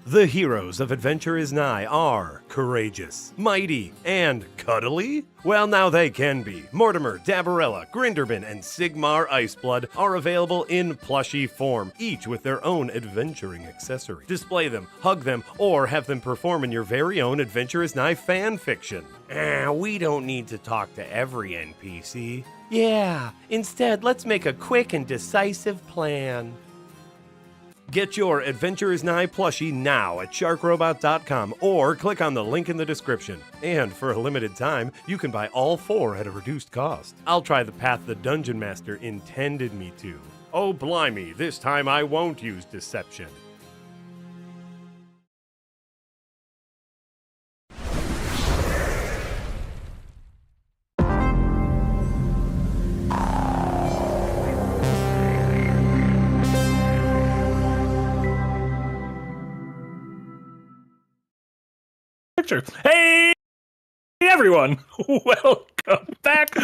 The heroes of Adventure is Nigh are courageous, mighty, and cuddly? Well, now they can be. Mortimer, Dabarella, Grinderbin, and Sigmar Iceblood are available in plushie form, each with their own adventuring accessory. Display them, hug them, or have them perform in your very own Adventure is Nigh fan fiction. We don't need to talk to every NPC. Yeah, instead, let's make a quick and decisive plan. Get your Adventure is Nigh plushie now at sharkrobot.com or click on the link in the description. And for a limited time, you can buy all 4 at a reduced cost. I'll try the path the Dungeon Master intended me to. Oh blimey, this time I won't use deception. Hey everyone, welcome back to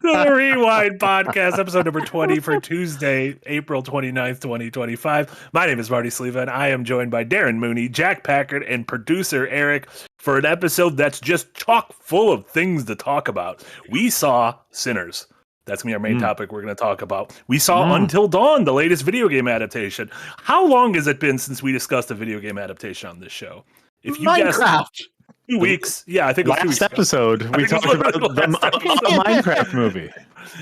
the Rewind Podcast, episode number 20 for Tuesday, April 29th, 2025. My name is Marty Sleva, and I am joined by Darren Mooney, Jack Packard, and producer Eric for an episode that's just chock full of things to talk about. We saw Sinners. That's going to be our main topic we're going to talk about. We saw Until Dawn, the latest video game adaptation. How long has it been since we discussed a video game adaptation on this show? If you Minecraft. 2 weeks. Yeah, I think it was 2 weeks last episode. We talked about the Minecraft movie.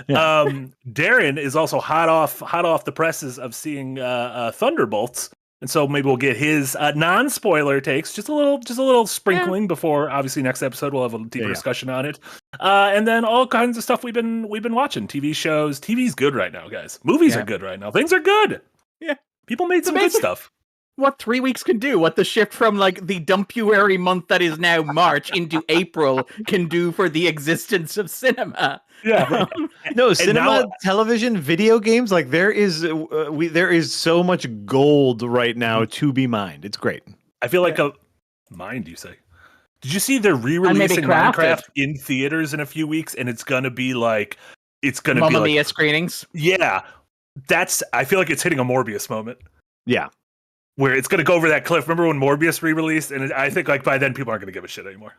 Yeah. Darren is also hot off the presses of seeing Thunderbolts. And so maybe we'll get his non-spoiler takes, just a little sprinkling before obviously next episode we'll have a deeper discussion on it, and then all kinds of stuff we've been watching, TV shows. TV's good right now, guys. Movies are good right now. Things are good. Yeah, people made some good stuff. What 3 weeks can do, what the shift from like the dumpuary month that is now March into April can do for the existence of cinema. Yeah, no, cinema, television, video games. Like there is so much gold right now to be mined. It's great. I feel like mined. You say? Did you see they're re-releasing Minecraft in theaters in a few weeks, and it's gonna be like Mamma Mia screenings. Yeah, I feel like it's hitting a Morbius moment. Yeah. Where it's going to go over that cliff. Remember when Morbius re-released? And I think like by then people aren't going to give a shit anymore.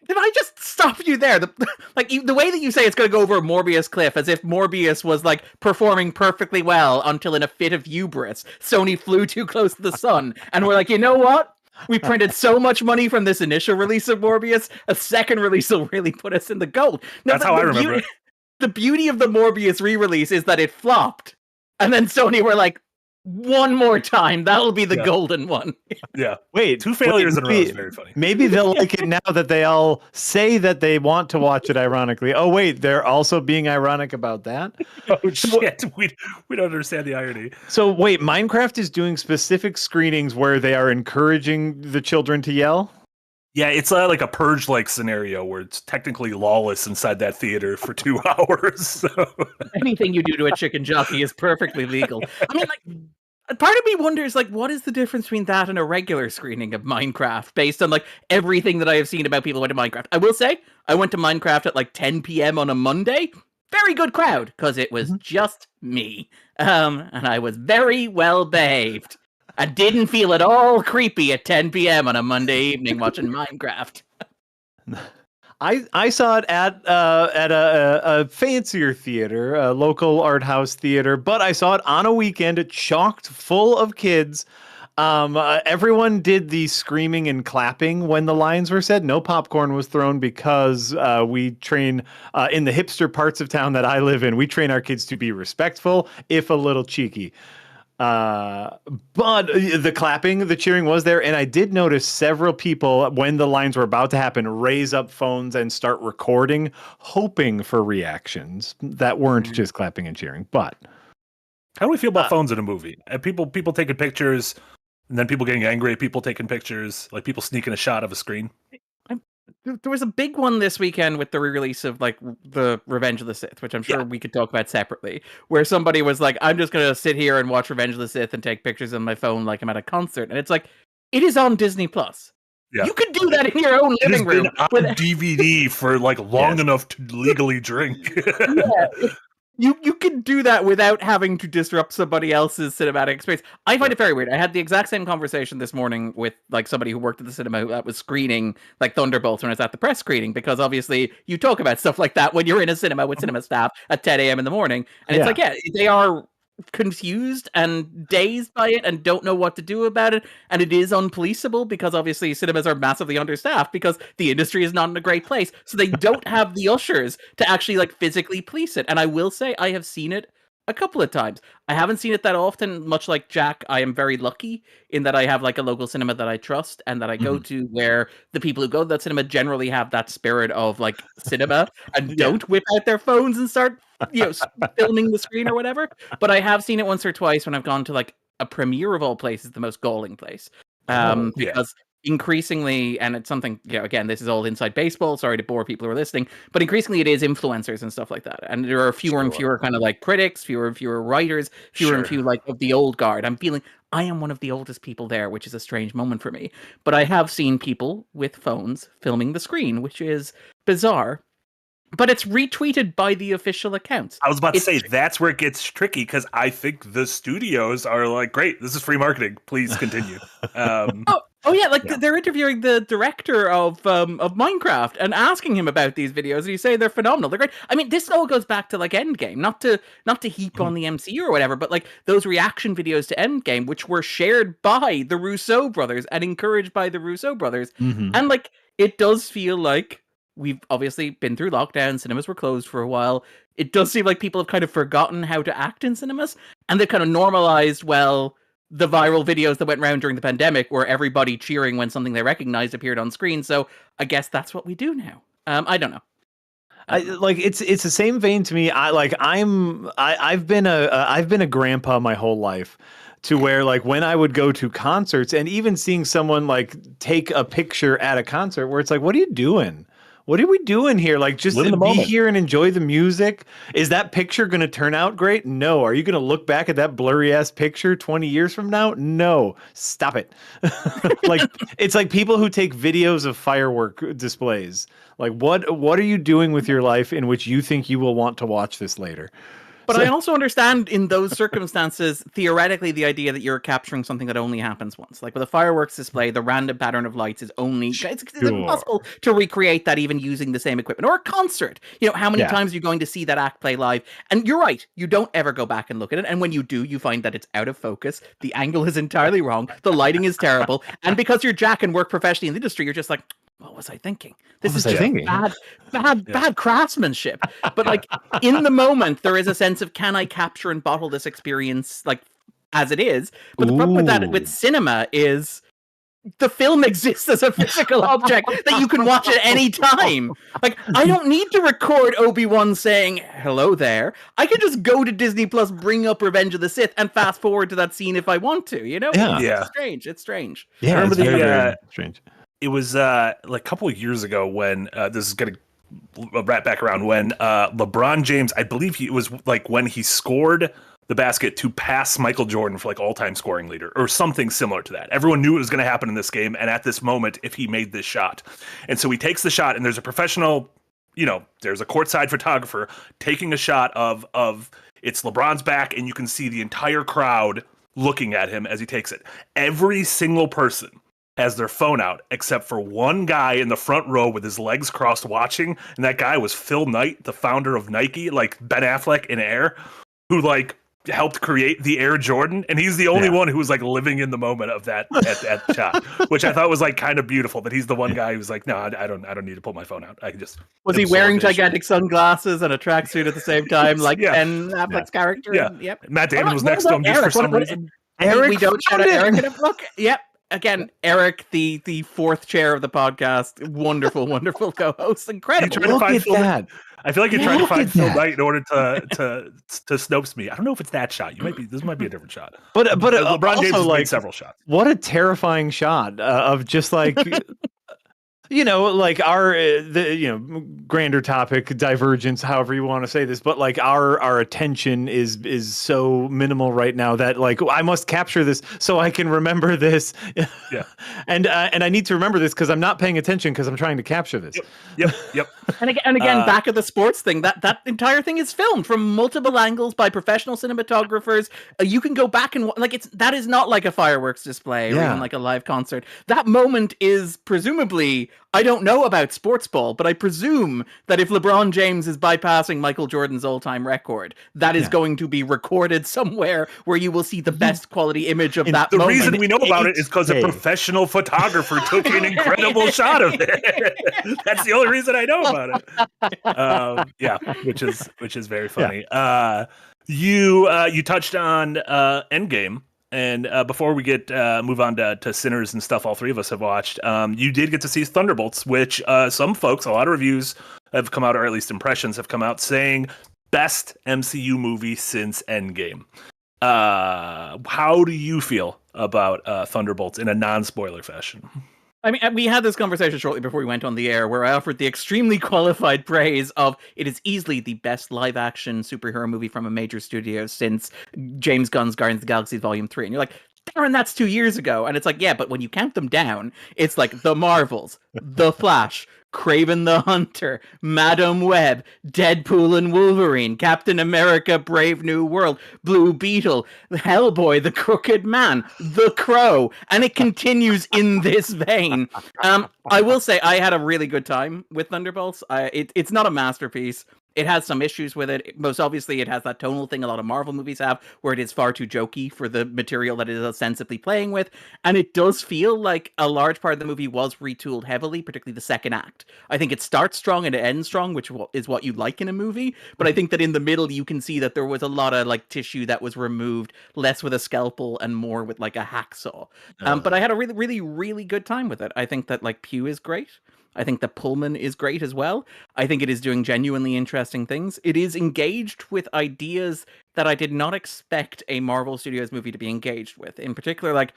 Did I just stop you there? The way that you say it's going to go over a Morbius cliff, as if Morbius was like performing perfectly well until in a fit of hubris, Sony flew too close to the sun. And we're like, you know what? We printed so much money from this initial release of Morbius, a second release will really put us in the gold. No, that's how I remember it. The beauty of the Morbius re-release is that it flopped. And then Sony were like, one more time, that'll be the golden one. Yeah. Wait, 2 failures in a row is very funny. Maybe they'll like it now that they all say that they want to watch it ironically. Oh wait, they're also being ironic about that? Oh shit, we don't understand the irony. So wait, Minecraft is doing specific screenings where they are encouraging the children to yell? Yeah, it's like a purge-like scenario where it's technically lawless inside that theater for 2 hours. So. Anything you do to a chicken jockey is perfectly legal. I mean, like, part of me wonders, like, what is the difference between that and a regular screening of Minecraft based on, like, everything that I have seen about people who went to Minecraft? I will say, I went to Minecraft at, like, 10 p.m. on a Monday. Very good crowd, because it was just me. And I was very well behaved. I didn't feel at all creepy at 10 p.m. on a Monday evening watching Minecraft. I saw it at a fancier theater, a local art house theater, but I saw it on a weekend, chocked full of kids. Everyone did the screaming and clapping when the lines were said. No popcorn was thrown because we train in the hipster parts of town that I live in. We train our kids to be respectful, if a little cheeky. But the clapping, the cheering was there, and I did notice several people when the lines were about to happen raise up phones and start recording, hoping for reactions that weren't just clapping and cheering. But how do we feel about phones in a movie? And people taking pictures, and then people getting angry at people taking pictures, like people sneaking a shot of a screen. There was a big one this weekend with the re-release of like the Revenge of the Sith, which I'm sure we could talk about separately, where somebody was like, I'm just going to sit here and watch Revenge of the Sith and take pictures on my phone like I'm at a concert. And it's like, it is on Disney Plus. Yeah. You could do that in your own living room. It's been on DVD for like long enough to legally drink. You can do that without having to disrupt somebody else's cinematic experience. I find it very weird. I had the exact same conversation this morning with like somebody who worked at the cinema that was screening like Thunderbolts when I was at the press screening, because obviously you talk about stuff like that when you're in a cinema with cinema staff at 10 a.m. in the morning. And it's like, yeah, they are confused and dazed by it and don't know what to do about it, and it is unpoliceable because obviously cinemas are massively understaffed because the industry is not in a great place, so they don't have the ushers to actually like physically police it. And I will say I have seen it a couple of times. I haven't seen it that often. Much like Jack, I am very lucky in that I have like a local cinema that I trust and that I go to, where the people who go to that cinema generally have that spirit of like cinema and don't whip out their phones and start filming the screen or whatever. But I have seen it once or twice when I've gone to like a premiere of all places, the most galling place. Because increasingly, and it's something, again, this is all inside baseball, sorry to bore people who are listening, but increasingly it is influencers and stuff like that. And there are fewer and fewer kind of like critics, fewer and fewer writers, fewer and fewer like of the old guard. I'm feeling I am one of the oldest people there, which is a strange moment for me. But I have seen people with phones filming the screen, which is bizarre. But it's retweeted by the official accounts. I was about to say, that's where it gets tricky, because I think the studios are like, great, this is free marketing. Please continue. They're interviewing the director of Minecraft and asking him about these videos, and he's saying they're phenomenal. They're great. I mean, this all goes back to like Endgame, not to heap on the MCU or whatever, but like those reaction videos to Endgame, which were shared by the Russo brothers and encouraged by the Russo brothers. And like, it does feel like we've obviously been through lockdown, cinemas were closed for a while. It does seem like people have kind of forgotten how to act in cinemas, and they've kind of normalized, the viral videos that went around during the pandemic where everybody cheering when something they recognized appeared on screen. So I guess that's what we do now. I don't know. It's the same vein to me. I've been a grandpa my whole life, to where like when I would go to concerts and even seeing someone like take a picture at a concert where it's like, what are you doing? What are we doing here? Like, just be here and enjoy the music. Is that picture going to turn out great? No. Are you going to look back at that blurry ass picture 20 years from now? No. Stop it. Like, it's like people who take videos of firework displays. Like, what are you doing with your life in which you think you will want to watch this later? But I also understand in those circumstances, theoretically, the idea that you're capturing something that only happens once. Like with a fireworks display, the random pattern of lights is only... It's impossible to recreate that even using the same equipment. Or a concert. How many times are you going to see that act play live? And you're right, you don't ever go back and look at it. And when you do, you find that it's out of focus. The angle is entirely wrong. The lighting is terrible. And because you're Jack and work professionally in the industry, you're just like... What was I thinking? This is just bad craftsmanship. But like in the moment, there is a sense of, can I capture and bottle this experience like as it is? But the problem with that with cinema is the film exists as a physical object that you can watch at any time. Like, I don't need to record Obi-Wan saying hello there. I can just go to Disney Plus, bring up Revenge of the Sith, and fast forward to that scene if I want to. It's strange. It's strange. Yeah, I remember very strange. It was like a couple of years ago when this is going to wrap back around when LeBron James, I believe it was like when he scored the basket to pass Michael Jordan for like all-time scoring leader or something similar to that. Everyone knew it was going to happen in this game, and at this moment, if he made this shot. And so he takes the shot, and there's a professional, there's a courtside photographer taking a shot of it's LeBron's back, and you can see the entire crowd looking at him as he takes it. Every single person has their phone out, except for one guy in the front row with his legs crossed watching, and that guy was Phil Knight, the founder of Nike, like Ben Affleck in Air, who like helped create the Air Jordan, and he's the only one who was like living in the moment of that at the shot, which I thought was like kind of beautiful. That he's the one guy who's like, no, I don't need to pull my phone out. I can just. Was he wearing gigantic sunglasses and a tracksuit at the same time, like Ben Affleck's character? Yeah. Yep. Matt Damon was next to him just for some reason. Eric, we don't shout out Eric in a book. Yep. Again, Eric, the fourth chair of the podcast, wonderful co-host, incredible. Look at that. I feel like you're trying to find Phil Knight in order to Snopes me. I don't know if it's that shot. This might be a different shot. But LeBron James has like, made several shots. What a terrifying shot of just like like our grander topic, divergence, however you want to say this, but like our attention is so minimal right now that like I must capture this so I can remember this. Yeah. and I need to remember this because I'm not paying attention because I'm trying to capture this. Yep. And again, back at the sports thing, that entire thing is filmed from multiple angles by professional cinematographers. You can go back and that is not like a fireworks display or even like a live concert. That moment is presumably, I don't know about sports ball, but I presume that if LeBron James is bypassing Michael Jordan's all-time record, that is going to be recorded somewhere where you will see the best quality image of that moment. The reason we know about it is because a professional photographer took an incredible shot of it. That's the only reason I know about it. Which is very funny. Yeah. You touched on Endgame. And before we move on to Sinners and stuff all three of us have watched, you did get to see Thunderbolts, which some folks, a lot of reviews have come out, or at least impressions have come out, saying best MCU movie since Endgame. How do you feel about Thunderbolts in a non-spoiler fashion? I mean, we had this conversation shortly before we went on the air where I offered the extremely qualified praise of it is easily the best live-action superhero movie from a major studio since James Gunn's Guardians of the Galaxy Volume 3. And you're like, Darren, that's 2 years ago. And it's like, yeah, but when you count them down, it's like The Marvels, The Flash, Kraven the Hunter, Madam Web, Deadpool and Wolverine, Captain America, Brave New World, Blue Beetle, Hellboy, The Crooked Man, The Crow, and it continues in this vein. I will say I had a really good time with Thunderbolts. It's not a masterpiece. It has some issues with it. Most obviously, it has that tonal thing a lot of Marvel movies have, where it is far too jokey for the material that it is ostensibly playing with. And it does feel like a large part of the movie was retooled heavily, particularly the second act. I think it starts strong and it ends strong, which is what you like in a movie. But I think that in the middle, you can see that there was a lot of like tissue that was removed, less with a scalpel and more with like a hacksaw. But I had a really, really, really good time with it. I think that like Pugh is great. I think that Pullman is great as well. I think it is doing genuinely interesting things. It is engaged with ideas that I did not expect a Marvel Studios movie to be engaged with. In particular, like,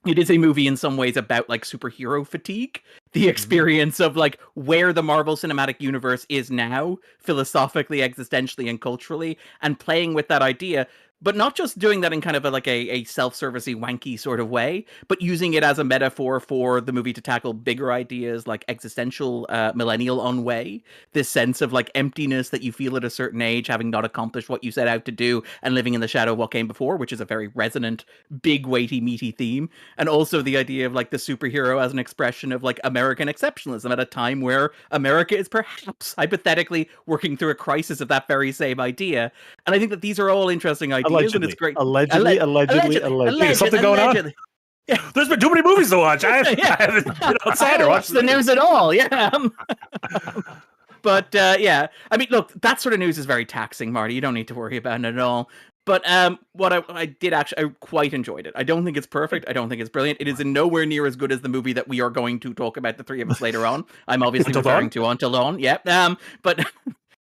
it is a movie in some ways about like superhero fatigue, the experience of like where the Marvel Cinematic Universe is now, philosophically, existentially, and culturally, and playing with that idea. But not just doing that in kind of a self-servicey, wanky sort of way, but using it as a metaphor for the movie to tackle bigger ideas like existential millennial ennui, this sense of like emptiness that you feel at a certain age, having not accomplished what you set out to do and living in the shadow of what came before, which is a very resonant, big, weighty, meaty theme. And also the idea of like the superhero as an expression of like American exceptionalism at a time where America is perhaps hypothetically working through a crisis of that very same idea. And I think that these are all interesting ideas. And it's great. Allegedly. Something going on? Yeah. There's been too many movies to watch. I haven't been outside or watched the news at all. Yeah. But yeah, I mean, look, that sort of news is very taxing, Marty. You don't need to worry about it at all. But what I did actually, I quite enjoyed it. I don't think it's perfect. I don't think it's brilliant. It is in nowhere near as good as the movie that we are going to talk about, the three of us, later on. I'm obviously referring to Until Dawn. Yeah. But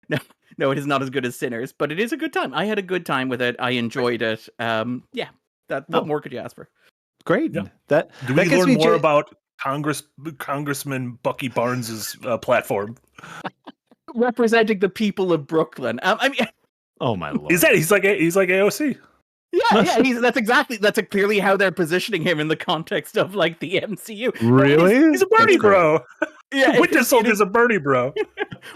no. No, it is not as good as Sinners, but it is a good time. I had a good time with it. I enjoyed it. Yeah, what more could you ask for? Great. Yeah. Do we that learn more about Congressman Bucky Barnes's platform? Representing the people of Brooklyn. I mean, oh my lord, he's like AOC. Yeah, that's clearly how they're positioning him in the context of like the MCU. Really? He's a Bernie bro. Yeah, Winter Soldier's a Bernie bro.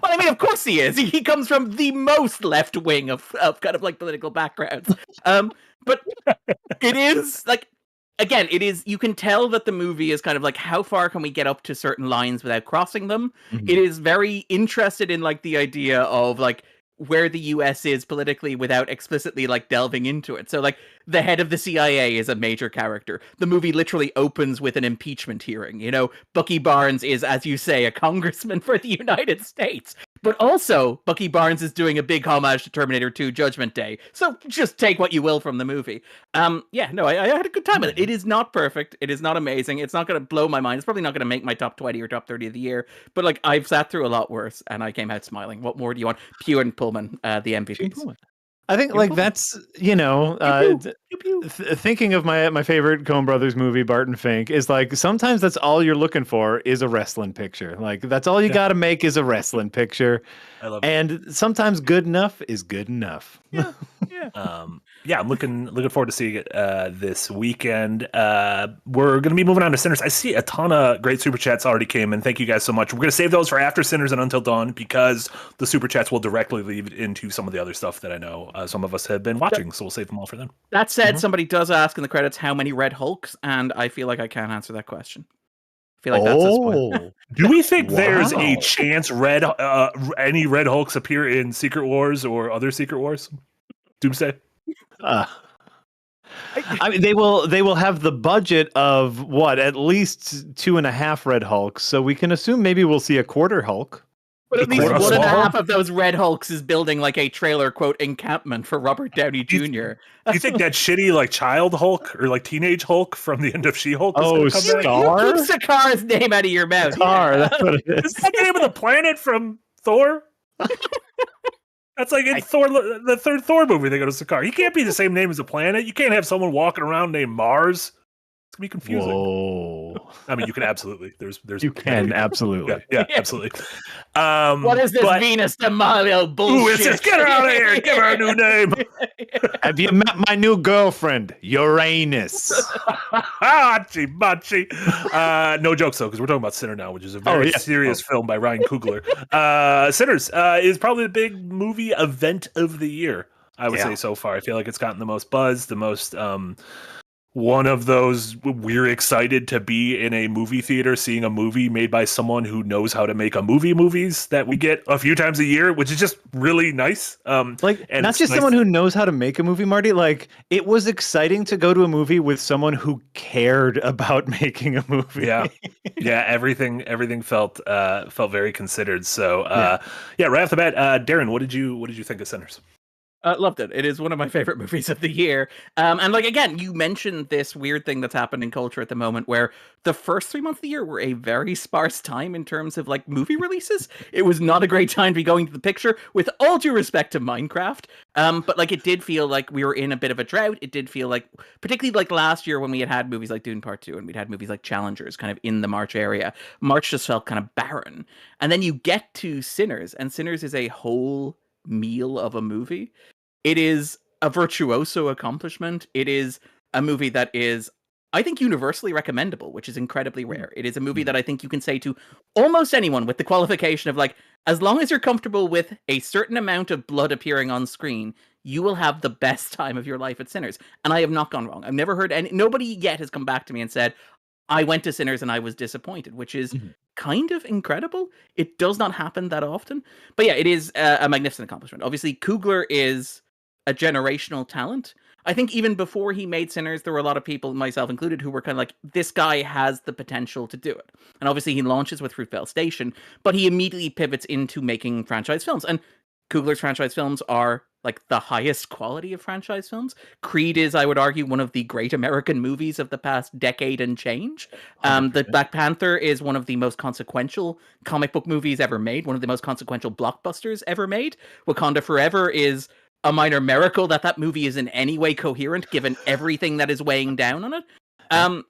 Well, I mean, of course he is. He comes from the most left wing of kind of like political backgrounds. But it is like, again, it is, you can tell that the movie is kind of like, how far can we get up to certain lines without crossing them? Mm-hmm. It is very interested in like the idea of like where the US is politically without explicitly like delving into it. So like the head of the CIA is a major character. The movie literally opens with an impeachment hearing. You know, Bucky Barnes is, as you say, a congressman for the United States. But also, Bucky Barnes is doing a big homage to Terminator 2 Judgment Day. So just take what you will from the movie. I had a good time with it. It is not perfect. It is not amazing. It's not going to blow my mind. It's probably not going to make my top 20 or top 30 of the year. But like, I've sat through a lot worse, and I came out smiling. What more do you want? Pugh and Pullman, the MVPs. I think like that's thinking of my favorite Coen Brothers movie, Barton Fink, is like sometimes that's all you're looking for is a wrestling picture. Like that's all you got to make is a wrestling picture. I love and sometimes good enough is good enough. Yeah. I'm looking forward to seeing it this weekend. We're going to be moving on to Sinners. I see a ton of great super chats already came in. Thank you guys so much. We're going to save those for after Sinners and Until Dawn because the super chats will directly lead into some of the other stuff that I know some of us have been watching. So we'll save them all for them. That said, somebody does ask in the credits how many Red Hulks, and I feel like I can't answer that question. I feel like that's a spoiler. Do we think there's a chance any Red Hulks appear in Secret Wars or other Secret Wars? Doomsday? I mean, they will have the budget of what, at least 2.5 Red Hulks, so we can assume maybe we'll see a quarter Hulk. But at least 1.5 of those Red Hulks is building like a trailer quote encampment for Robert Downey Jr. Do you think that shitty like child Hulk or like teenage Hulk from the end of She-Hulk? Scar? You keep Sakar's name out of your mouth. Scar, that's what it is. Is that the name of the planet from Thor? That's like in Thor, the third Thor movie. They go to Sakaar. He can't be the same name as a planet. You can't have someone walking around named Mars. It's gonna be confusing. Whoa. I mean, you can absolutely. There's. You can absolutely. Yeah, absolutely. What is this Venus de Milo bullshit? Who is this? Get her out of here! Give her a new name. Have you met my new girlfriend, Uranus? Hachi machi. No jokes though, because we're talking about Sinner now, which is a very serious film by Ryan Coogler. Sinners is probably the big movie event of the year. I would say so far. I feel like it's gotten the most buzz, the most. One of those we're excited to be in a movie theater seeing a movie made by someone who knows how to make movies that we get a few times a year, which is just really nice. And not just someone who knows how to make a movie, Marty. Like it was exciting to go to a movie with someone who cared about making a movie. Yeah, everything felt very considered. So right off the bat, Darren, what did you think of Sinners? Loved it. It is one of my favorite movies of the year. And like, again, you mentioned this weird thing that's happened in culture at the moment where the first 3 months of the year were a very sparse time in terms of like movie releases. It was not a great time to be going to the picture, with all due respect to Minecraft. But like, it did feel like we were in a bit of a drought. It did feel like, particularly like last year when we had movies like Dune Part 2 and we'd had movies like Challengers kind of in the March area. March just felt kind of barren. And then you get to Sinners, and Sinners is a whole meal of a movie. It is a virtuoso accomplishment. It is a movie that is, I think, universally recommendable, which is incredibly rare. It is a movie that I think you can say to almost anyone with the qualification of like, as long as you're comfortable with a certain amount of blood appearing on screen, you will have the best time of your life at Sinners. And I have not gone wrong. I've never heard nobody yet has come back to me and said, I went to Sinners and I was disappointed, which is kind of incredible. It does not happen that often. But yeah, it is a magnificent accomplishment. Obviously, Coogler is a generational talent. I think even before he made Sinners, there were a lot of people, myself included, who were kind of like, this guy has the potential to do it. And obviously he launches with Fruitvale Station, but he immediately pivots into making franchise films. And Coogler's franchise films are like the highest quality of franchise films. Creed is, I would argue, one of the great American movies of the past decade and change. The Black Panther is one of the most consequential comic book movies ever made, one of the most consequential blockbusters ever made. Wakanda Forever is a minor miracle that movie is in any way coherent, given everything that is weighing down on it.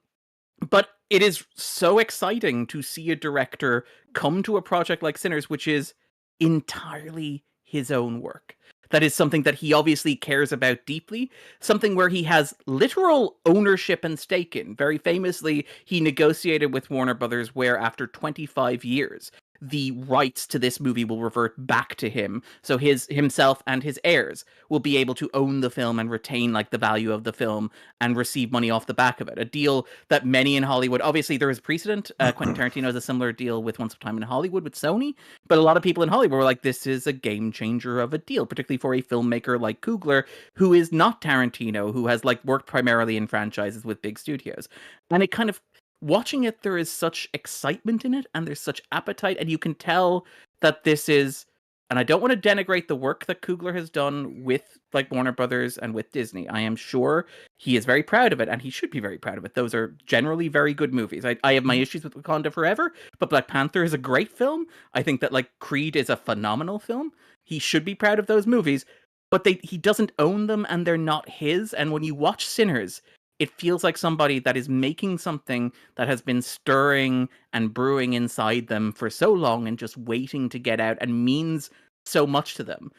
But it is so exciting to see a director come to a project like Sinners, which is entirely his own work. That is something that he obviously cares about deeply, something where he has literal ownership and stake in. Very famously, he negotiated with Warner Brothers where after 25 years, the rights to this movie will revert back to him. So himself and his heirs will be able to own the film and retain like the value of the film and receive money off the back of it. A deal that many in Hollywood, obviously there is precedent. Quentin Tarantino has a similar deal with Once Upon a Time in Hollywood with Sony, but a lot of people in Hollywood were like, this is a game changer of a deal, particularly for a filmmaker like Coogler, who is not Tarantino, who has like worked primarily in franchises with big studios. And it kind of, watching it, there is such excitement in it, and there's such appetite, and you can tell that this is, and I don't want to denigrate the work that Coogler has done with like Warner Brothers and with Disney. I am sure he is very proud of it, and he should be very proud of it. Those are generally very good movies. I have my issues with Wakanda Forever, but Black Panther is a great film. I think that like Creed is a phenomenal film. He should be proud of those movies. but he doesn't own them and they're not his. And when you watch Sinners, it feels like somebody that is making something that has been stirring and brewing inside them for so long and just waiting to get out and means so much to them.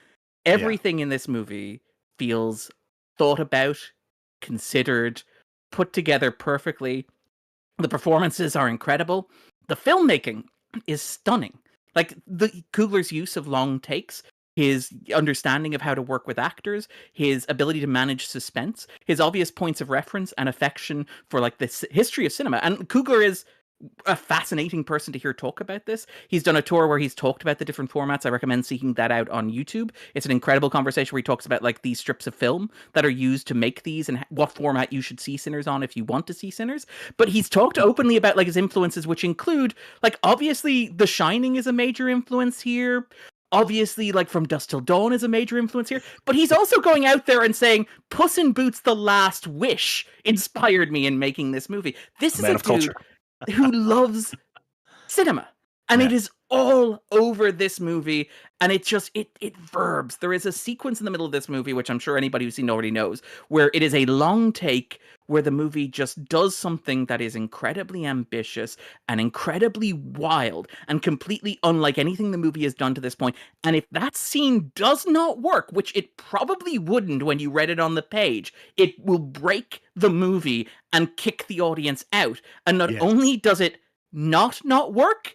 Everything in this movie feels thought about, considered, put together perfectly. The performances are incredible. The filmmaking is stunning. Like Coogler's use of long takes, his understanding of how to work with actors, his ability to manage suspense, his obvious points of reference and affection for like the history of cinema. And Coogler is a fascinating person to hear talk about this. He's done a tour where he's talked about the different formats. I recommend seeking that out on YouTube. It's an incredible conversation where he talks about like these strips of film that are used to make these and what format you should see Sinners on if you want to see Sinners. But he's talked openly about like his influences, which include like obviously The Shining is a major influence here. Obviously, like From Dusk Till Dawn is a major influence here, but he's also going out there and saying Puss in Boots: The Last Wish inspired me in making this movie. This is a dude who loves cinema, and it is all over this movie, and it verbs. There is a sequence in the middle of this movie, which I'm sure anybody who's seen already knows, where it is a long take where the movie just does something that is incredibly ambitious and incredibly wild and completely unlike anything the movie has done to this point. And if that scene does not work, which it probably wouldn't when you read it on the page, it will break the movie and kick the audience out. And not only does it not work,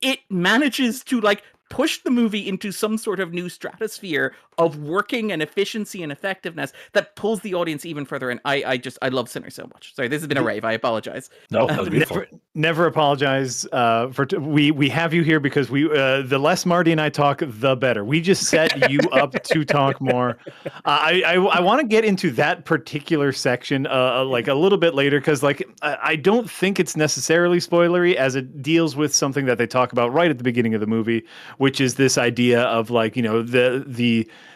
it manages to like push the movie into some sort of new stratosphere of working and efficiency and effectiveness that pulls the audience even further. And I love Sinners so much. Sorry, this has been a rave. I apologize. No, that was beautiful. Never apologize. We have you here because we the less Marty and I talk, the better. We just set you up to talk more. I want to get into that particular section like a little bit later because like I don't think it's necessarily spoilery as it deals with something that they talk about right at the beginning of the movie, which is this idea of like, you know,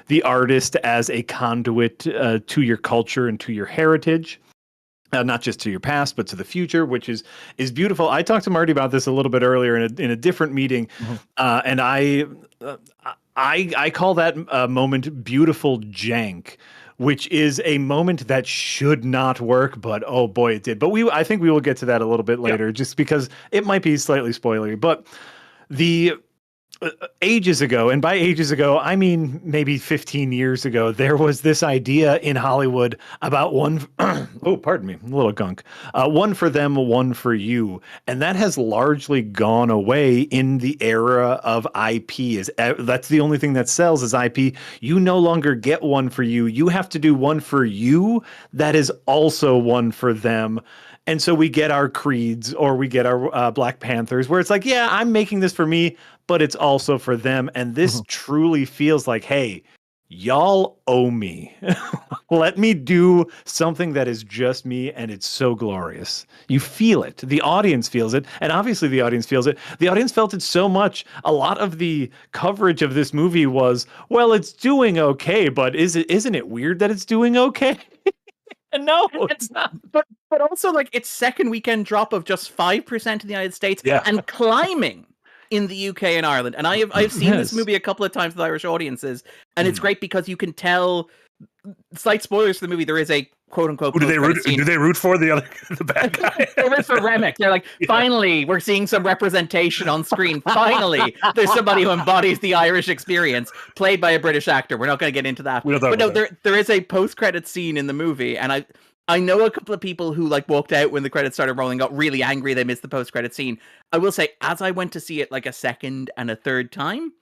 the artist as a conduit to your culture and to your heritage. Not just to your past, but to the future, which is beautiful. I talked to Marty about this a little bit earlier in a different meeting, and I call that moment beautiful jank, which is a moment that should not work, but oh boy, it did. But I think we will get to that a little bit later, just because it might be slightly spoilery. But the ages ago, and by ages ago, I mean maybe 15 years ago, there was this idea in Hollywood about one, oh, pardon me, a little gunk, one for them, one for you. And that has largely gone away in the era of IP. That's the only thing that sells is IP. You no longer get one for you. You have to do one for you that is also one for them. And so we get our Creeds or we get our Black Panthers where it's like, yeah, I'm making this for me, but it's also for them. And this truly feels like, hey, y'all owe me. Let me do something that is just me. And it's so glorious. You feel it. The audience feels it. And obviously the audience feels it. The audience felt it so much. A lot of the coverage of this movie was, well, it's doing okay, but isn't it weird that it's doing okay? No, it's not. But also like its second weekend drop of just 5% in the United States and climbing in the UK and Ireland. And I've seen this movie a couple of times with Irish audiences, and it's great because you can tell. Slight spoilers for the movie. There is a quote unquote. Who do they root for? The bad guy. They root for Remick. They're like, finally, we're seeing some representation on screen. Finally, there's somebody who embodies the Irish experience, played by a British actor. We're not going to get into that. But no, there is a post-credit scene in the movie, and I know a couple of people who like walked out when the credits started rolling, got really angry they missed the post-credit scene. I will say, as I went to see it like a second and a third time,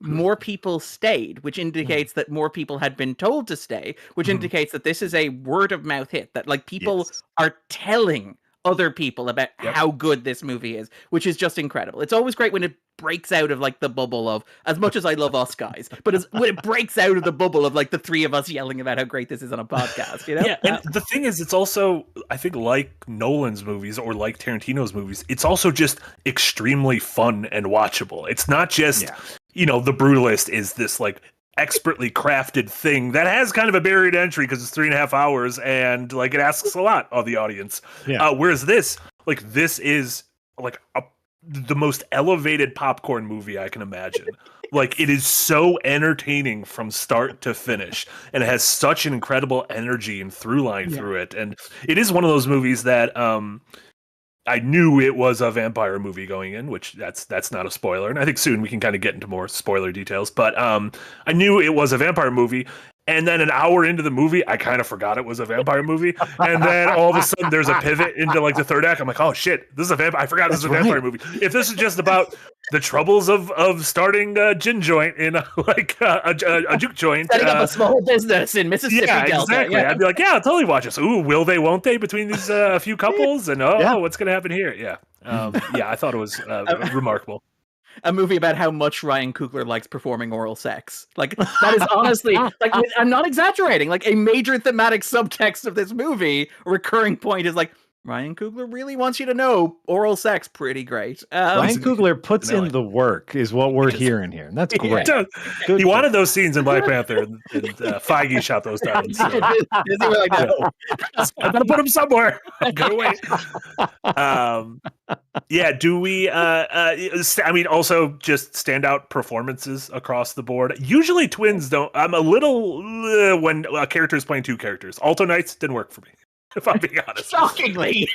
more people stayed, which indicates that more people had been told to stay, which indicates that this is a word of mouth hit, that like people are telling other people about how good this movie is, which is just incredible. It's always great when it breaks out of like the bubble of, as much as I love us guys, but when it breaks out of the bubble of like the three of us yelling about how great this is on a podcast, you know? Yeah, and the thing is, it's also, I think, like Nolan's movies or like Tarantino's movies, it's also just extremely fun and watchable. It's not just, you know, The Brutalist is this like expertly crafted thing that has kind of a buried entry because it's 3.5 hours and like it asks a lot of the audience. Whereas this is like a the most elevated popcorn movie I can imagine. Like, it is so entertaining from start to finish, and it has such an incredible energy and through line through it. And it is one of those movies that I knew it was a vampire movie going in, which that's not a spoiler. And I think soon we can kind of get into more spoiler details. But I knew it was a vampire movie. And then an hour into the movie, I kind of forgot it was a vampire movie. And then all of a sudden there's a pivot into like the third act. I'm like, oh shit, this is a vampire. I forgot this is a vampire movie. If this is just about the troubles of starting a gin joint in a juke joint. Setting up a small business in Mississippi Delta. Exactly. Yeah. I'd be like, yeah, I'll totally watch this. Ooh, will they, won't they, between these few couples? And what's going to happen here? Yeah. I thought it was remarkable. A movie about how much Ryan Coogler likes performing oral sex. Like, that is honestly, like, I'm not exaggerating. Like, a major thematic subtext of this movie, a recurring point is like, Ryan Coogler really wants you to know oral sex pretty great. Ryan Coogler puts in the work, is what we're hearing here, and that's great. He wanted those scenes in Black Panther, and Feige shot those down. So. Disney were like, no. I'm gonna put them somewhere. Go away. Do we? I mean, also just standout performances across the board. Usually, twins don't. I'm a little when a character is playing two characters. Alto Knights didn't work for me. If I'm being honest. Shockingly.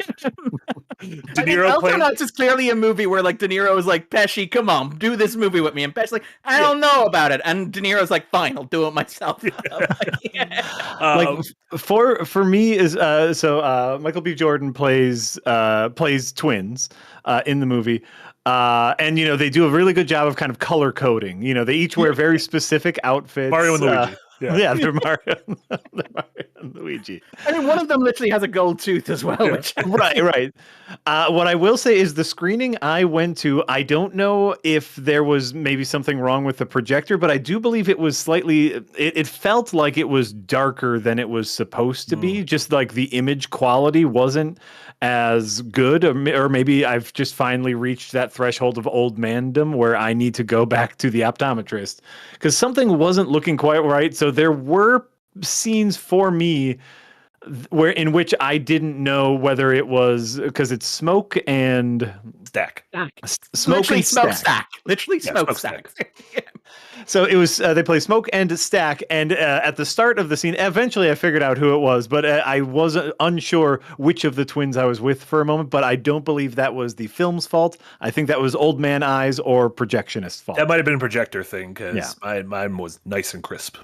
De Niro playing. Alto is clearly a movie where like De Niro is like, Pesci, come on, do this movie with me. And Pesci's like, I don't know about it. And De Niro's like, fine, I'll do it myself. For me is Michael B. Jordan plays twins in the movie. And they do a really good job of kind of color coding. They each wear very specific outfits. Mario and Luigi. They're Mario and Luigi. I mean, one of them literally has a gold tooth as well. Which... Right. What I will say is the screening I went to, I don't know if there was maybe something wrong with the projector, but I do believe it was slightly, it felt like it was darker than it was supposed to be. Just like the image quality wasn't as good, or maybe I've just finally reached that threshold of old mandom where I need to go back to the optometrist because something wasn't looking quite right. So there were scenes for me in which I didn't know whether it was because it's smoke and stack. Smoke and stack. Literally smoke stack. So it was they play smoke and stack, and at the start of the scene, eventually I figured out who it was, but I was unsure which of the twins I was with for a moment. But I don't believe that was the film's fault. I think that was old man eyes or projectionist's fault. That might have been a projector thing because mine was nice and crisp.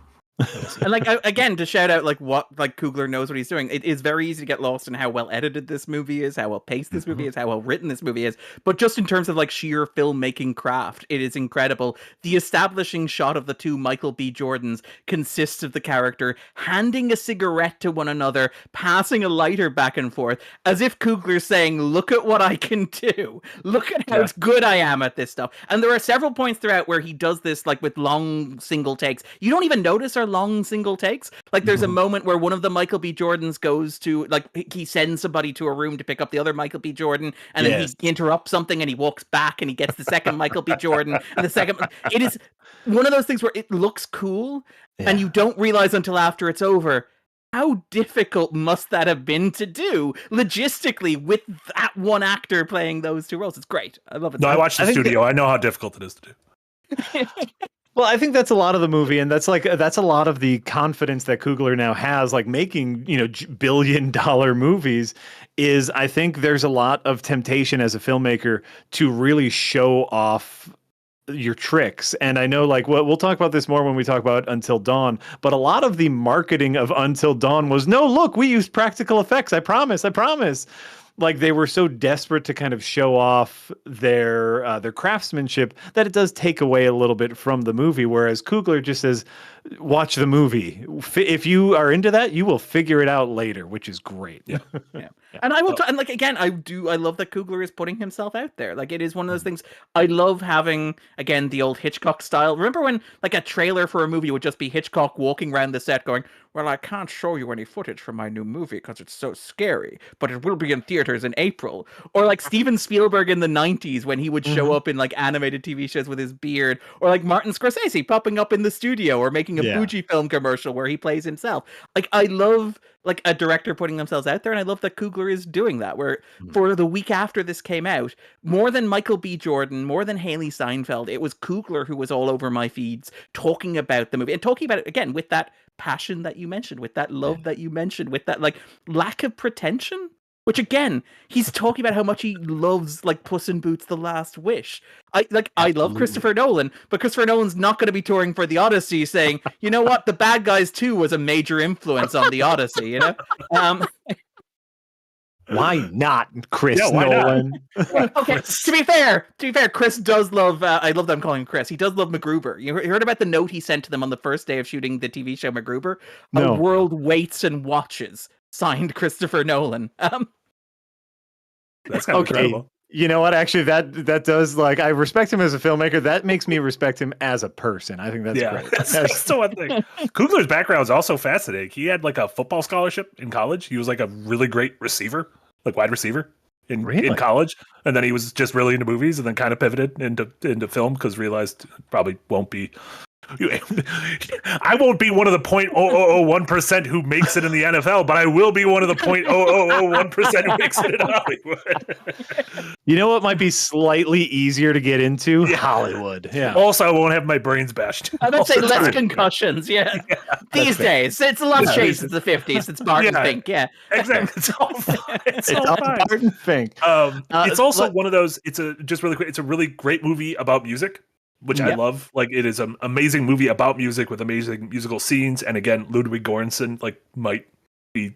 And like again, to shout out what Coogler knows what he's doing. It is very easy to get lost in how well edited this movie is, how well paced this movie is, how well written this movie is. But just in terms of sheer filmmaking craft, it is incredible. The establishing shot of the two Michael B. Jordans consists of the character handing a cigarette to one another, passing a lighter back and forth, as if Coogler's saying, "Look at what I can do. Look at how good I am at this stuff." And there are several points throughout where he does this with long single takes. You don't even notice our long single takes. There's a moment where one of the Michael B. Jordans goes to he sends somebody to a room to pick up the other Michael B. Jordan, and then he interrupts something and he walks back and he gets the second Michael B. Jordan, and the second. It is one of those things where it looks cool and you don't realize until after it's over how difficult must that have been to do logistically with that one actor playing those two roles. It's great. I love it. No, I watched the studio. I know how difficult it is to do. Well, I think that's a lot of the movie, and that's a lot of the confidence that Coogler now has, making billion-dollar movies. Is I think there's a lot of temptation as a filmmaker to really show off your tricks, and I know we'll talk about this more when we talk about Until Dawn. But a lot of the marketing of Until Dawn was, no, look, we used practical effects. I promise. They were so desperate to kind of show off their craftsmanship that it does take away a little bit from the movie. Whereas Coogler just says, watch the movie. If you are into that, you will figure it out later, which is great. Yeah. And I will, again, I love that Coogler is putting himself out there. It is one of those things. I love having, again, the old Hitchcock style. Remember when a trailer for a movie would just be Hitchcock walking around the set going, well, I can't show you any footage from my new movie because it's so scary, but it will be in theaters in April. Or Steven Spielberg in the 90s when he would show up in animated TV shows with his beard, or Martin Scorsese popping up in the studio or making a Fuji film commercial where he plays himself. I love like a director putting themselves out there, and I love that Coogler is doing that. Where for the week after this came out, more than Michael B. Jordan, more than Haley Steinfeld, it was Coogler who was all over my feeds talking about the movie and talking about it again with that passion that you mentioned, with that love that you mentioned, with that like lack of pretension. Which again, he's talking about how much he loves like Puss in Boots: The Last Wish. I love Christopher Nolan, but Christopher Nolan's not going to be touring for the Odyssey saying, you know what, The Bad Guys 2 was a major influence on the Odyssey, you know? Why not, Chris Yeah, why Nolan? Okay, to be fair, Chris does love, I love that I'm calling him Chris, he does love MacGruber. You heard about the note he sent to them on the first day of shooting the TV show MacGruber? No. A world waits and watches, signed Christopher Nolan. That's kind of incredible. You know what? Actually, that does, like, I respect him as a filmmaker. That makes me respect him as a person. I think that's great. That's the one thing. Coogler's background is also fascinating. He had like a football scholarship in college. He was like a really great receiver, like wide receiver in college. And then he was just really into movies and then kind of pivoted into film because realized probably won't be. I won't be one of the 0.0001% who makes it in the NFL, but I will be one of the 0.0001% who makes it in Hollywood. You know what might be slightly easier to get into? Yeah. Hollywood. Yeah. Also, I won't have my brains bashed. I would say less concussions, yeah. These days. It's a less changed since the 50s. It's Barton Fink, yeah. Exactly. It's all fine. It's all fine. Barton Fink. It's also one of those, it's a really great movie about music. Which I love. Like, it is an amazing movie about music with amazing musical scenes. And again, Ludwig Göransson like might be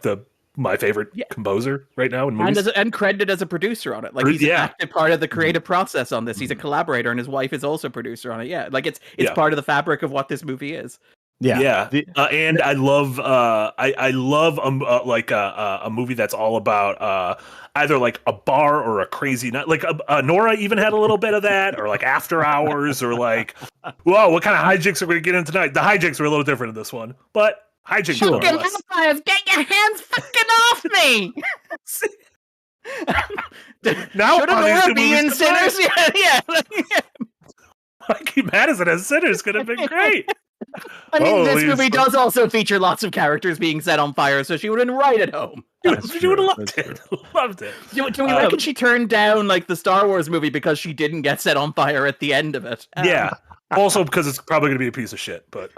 my favorite composer right now in movies. And credited as a producer on it. Like, he's an active part of the creative process on this. He's a collaborator, and his wife is also a producer on it. Yeah, like it's part of the fabric of what this movie is. Yeah. And I love a movie that's all about either like a bar or a crazy night. Like Nora even had a little bit of that, or like After Hours, or like, whoa, what kind of hijinks are we going to get in tonight? The hijinks are a little different in this one, but hijinks. Fucking vampires, get your hands fucking off me! Now should Nora be in Sinners? Yeah. Mikey Madison as Sinners could have been great. I mean, this movie does also feature lots of characters being set on fire, so she would have been right at home. She would have loved it. Loved it. Do we reckon she turned down like the Star Wars movie because she didn't get set on fire at the end of it? Yeah. Also because it's probably going to be a piece of shit, but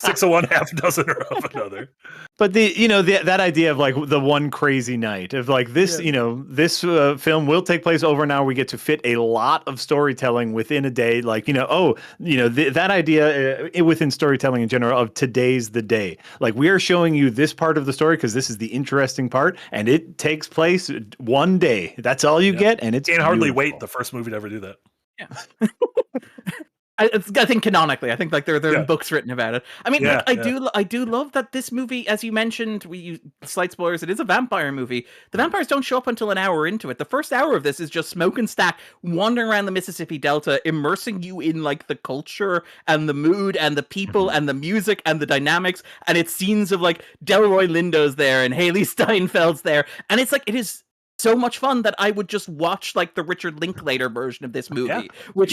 6 of one, half a dozen of another. But that idea of like the one crazy night of like this, this film will take place over an hour. We get to fit a lot of storytelling within a day. Like, that idea within storytelling in general of today's the day. Like, we are showing you this part of the story because this is the interesting part, and it takes place one day. That's all you get, and it's Can't hardly wait. The first movie to ever do that. Yeah. I think canonically, I think like there are books written about it. I mean, I do love that this movie, as you mentioned, we use slight spoilers. It is a vampire movie. The vampires don't show up until an hour into it. The first hour of this is just Smoke and Stack wandering around the Mississippi Delta, immersing you in like the culture and the mood and the people and the music and the dynamics. And it's scenes of like Delroy Lindo's there and Haley Steinfeld's there, and it's like it is so much fun that I would just watch like the Richard Linklater version of this movie, which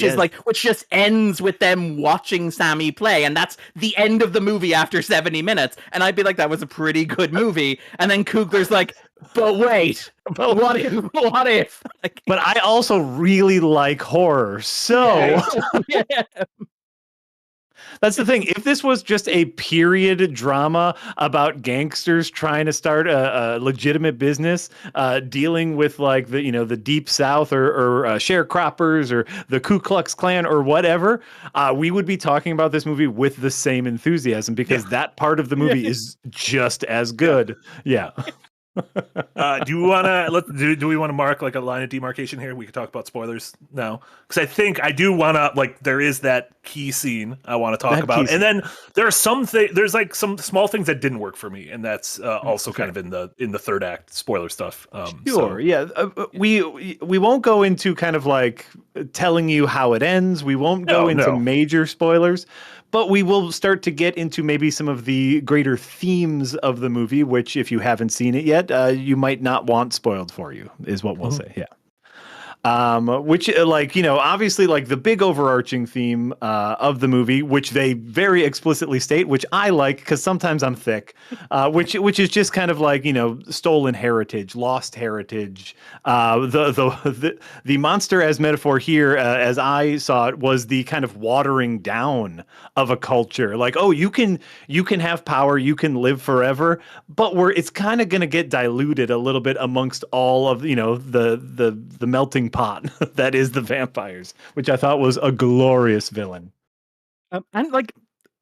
just ends with them watching Sammy play, and that's the end of the movie after 70 minutes. And I'd be like, that was a pretty good movie. And then Coogler's like, but wait, but what if? Like, but I also really like horror, so that's the thing. If this was just a period drama about gangsters trying to start a legitimate business, dealing with like the Deep South or sharecroppers or the Ku Klux Klan or whatever, we would be talking about this movie with the same enthusiasm because that part of the movie is just as good. Yeah. Do we want to mark like a line of demarcation here? We can talk about spoilers now because I think I do want to like there is that key scene I want to talk about, and then there are there's like some small things that didn't work for me, and that's also kind of in the third act spoiler stuff. We won't go into kind of like telling you how it ends. We won't go into major spoilers. But we will start to get into maybe some of the greater themes of the movie, which if you haven't seen it yet, you might not want spoiled for you, is what we'll say. Yeah. Which obviously like the big overarching theme of the movie, which they very explicitly state, which I like because sometimes I'm thick, which is just kind of like, stolen heritage, lost heritage. The monster as metaphor here, as I saw it, was the kind of watering down of a culture. Like, oh, you can have power, you can live forever, but it's kind of going to get diluted a little bit amongst all of the melting pot that is the vampires, which I thought was a glorious villain. And like,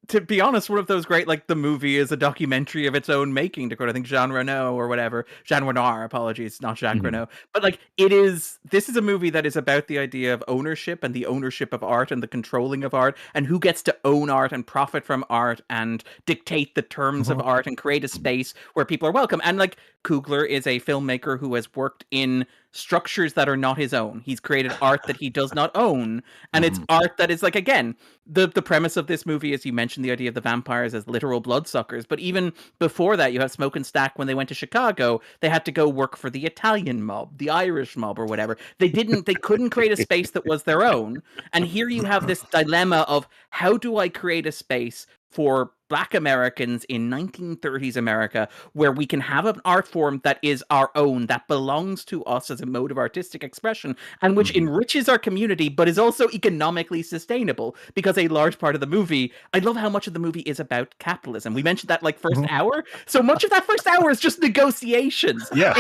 to be honest, one of those great, like, the movie is a documentary of its own making, to quote, I think, Jean Reno or whatever. Jean Renoir, apologies, not Jacques Reno. But, like, this is a movie that is about the idea of ownership and the ownership of art and the controlling of art and who gets to own art and profit from art and dictate the terms of art and create a space where people are welcome. And, like, Coogler is a filmmaker who has worked in structures that are not his own. He's created art that he does not own, and it's art that is, like, again, the premise of this movie is, you mentioned the idea of the vampires as literal bloodsuckers, but even before that, you have Smoke and Stack. When they went to Chicago, they had to go work for the Italian mob, the Irish mob, or whatever. They couldn't create a space that was their own. And here you have this dilemma of, how do I create a space for Black Americans in 1930s America where we can have an art form that is our own, that belongs to us as a mode of artistic expression, and which enriches our community, but is also economically sustainable? Because a large part of the movie, I love how much of the movie is about capitalism. We mentioned that, like, first hour. So much of that first hour is just negotiations. Yeah.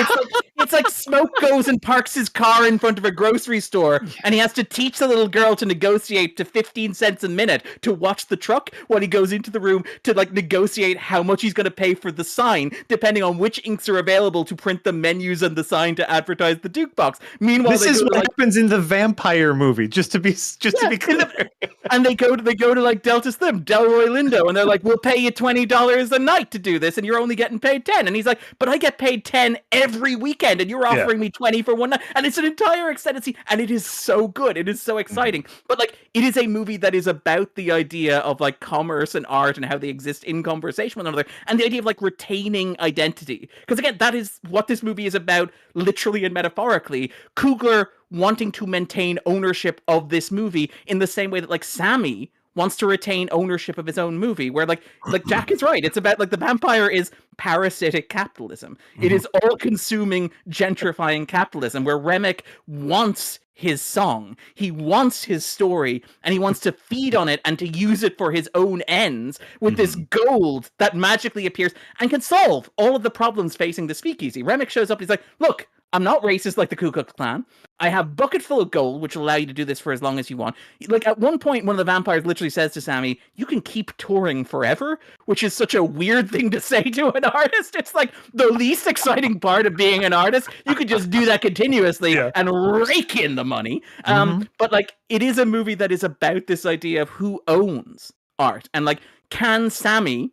It's like Smoke goes and parks his car in front of a grocery store, and he has to teach the little girl to negotiate to 15 cents a minute to watch the truck while he goes into the room to, like, negotiate how much he's going to pay for the sign, depending on which inks are available to print the menus and the sign to advertise the Duke box. Meanwhile, this is what happens in the vampire movie. Just to be clear. And they go to like Delta Slim, Delroy Lindo, and they're like, "We'll pay you $20 a night to do this, and you're only getting paid 10." And he's like, "But I get paid 10 every weekend, and you're offering me 20 for one night." And it's an entire extended scene, and it is so good. It is so exciting. But, like, it is a movie that is about the idea of, like, commerce and art and how they exist in conversation with one another, and the idea of, like, retaining identity. Because, again, that is what this movie is about, literally and metaphorically. Coogler wanting to maintain ownership of this movie in the same way that, like, Sammy wants to retain ownership of his own movie, where like Jack is right. It's about, like, the vampire is parasitic capitalism. It is all-consuming, gentrifying capitalism, where Remick wants his song, he wants his story, and he wants to feed on it and to use it for his own ends with this gold that magically appears and can solve all of the problems facing the speakeasy. Remick shows up and he's like, "Look, I'm not racist like the Ku Klux Klan. I have bucket full of gold, which will allow you to do this for as long as you want." Like, at one point, one of the vampires literally says to Sammy, "You can keep touring forever," which is such a weird thing to say to an artist. It's like the least exciting part of being an artist. You could just do that continuously and rake in the money. But, like, it is a movie that is about this idea of who owns art. And, like, can Sammy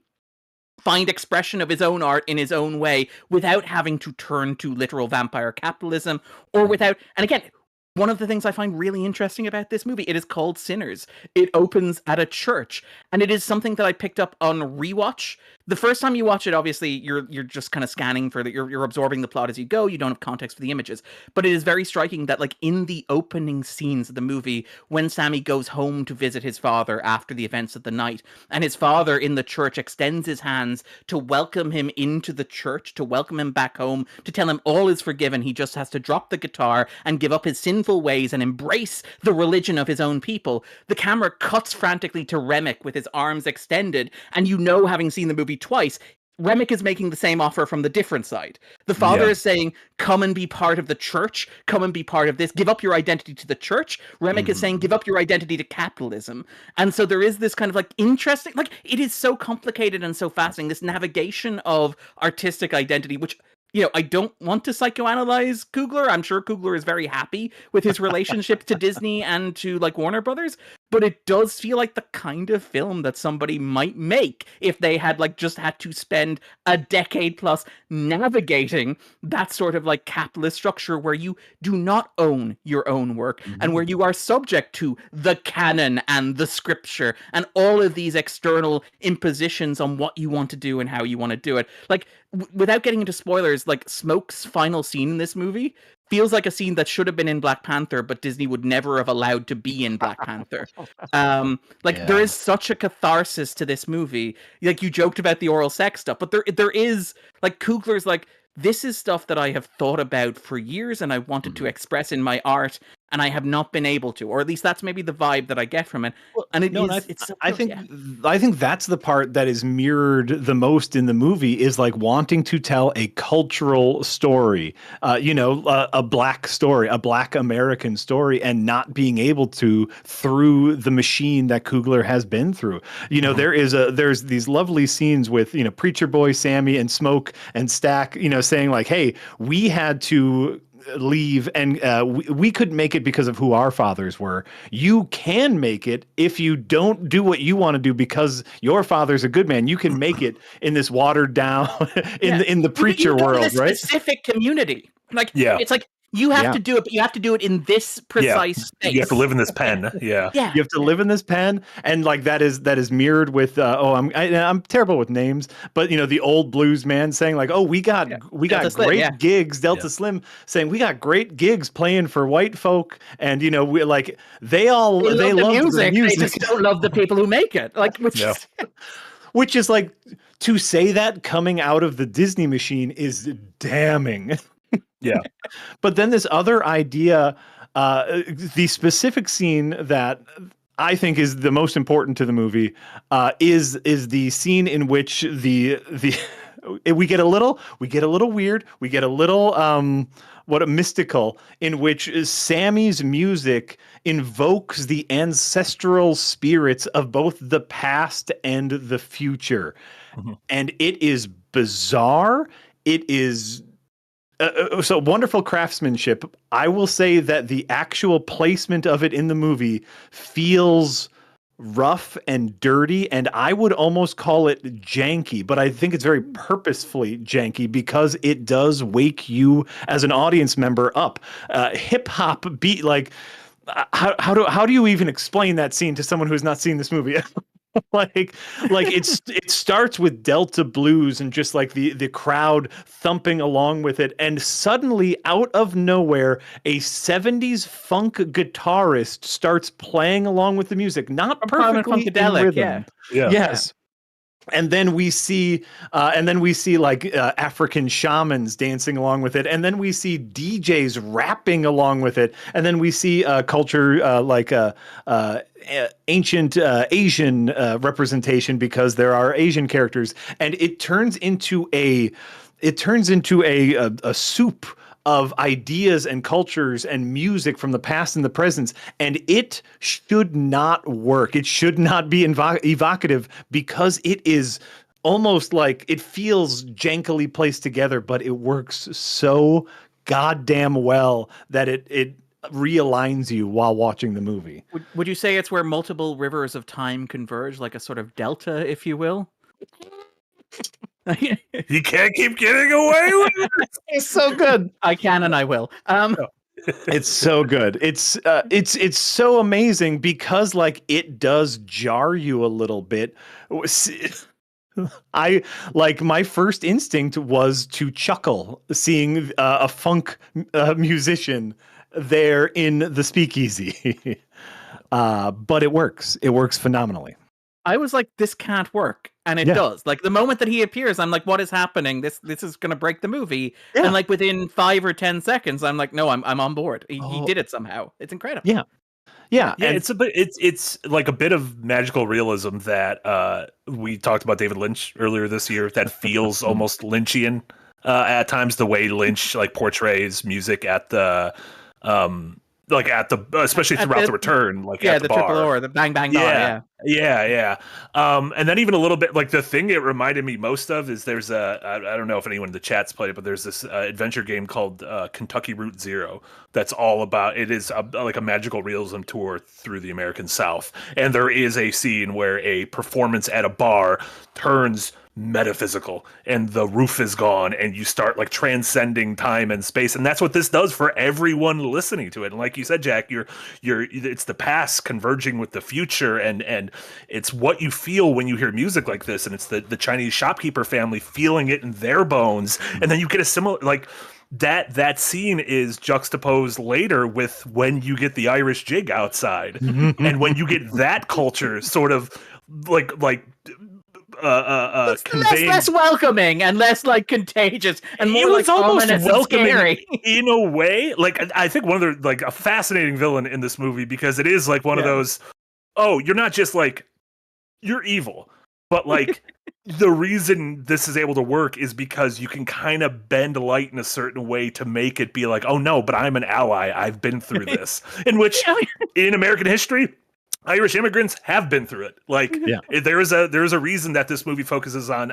find expression of his own art in his own way without having to turn to literal vampire capitalism, or without, and again, one of the things I find really interesting about this movie, it is called Sinners. It opens at a church, and it is something that I picked up on rewatch. The first time you watch it, obviously, you're just kind of scanning for you're absorbing the plot as you go. You don't have context for the images, but it is very striking that, like, in the opening scenes of the movie, when Sammy goes home to visit his father after the events of the night, and his father in the church extends his hands to welcome him into the church, to welcome him back home, to tell him all is forgiven. He just has to drop the guitar and give up his sinful ways and embrace the religion of his own people. The camera cuts frantically to Remick with his arms extended, and having seen the movie twice, Remick is making the same offer from the different side. The father is saying, "Come and be part of the church. Come and be part of this. Give up your identity to the church." Remick is saying, "Give up your identity to capitalism." And so there is this kind of, like, interesting, like, it is so complicated and so fascinating, this navigation of artistic identity, which, I don't want to psychoanalyze Coogler. I'm sure Coogler is very happy with his relationship to Disney and to, like, Warner Brothers, but it does feel like the kind of film that somebody might make if they had, like, just had to spend a decade plus navigating that sort of, like, capitalist structure where you do not own your own work and where you are subject to the canon and the scripture and all of these external impositions on what you want to do and how you want to do it. Like, without getting into spoilers, like, Smoke's final scene in this movie feels like a scene that should have been in Black Panther, but Disney would never have allowed to be in Black Panther. There is such a catharsis to this movie. Like, you joked about the oral sex stuff, but there is, like, Coogler's like, this is stuff that I have thought about for years and I wanted to express in my art, and I have not been able to, or at least that's maybe the vibe that I get from it. And I think that's the part that is mirrored the most in the movie, is like wanting to tell a cultural story, a black story, a black American story, and not being able to through the machine that Coogler has been through. There's these lovely scenes with, Preacher Boy, Sammy, and Smoke and Stack, saying like, hey, we had to leave and we couldn't make it because of who our fathers were. You can make it if you don't do what you want to do because your father's a good man. You can make it in this watered down in the preacher world, right? Specific community. It's like you have to do it, but you have to do it in this precise space. You have to live in this pen. Yeah. Yeah. You have to live in this pen, and like that is mirrored with I'm terrible with names, but the old blues man saying like, oh, we got great gigs. Delta Slim saying we got great gigs playing for white folk, and we like they love the music. They just don't love the people who make it. Which is like, to say that coming out of the Disney machine is damning. Yeah. But then this other idea, the specific scene that I think is the most important to the movie, is the scene in which we get a little weird, we get a little mystical, in which Sammy's music invokes the ancestral spirits of both the past and the future. Mm-hmm. And it is bizarre. It is so wonderful craftsmanship. I will say that the actual placement of it in the movie feels rough and dirty, and I would almost call it janky, but I think it's very purposefully janky because it does wake you as an audience member up. Hip hop beat, like how do you even explain that scene to someone who's not seen this movie? It starts with Delta blues and just like the crowd thumping along with it, and suddenly out of nowhere a 70s funk guitarist starts playing along with the music, not perfectly in rhythm. Yes. And then we see like African shamans dancing along with it, and then we see DJs rapping along with it, and then we see culture ancient Asian representation because there are Asian characters, and it turns into a soup of ideas and cultures and music from the past and the present, and it should not work. It should not be evocative because it is almost like it feels jankily placed together, but it works so goddamn well that it realigns you while watching the movie. Would you say it's where multiple rivers of time converge, like a sort of delta, if you will? You can't keep getting away with it. It's so good. I can and I will. It's so good. It's so amazing because like it does jar you a little bit. I like my first instinct was to chuckle seeing a funk musician there in the speakeasy. But it works. It works phenomenally. I was like, this can't work. And it does. Like the moment that he appears, I'm like, what is happening? This is going to break the movie. Yeah. And like within 5 or 10 seconds, I'm like, no, I'm on board. He did it somehow. It's incredible. Yeah. Yeah. And it's like a bit of magical realism that we talked about David Lynch earlier this year that feels almost Lynchian at times, the way Lynch like portrays music at the especially throughout the return, like at the bar. Triple or the bang bang bar, yeah. And then even a little bit like the thing it reminded me most of is there's I don't know if anyone in the chat's played it, but there's this adventure game called Kentucky Route Zero that's all about it is like a magical realism tour through the American South, and there is a scene where a performance at a bar turns metaphysical and the roof is gone and you start like transcending time and space, and that's what this does for everyone listening to it. And like you said, Jack, it's the past converging with the future, and it's what you feel when you hear music like this, and it's the Chinese shopkeeper family feeling it in their bones, and then you get a similar like that scene is juxtaposed later with when you get the Irish jig outside, and when you get that culture sort of conveying less welcoming and less like contagious and more it was like almost ominous and welcoming scary. in a way. Like I think one of the like a fascinating villain in this movie, because it is like one of those, oh, you're not just like you're evil, but like the reason this is able to work is because you can kind of bend light in a certain way to make it be like, oh no, but I'm an ally. I've been through this. In which in American history, Irish immigrants have been through it. Like there is a reason that this movie focuses on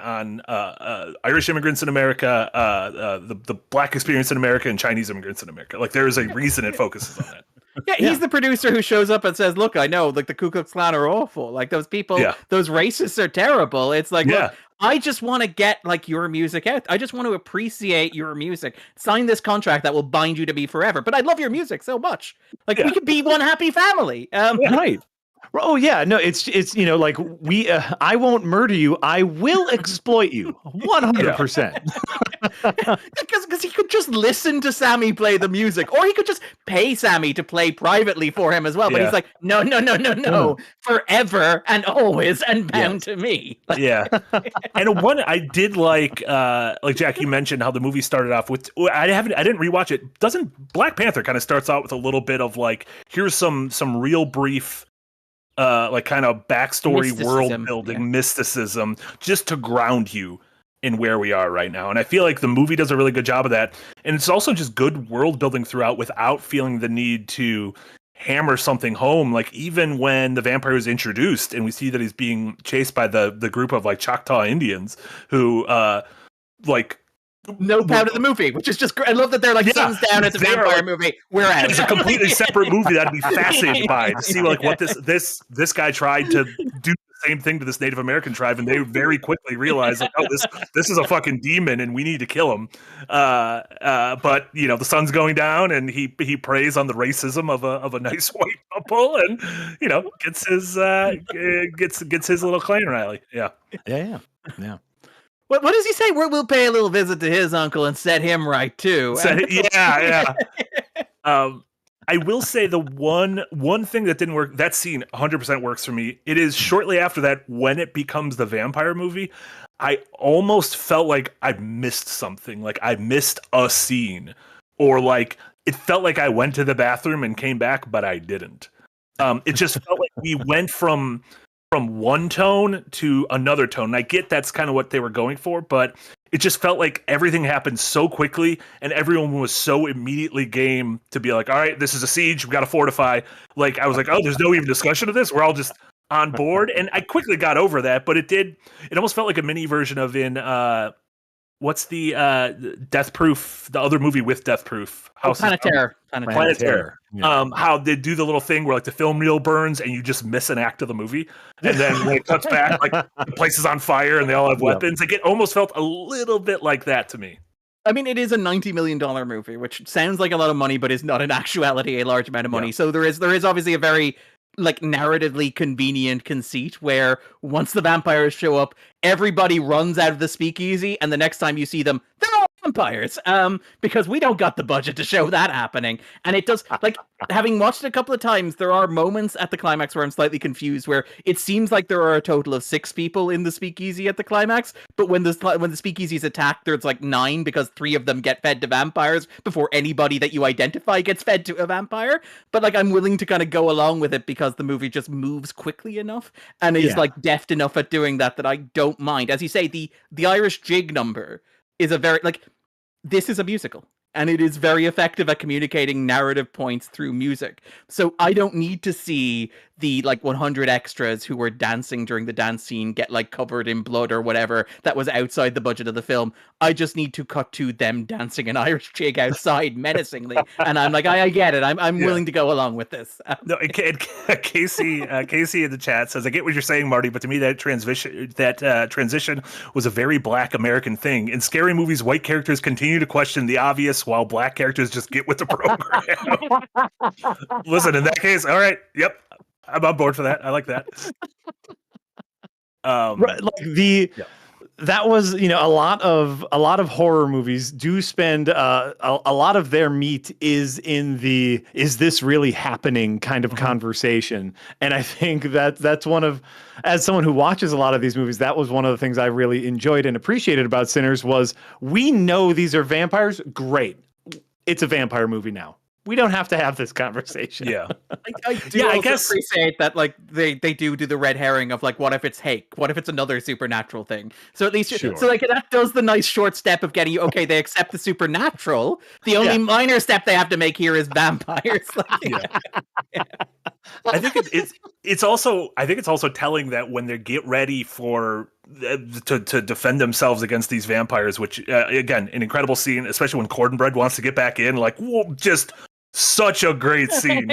Irish immigrants in America, the Black experience in America, and Chinese immigrants in America. Like there is a reason it focuses on that. Yeah, he's the producer who shows up and says, "Look, I know, like the Ku Klux Klan are awful. Like those people, those racists are terrible. It's like, look, I just want to get like your music out. I just want to appreciate your music. Sign this contract that will bind you to me forever. But I love your music so much. Like we could be one happy family." Right. Oh yeah, no, it's like we I won't murder you, I will exploit you 100%. Because he could just listen to Sammy play the music, or he could just pay Sammy to play privately for him as well. But he's like, no, forever and always and bound to me. And one I did like Jack, you mentioned how the movie started off with. I didn't rewatch it. Doesn't Black Panther kind of starts out with a little bit of like, here's some real brief. Like kind of backstory, world building, mysticism, just to ground you in where we are right now. And I feel like the movie does a really good job of that. And it's also just good world building throughout without feeling the need to hammer something home. Like even when the vampire is introduced and we see that he's being chased by the group of like Choctaw Indians who no part of the movie, which is just great. I love that they're like thumbs down. It's a vampire movie. We're out. It's a completely separate movie that I'd be fascinated by to see like what this guy tried to do the same thing to this Native American tribe, and they very quickly realized like, oh, this is a fucking demon, and we need to kill him. But the sun's going down, and he preys on the racism of a nice white couple, and gets his little clan rally. Yeah. What does he say? We'll pay a little visit to his uncle and set him right too. I will say the one thing that didn't work. That scene 100% works for me. It is shortly after that when it becomes the vampire movie. I almost felt like I missed something. Like I missed a scene, or like it felt like I went to the bathroom and came back, but I didn't. It just felt like we went from one tone to another tone. And I get that's kind of what they were going for, but it just felt like everything happened so quickly and everyone was so immediately game to be like, all right, this is a siege. We got to fortify. Like, I was like, oh, there's no even discussion of this. We're all just on board. And I quickly got over that, but it almost felt like a mini version of what's the Death Proof, the other movie with Death Proof? Planet Terror. Planet Terror. Yeah. How they do the little thing where like the film reel burns and you just miss an act of the movie, and then when it cuts back, like the place is on fire and they all have weapons. Like it almost felt a little bit like that to me. I mean, it is a $90 million movie, which sounds like a lot of money, but is not in actuality a large amount of money. Yeah. So there is obviously a very like narratively convenient conceit where once the vampires show up, everybody runs out of the speakeasy, and the next time you see them, they're all vampires. Because we don't got the budget to show that happening. And it does, like, having watched it a couple of times, there are moments at the climax where I'm slightly confused, where it seems like there are a total of 6 people in the speakeasy at the climax, but when the speakeasy is attacked, there's like 9 because 3 of them get fed to vampires before anybody that you identify gets fed to a vampire. But like, I'm willing to kind of go along with it because the movie just moves quickly enough and is like deft enough at doing that I don't mind. As you say, the Irish jig number is a very like, this is a musical. And it is very effective at communicating narrative points through music. So I don't need to see the like 100 extras who were dancing during the dance scene get like covered in blood or whatever that was outside the budget of the film. I just need to cut to them dancing an Irish jig outside menacingly. And I'm like, I get it. I'm willing to go along with this. No, Casey in the chat says, I get what you're saying, Marty, but to me that transition was a very Black American thing. In scary movies, white characters continue to question the obvious while Black characters just get with the program. Listen, in that case, all right, yep. I'm on board for that. I like that. Right, like that was, a lot of horror movies do spend a lot of their meat is in the is this really happening kind of conversation. And I think that's one of, as someone who watches a lot of these movies, that was one of the things I really enjoyed and appreciated about Sinners was we know these are vampires. Great. It's a vampire movie now. We don't have to have this conversation. Yeah. I do also appreciate that, like, they do the red herring of, like, what if it's Hake? What if it's another supernatural thing? So at least, Sure. so, like, that does the nice short step of getting you, okay, they accept the supernatural. The only minor step they have to make here is vampires. Like, I think it's also telling that when they get ready for to defend themselves against these vampires, which again, an incredible scene, especially when Cordenbread wants to get back in, like, whoa, just such a great scene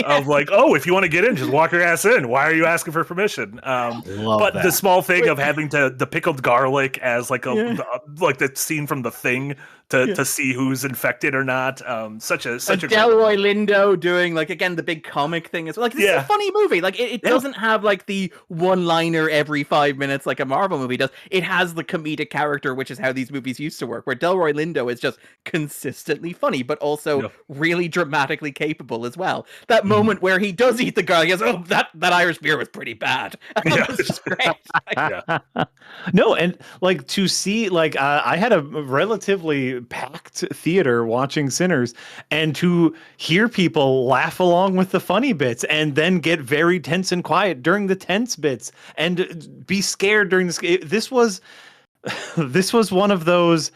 of like, oh, if you want to get in, just walk your ass in. Why are you asking for permission? But the small thing of having the pickled garlic as like like the scene from The Thing to see who's infected or not. Such a Delroy Lindo doing, like, again, the big comic thing as well. Like, this is a funny movie. Like, it doesn't have like the one-liner every 5 minutes like a Marvel movie does. It has the comedic character, which is how these movies used to work, where Delroy Lindo is just consistently funny, but also really dramatically capable as well. That moment where he does eat the garlic, he goes, oh, that Irish beer was pretty bad. It's just great. No, and like to see, like, I had a relatively packed theater watching Sinners, and to hear people laugh along with the funny bits and then get very tense and quiet during the tense bits and be scared during this was one of those,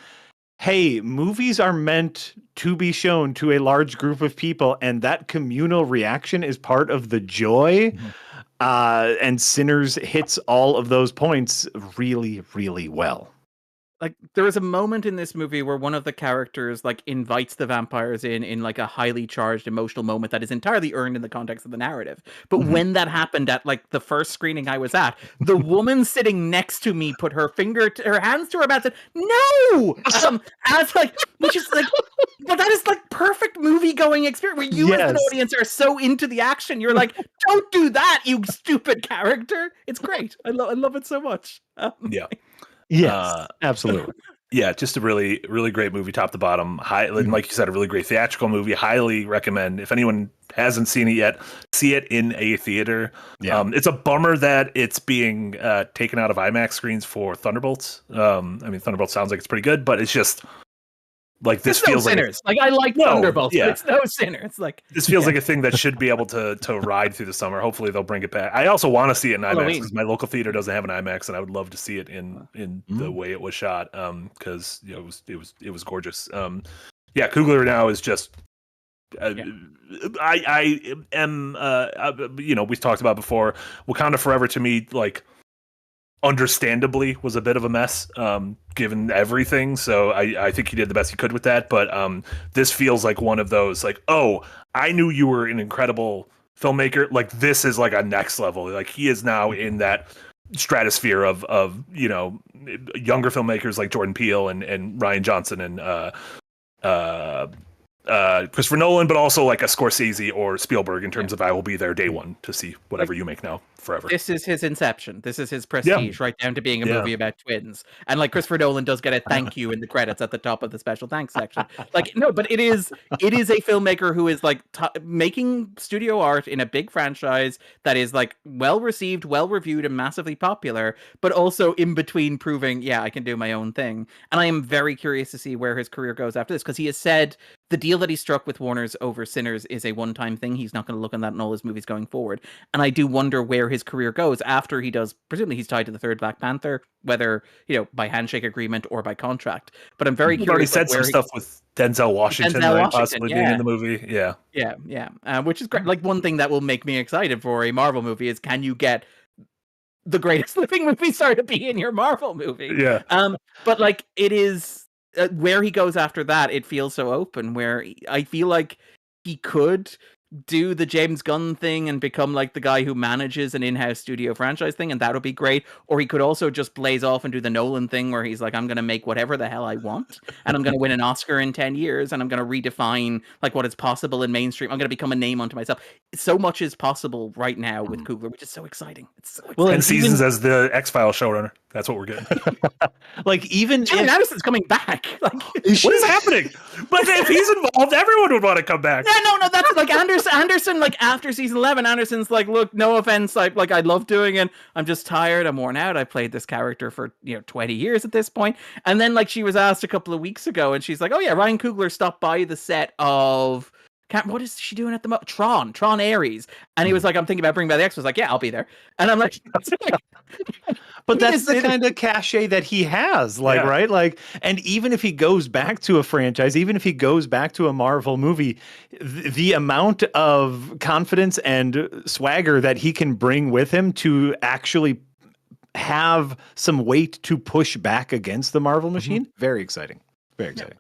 hey, movies are meant to be shown to a large group of people, and that communal reaction is part of the joy. And Sinners hits all of those points really, really well. Like, there is a moment in this movie where one of the characters, like, invites the vampires in like a highly charged emotional moment that is entirely earned in the context of the narrative. But when that happened at, like, the first screening I was at, the woman sitting next to me put her hands to her mouth and said, "No!" As, like, which is like, but that is like perfect movie going experience where you as an audience are so into the action. You're like, don't do that, you stupid character. It's great. I love it so much. Yes, absolutely. Yeah, just a really, really great movie, top to bottom. Like you said, a really great theatrical movie. Highly recommend. If anyone hasn't seen it yet, see it in a theater. Yeah. It's a bummer that it's being taken out of IMAX screens for Thunderbolts. I mean, Thunderbolts sounds like it's pretty good, but it's just like this feels like Sinners. Like I like Thunderbolts, but it's no Sinners. Like this feels like a thing that should be able to ride through the summer. Hopefully they'll bring it back. I also want to see it in IMAX because my local theater doesn't have an IMAX, and I would love to see it in the way it was shot. Because it was gorgeous. Coogler now is just. I am. We've talked about before. Wakanda Forever to me, like, understandably was a bit of a mess given everything, so I think he did the best he could with that, but this feels like one of those, like, oh, I knew you were an incredible filmmaker, like this is like a next level, like he is now in that stratosphere of younger filmmakers like Jordan Peele and Rian Johnson and Christopher Nolan, but also like a Scorsese or Spielberg in terms of I will be there day one to see whatever you make now forever. This is his Inception. This is his prestige, right down to being a movie about twins. And like Christopher Nolan does get a thank you in the credits at the top of the special thanks section. Like, no, but it is a filmmaker who is like making studio art in a big franchise that is like well received, well reviewed, and massively popular, but also in between proving, I can do my own thing. And I am very curious to see where his career goes after this, because he has said the deal that he struck with Warner's over Sinners is a one-time thing. He's not going to look on that in all his movies going forward. And I do wonder where his career goes after he does. Presumably he's tied to the third Black Panther, whether, by handshake agreement or by contract. But I'm very curious. Already said some stuff with Denzel Washington, possibly being in the movie. Yeah. Which is great. Like, one thing that will make me excited for a Marvel movie is, can you get the greatest living movie star to be in your Marvel movie? Yeah. But like, it is. Where he goes after that, it feels so open, where I feel like he could do the James Gunn thing and become like the guy who manages an in-house studio franchise thing, and that would be great. Or he could also just blaze off and do the Nolan thing, where he's like, I'm going to make whatever the hell I want, and I'm going to win an Oscar in 10 years, and I'm going to redefine like what is possible in mainstream. I'm going to become a name unto myself. So much is possible right now with Coogler, which is so exciting. It's so exciting. Well, and Seasons as the X-Files showrunner. That's what we're getting. Like even Gillian if, Anderson's coming back. Like, What is happening? But if he's involved, everyone would want to come back. no, that's like Anderson, like after season 11, Anderson's like, look, no offense, like I love doing it. I'm just tired. I'm worn out. I played this character for 20 years at this point. And then like she was asked a couple of weeks ago, and she's like, oh yeah, Ryan Coogler stopped by the set of. What is she doing at the moment? Tron Ares. And he was like, I'm thinking about bringing back the X. I was like, yeah, I'll be there. And I'm like, but that's the kind of cachet that he has, like, right? Like, and even if he goes back to a franchise, even if he goes back to a Marvel movie, the amount of confidence and swagger that he can bring with him to actually have some weight to push back against the Marvel machine, very exciting. Very exciting.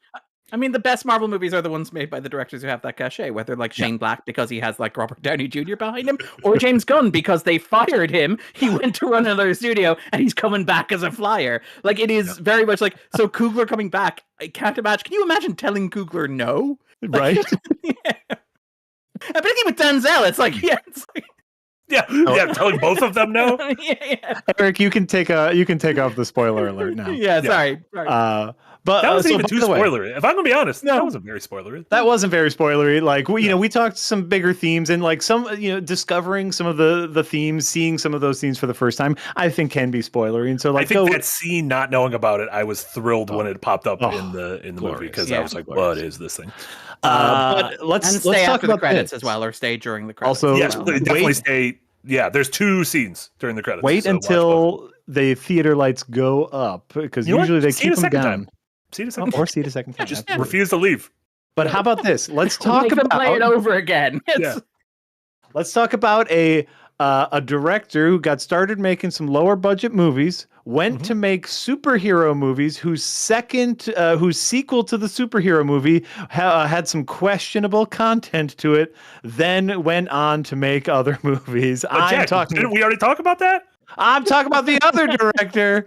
I mean, the best Marvel movies are the ones made by the directors who have that cachet, whether like Shane Black because he has like Robert Downey Jr. behind him, or James Gunn because they fired him. He went to run another studio and he's coming back as a flyer. Like it is very much like, so Coogler coming back. I can't imagine. Can you imagine telling Coogler no? Like, Right? Yeah. But I think with Denzel, it's like, Telling both of them no. Eric, you can take off the spoiler alert now. Sorry. But That wasn't even by too the way, spoilery. If I'm gonna be honest, that wasn't very spoilery. that wasn't very spoilery. Like we talked some bigger themes and like some discovering some of the themes, seeing some of those themes for the first time, I think can be spoilery. And so like I think that scene, not knowing about it, I was thrilled when it popped up in the movie because I was like, "What is this thing?" But let's stay talk after the about credits this as well, or stay during the credits. Also, Yes, definitely stay. Yeah, there's 2 scenes during the credits. Wait so until the theater lights go up because usually they keep them down. See it a second Or see it a second time. Just refuse to leave. But how about this? Let's talk Make them play it about over again. let's talk about a director who got started making some lower budget movies, went to make superhero movies, whose sequel to the superhero movie had some questionable content to it, then went on to make other movies. Didn't we already talk about that? I'm talking about the other director,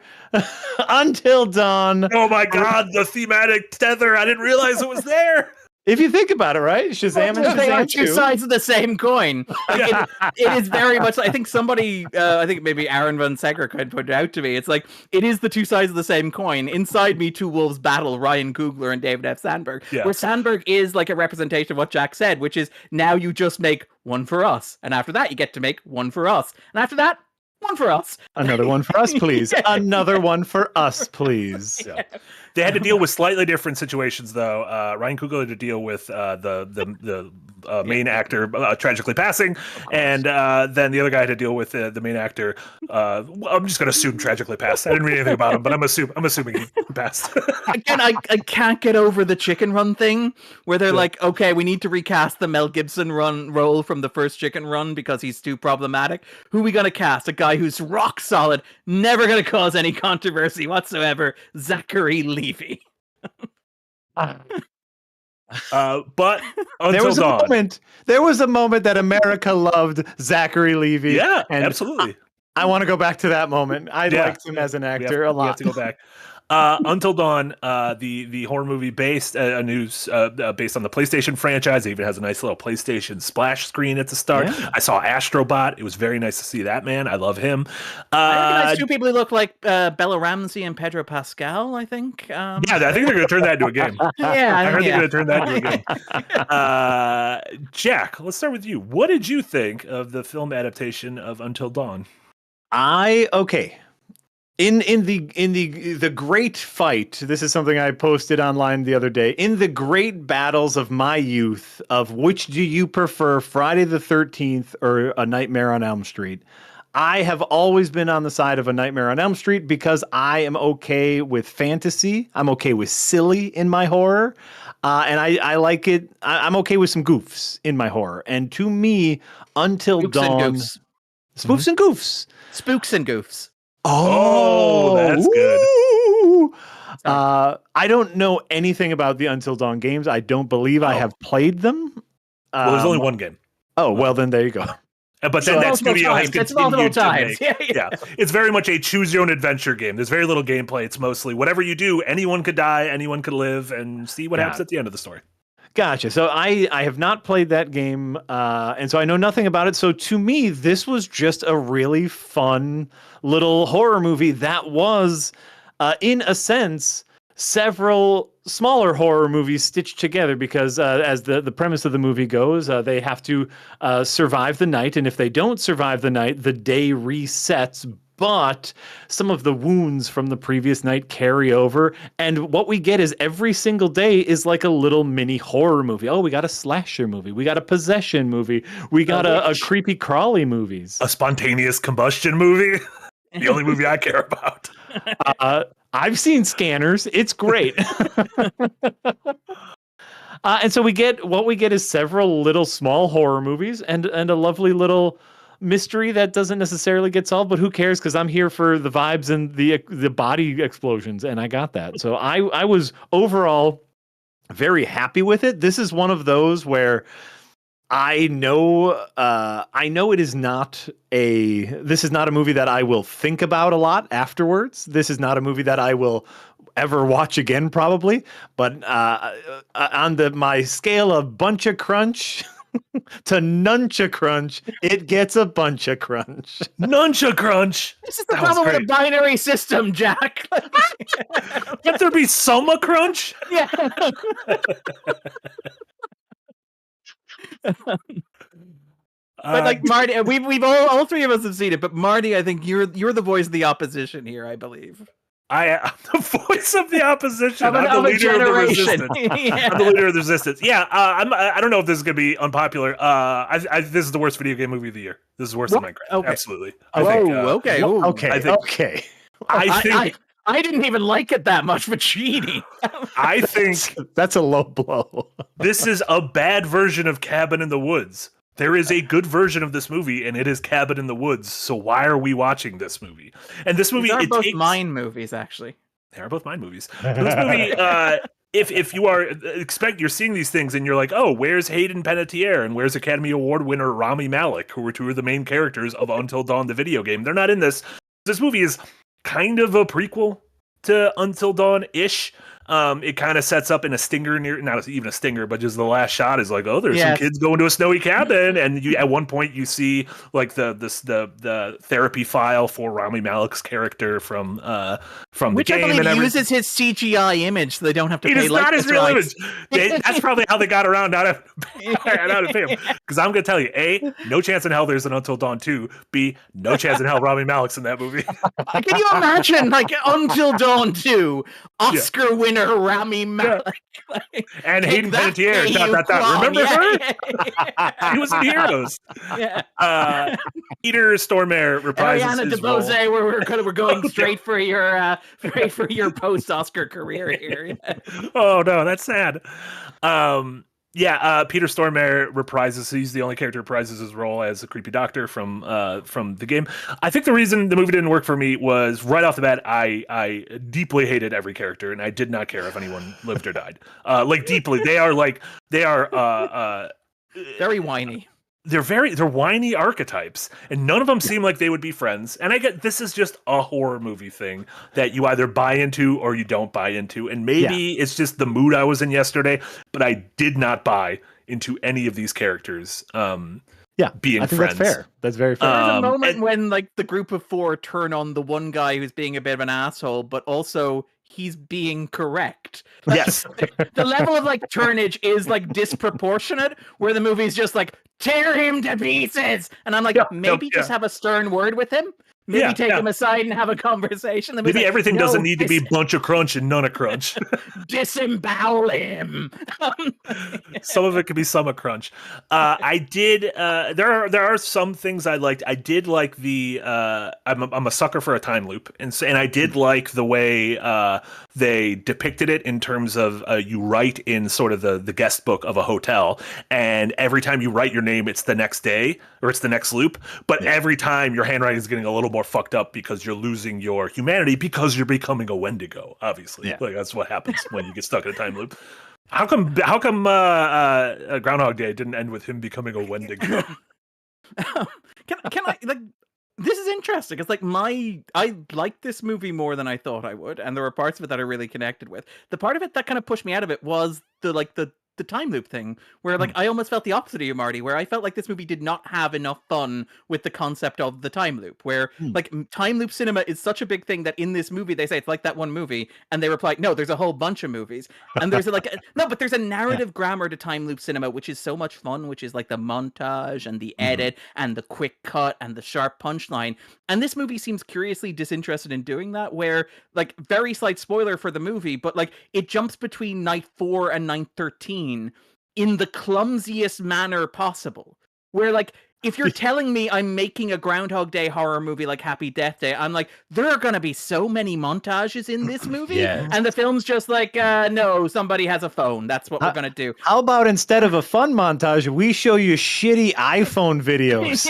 Until Dawn. Oh my God, the thematic tether! I didn't realize it was there. If you think about it, right? Shazam and They are Shazam two 2. sides of the same coin. Like, it is very much. I think somebody, I think maybe Aaron Van Seger could put it out to me. It's like it is the two sides of the same coin. Inside me, two wolves battle: Ryan Coogler and David F. Sandberg. Yeah. Where Sandberg is like a representation of what Jack said, which is now you just make one for us, and after that you get to make one for us, and after that, one for us. Another one for us, please. Another one for us, please. Yeah. They had to deal with slightly different situations, though. Ryan Coogler had to deal with the main actor tragically passing, and then the other guy had to deal with the main actor. I'm just going to assume tragically passed. I didn't read anything about him, but I'm assuming he passed. Again, I can't get over the Chicken Run thing, where they're like, okay, we need to recast the Mel Gibson role from the first Chicken Run because he's too problematic. Who are we going to cast? A guy who's rock solid, never going to cause any controversy whatsoever. Zachary Levi. But there was a moment that America loved Zachary Levi. Yeah, and absolutely. I want to go back to that moment. I liked him as an actor a lot. We have to go back. Until Dawn, the horror movie based based on the PlayStation franchise. It even has a nice little PlayStation splash screen at the start. Yeah. I saw Astrobot. It was very nice to see that man. I love him. I recognize two people who look like Bella Ramsey and Pedro Pascal, I think. Yeah, I think they're going to turn that into a game. I heard they're going to turn that into a game. Jack, let's start with you. What did you think of the film adaptation of Until Dawn? In the great fight, this is something I posted online the other day. In the great battles of my youth, of which do you prefer, Friday the 13th or A Nightmare on Elm Street? I have always been on the side of A Nightmare on Elm Street because I am okay with fantasy. I'm okay with silly in my horror. And I like it. I'm okay with some goofs in my horror. And to me, Until Dawn... Spoofs and goofs. Spooks and goofs. Oh, that's good. I don't know anything about the Until Dawn games. I don't believe I have played them. Well, there's only one game. Oh, well, then there you go. But then that studio has continued to make. Yeah. It's very much a choose your own adventure game. There's very little gameplay. It's mostly whatever you do, anyone could die, anyone could live, and see what happens at the end of the story. Gotcha. So I have not played that game, and so I know nothing about it. So to me, this was just a really fun little horror movie that was, in a sense, several smaller horror movies stitched together because, as the premise of the movie goes, they have to survive the night, and if they don't survive the night, the day resets. But some of the wounds from the previous night carry over. And what we get is every single day is like a little mini horror movie. Oh, we got a slasher movie. We got a possession movie. We got a creepy crawly movies. A spontaneous combustion movie. The only movie I care about. I've seen Scanners. It's great. And so what we get is several little small horror movies and a lovely little mystery that doesn't necessarily get solved, but who cares? Because I'm here for the vibes and the body explosions, and I got that. So I was overall very happy with it. This is one of those where I know it is not this is not a movie that I will think about a lot afterwards. This is not a movie that I will ever watch again, probably. But on my scale of bunch of crunch to nuncha crunch, it gets a bunch of crunch. Nuncha crunch. This is the problem with a binary system, Jack. Can't there be Soma crunch? Yeah. But like Marty, we've all three of us have seen it. But Marty, I think you're the voice of the opposition here. I believe. I am the voice of the opposition. I'm the leader of the resistance. Yeah. I'm the leader of the resistance. Yeah, I don't know if this is gonna be unpopular. This is the worst video game movie of the year. This is worse than Minecraft. Okay. Absolutely. Okay. Okay. I think I didn't even like it that much for cheating. I think that's a low blow. This is a bad version of Cabin in the Woods. There is a good version of this movie, and it is Cabin in the Woods. So why are we watching this movie? And this movie, These are both mine movies, actually. They are both mine movies. This movie, if you are you're seeing these things, and you're like, oh, where's Hayden Panettiere and where's Academy Award winner Rami Malek, who were two of the main characters of Until Dawn, the video game? They're not in this. This movie is kind of a prequel to Until Dawn-ish. It kind of sets up in a stinger not even a stinger, but just the last shot is like, oh, there's some kids going to a snowy cabin, and at one point you see like the therapy file for Rami Malek's character from the Which game, I believe and uses his CGI image, so they don't have to it pay. Is not his real rights. image. That's probably how they got around not having to pay him. Because I'm going to tell you, A, no chance in hell there's an Until Dawn 2. B, no chance in hell Rami Malek's in that movie. Can you imagine, like, Until Dawn 2 Oscar winner Rami Malek? And Hayden Panettiere, ... Remember her? He was in Heroes. Yeah. Peter Stormare reprises Ariana his DeBose, we're going straight for your post-Oscar career here. Oh no, that's sad. Peter Stormare reprises. He's the only character who reprises his role as a creepy doctor from the game. I think the reason the movie didn't work for me was right off the bat, I deeply hated every character, and I did not care if anyone lived or died. Deeply. They are very whiny. They're whiny archetypes, and none of them seem like they would be friends. And I get this is just a horror movie thing that you either buy into or you don't buy into. And maybe it's just the mood I was in yesterday, but I did not buy into any of these characters. Being I think friends. That's fair. That's very fair. There's a moment when like the group of four turn on the one guy who's being a bit of an asshole, but also he's being correct. Like, yes. The level of like turnage is like disproportionate, where the movie's just like tear him to pieces, and I'm like, maybe just have a stern word with him. Maybe take him aside and have a conversation. Maybe like, everything doesn't need to be bunch of crunch and none of crunch. Disembowel him. Some of it could be some of crunch. I did. There are some things I liked. I did like the. I'm a sucker for a time loop, and I did like the way they depicted it in terms of you write in sort of the guest book of a hotel, and every time you write your name, it's the next day or it's the next loop. But every time your handwriting is getting a little more fucked up because you're losing your humanity because you're becoming a Wendigo. Obviously, like that's what happens when you get stuck in a time loop. How come Groundhog Day didn't end with him becoming a Wendigo? Can I like? This is interesting. It's like I liked this movie more than I thought I would, and there were parts of it that I really connected with. The part of it that kind of pushed me out of it was the the time loop thing, where like I almost felt the opposite of you, Marty, where I felt like this movie did not have enough fun with the concept of the time loop, where like time loop cinema is such a big thing that in this movie they say it's like that one movie, and they reply, no, there's a whole bunch of movies, and there's no, but there's a narrative grammar to time loop cinema which is so much fun, which is like the montage and the edit and the quick cut and the sharp punchline, and this movie seems curiously disinterested in doing that, where like very slight spoiler for the movie, but like it jumps between night 4 and night 13 in the clumsiest manner possible, where like if you're telling me I'm making a Groundhog Day horror movie like Happy Death Day, I'm like, there are gonna be so many montages in this movie, and the film's just like, no, somebody has a phone, that's what we're gonna do. How about instead of a fun montage, we show you shitty iPhone videos?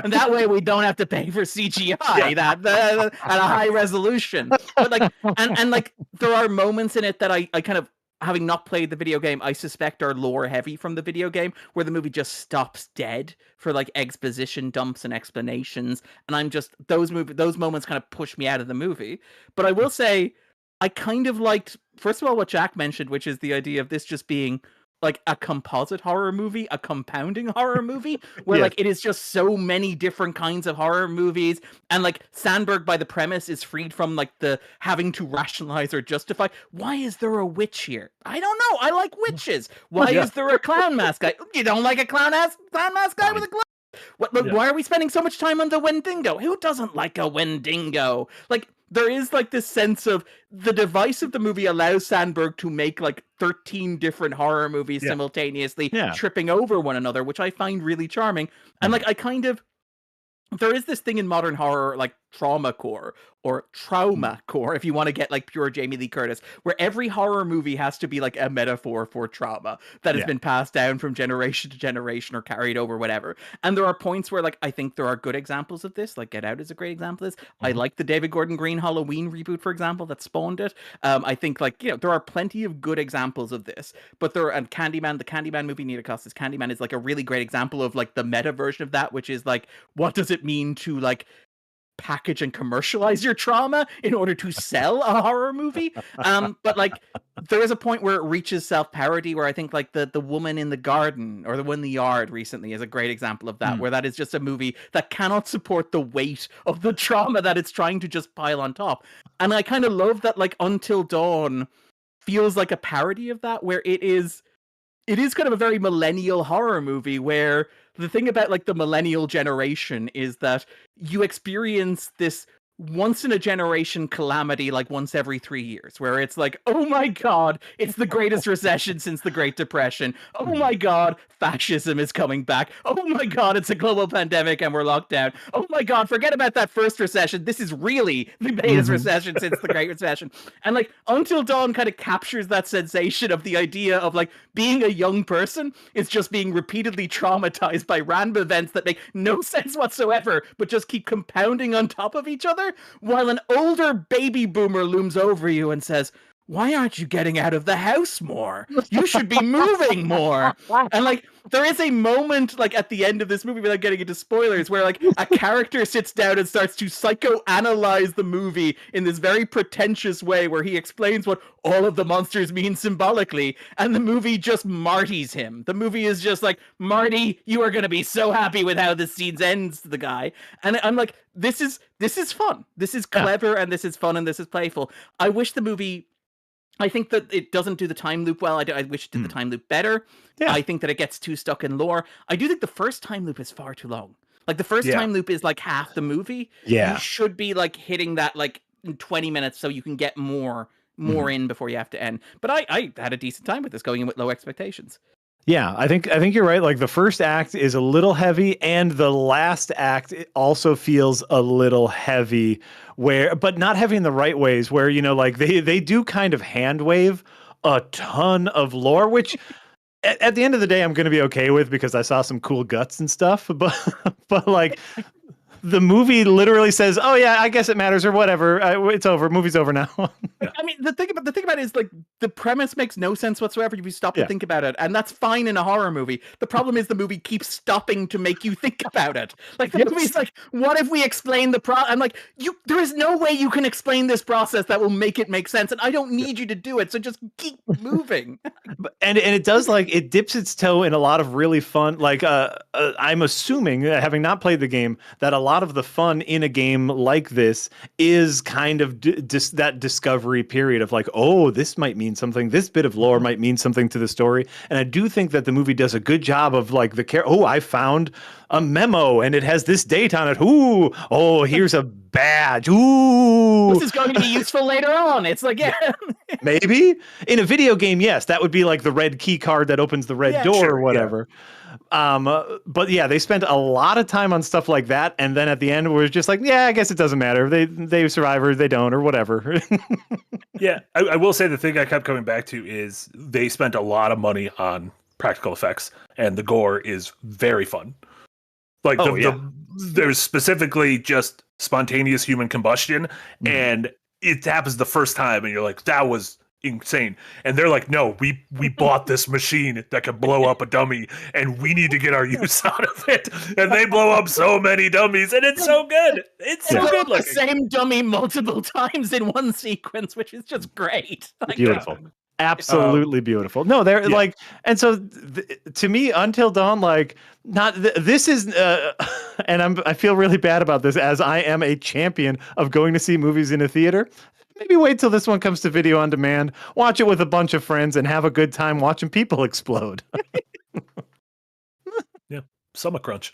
And that way we don't have to pay for CGI that at a high resolution. But like, and like there are moments in it that I kind of, having not played the video game, I suspect are lore heavy from the video game, where the movie just stops dead for like exposition dumps and explanations, and I'm just those moments kind of push me out of the movie. But I will say, I kind of liked, first of all, what Jack mentioned, which is the idea of this just being like a composite horror movie, a compounding horror movie, where like it is just so many different kinds of horror movies, and like Sandberg by the premise is freed from like the having to rationalize or justify, why is there a witch here? I don't know, I like witches. Why is there a clown mask guy? You don't like a clown mask guy with a glove? What, like, why are we spending so much time on the Wendigo? Who doesn't like a Wendigo? Like, there is like this sense of the device of the movie allows Sandberg to make like 13 different horror movies simultaneously, tripping over one another, which I find really charming. And like, there is this thing in modern horror, like trauma core or trauma core, if you want to get like pure Jamie Lee Curtis, where every horror movie has to be like a metaphor for trauma that has been passed down from generation to generation or carried over, whatever. And there are points where like I think there are good examples of this, like Get Out is a great example of this. I like the David Gordon Green Halloween reboot, for example, that spawned it. I think like, you know, there are plenty of good examples of this, but and Candyman, the Candyman movie, Nita Costa's Candyman, is like a really great example of like the meta version of that, which is like, what does it mean to like package and commercialize your trauma in order to sell a horror movie? But like there is a point where it reaches self-parody, where I think like the Woman in the Garden or The One in the Yard recently is a great example of that, where that is just a movie that cannot support the weight of the trauma that it's trying to just pile on top. And I kind of love that like Until Dawn feels like a parody of that, where it is kind of a very millennial horror movie, where the thing about like the millennial generation is that you experience this once in a generation calamity like once every 3 years, where it's like, oh my god, it's the greatest recession since the Great Depression. Oh my god, fascism is coming back. Oh my god, it's a global pandemic and we're locked down. Oh my god, forget about that first recession. This is really the greatest recession since the Great Recession. And like Until Dawn kind of captures that sensation of the idea of like being a young person is just being repeatedly traumatized by random events that make no sense whatsoever, but just keep compounding on top of each other, while an older baby boomer looms over you and says, why aren't you getting out of the house more? You should be moving more. And like, there is a moment like at the end of this movie, without getting into spoilers, where like a character sits down and starts to psychoanalyze the movie in this very pretentious way, where he explains what all of the monsters mean symbolically, and the movie just Martys him. The movie is just like, Marty, you are going to be so happy with how this scene ends to the guy. And I'm like, this is fun. This is clever, and this is fun, and this is playful. I wish the movie, I think that it doesn't do the time loop well. I wish it did the time loop better. Yeah. I think that it gets too stuck in lore. I do think the first time loop is far too long. Like the first time loop is like half the movie. Yeah. You should be like hitting that like in 20 minutes so you can get more in before you have to end. But I had a decent time with this, going in with low expectations. Yeah, I think you're right. Like the first act is a little heavy, and the last act also feels a little heavy, but not heavy in the right ways, where, you know, like they do kind of hand wave a ton of lore, which at the end of the day I'm going to be okay with because I saw some cool guts and stuff, but like the movie literally says, "Oh yeah, I guess it matters," or whatever. It's over. Movie's over now. I mean, the thing about it is like the premise makes no sense whatsoever if you stop to think about it, and that's fine in a horror movie. The problem is the movie keeps stopping to make you think about it. Like the movie's like, what if we explain the I'm like, there is no way you can explain this process that will make it make sense, and I don't need you to do it. So just keep moving. And it does, like, it dips its toe in a lot of really fun, like, I'm assuming, having not played the game, that a lot of the fun in a game like this is kind of that discovery period of like, oh, this might mean something, this bit of lore might mean something to the story. And I do think that the movie does a good job of like I found a memo and it has this date on it. Ooh, oh, here's a badge. Ooh, this is going to be useful later on. It's like, yeah. Maybe in a video game, yes, that would be like the red key card that opens the red door or whatever. But yeah, they spent a lot of time on stuff like that, and then at the end, we're just like, yeah, I guess it doesn't matter. They survive or they don't or whatever. Yeah, I will say the thing I kept coming back to is they spent a lot of money on practical effects, and the gore is very fun. Like there's specifically just spontaneous human combustion, and it happens the first time, and you're like, that was insane. And they're like, no, we bought this machine that can blow up a dummy, and we need to get our use out of it. And they blow up so many dummies, and it's so good. It's so good. The same dummy multiple times in one sequence, which is just great. Like, beautiful. Absolutely beautiful. No, they're like, and so to me, Until Dawn, like, this is, and I feel really bad about this, as I am a champion of going to see movies in a theater. Maybe wait till this one comes to video on demand, watch it with a bunch of friends, and have a good time watching people explode. Yeah, summer crunch.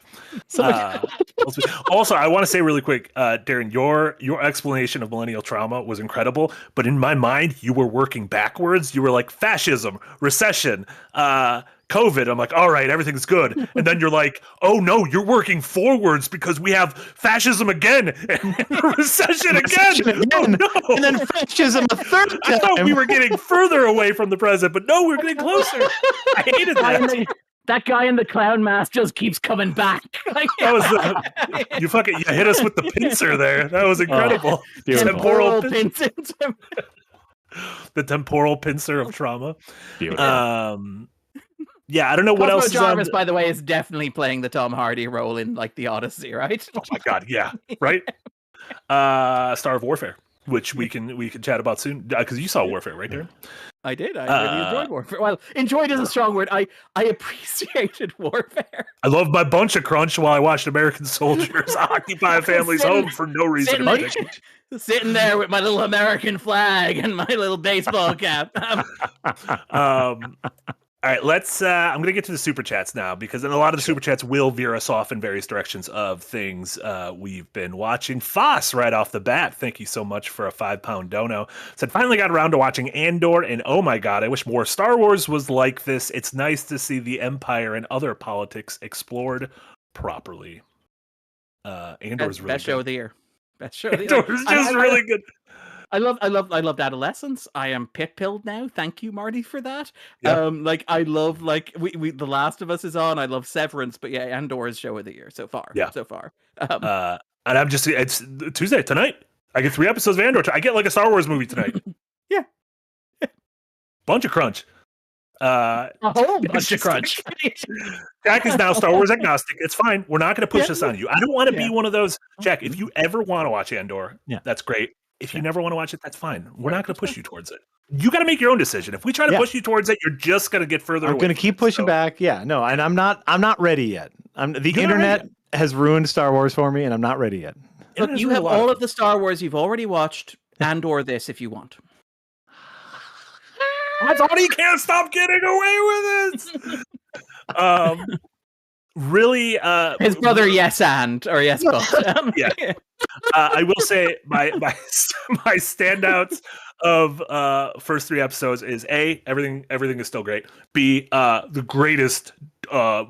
Also, I want to say really quick, Darren, your explanation of millennial trauma was incredible, but in my mind, you were working backwards. You were like, fascism, recession, COVID. I'm like, all right, everything's good. And then you're like, oh no, you're working forwards because we have fascism again and recession again. Oh, no. And then fascism a third time. I thought we were getting further away from the present, but no, we're getting closer. I hated that. That guy in the clown mask just keeps coming back. That was you hit us with the pincer there. That was incredible. Temporal pincer. The temporal pincer of trauma. Beautiful. Yeah, I don't know what else is Jarvis, by the way, is definitely playing the Tom Hardy role in like the Odyssey, right? Oh my god, yeah, right. Star of Warfare, which we can chat about soon because you saw Warfare, right, Darren? I did. I really enjoyed Warfare. Well, enjoyed is a strong word. I appreciated Warfare. I loved my bunch of crunch while I watched American soldiers occupy a family's home for no reason. Sitting there with my little American flag and my little baseball cap. All right, let's. I'm going to get to the super chats now because then a lot of the super chats will veer us off in various directions of things we've been watching. Foss, right off the bat, thank you so much for a £5 dono. Said, finally got around to watching Andor, and oh my god, I wish more Star Wars was like this. It's nice to see the Empire and other politics explored properly. Andor's really best good. show of the year. Best show of the year. Andor's just really good. I loved Adolescence. I am pit-pilled now. Thank you, Marty, for that. Yep. I love we The Last of Us is on. I love Severance, but yeah, Andor is show of the year so far. Yeah, so far. And I'm just it's Tuesday tonight. I get 3 episodes of Andor. I get like a Star Wars movie tonight. Yeah, bunch of crunch. A whole bunch of crunch. Jack is now Star Wars agnostic. It's fine. We're not going to push this on you. I don't want to be one of those. Jack, if you ever want to watch Andor, that's great. If you never want to watch it, that's fine. We're not going to push you towards it. You got to make your own decision. If we try to push you towards it, you're just going to get further away. I'm going to keep pushing back. Yeah, no, and I'm not ready yet. The internet has ruined Star Wars for me, and I'm not ready yet. Look, you have all of the Star Wars you've already watched, Andor this if you want. I thought he can't stop getting away with it. Really, his brother, yes, but yeah. I will say my standouts of first 3 episodes is A, everything is still great. B, the greatest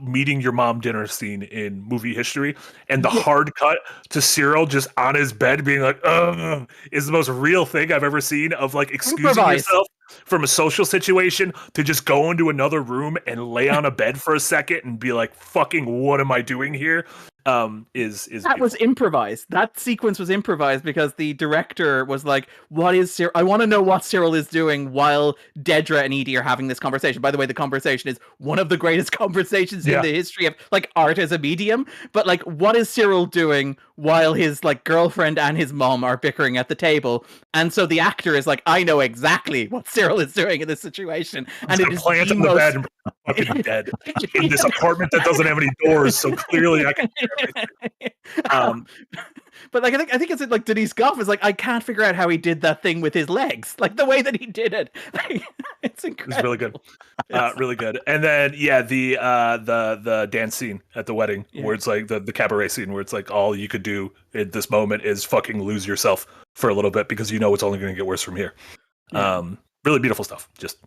meeting your mom dinner scene in movie history, and the hard cut to Cyril just on his bed being like, is the most real thing I've ever seen of like excusing yourself from a social situation to just go into another room and lay on a bed for a second and be like, fucking, what am I doing here? is That was beautiful. improvised. That sequence was improvised because the director was like, "What is Cyril? I want to know what Cyril is doing while Dedra and Edie are having this conversation." By the way, the conversation is one of the greatest conversations in Yeah. the history of like art as a medium. But like, what is Cyril doing while his like girlfriend and his mom are bickering at the table? And so the actor is like, "I know exactly what Cyril is doing in this situation," and it is plant the in the most bed and fucking dead in this apartment that doesn't have any doors, so clearly I can hear everything. But like I think it's like Denise Goff is like, I can't figure out how he did that thing with his legs, like the way that he did it. Like, it's incredible. It's really good, really good. And then the dance scene at the wedding where it's like the cabaret scene where it's like all you could do at this moment is fucking lose yourself for a little bit because you know it's only going to get worse from here. Really beautiful stuff. Just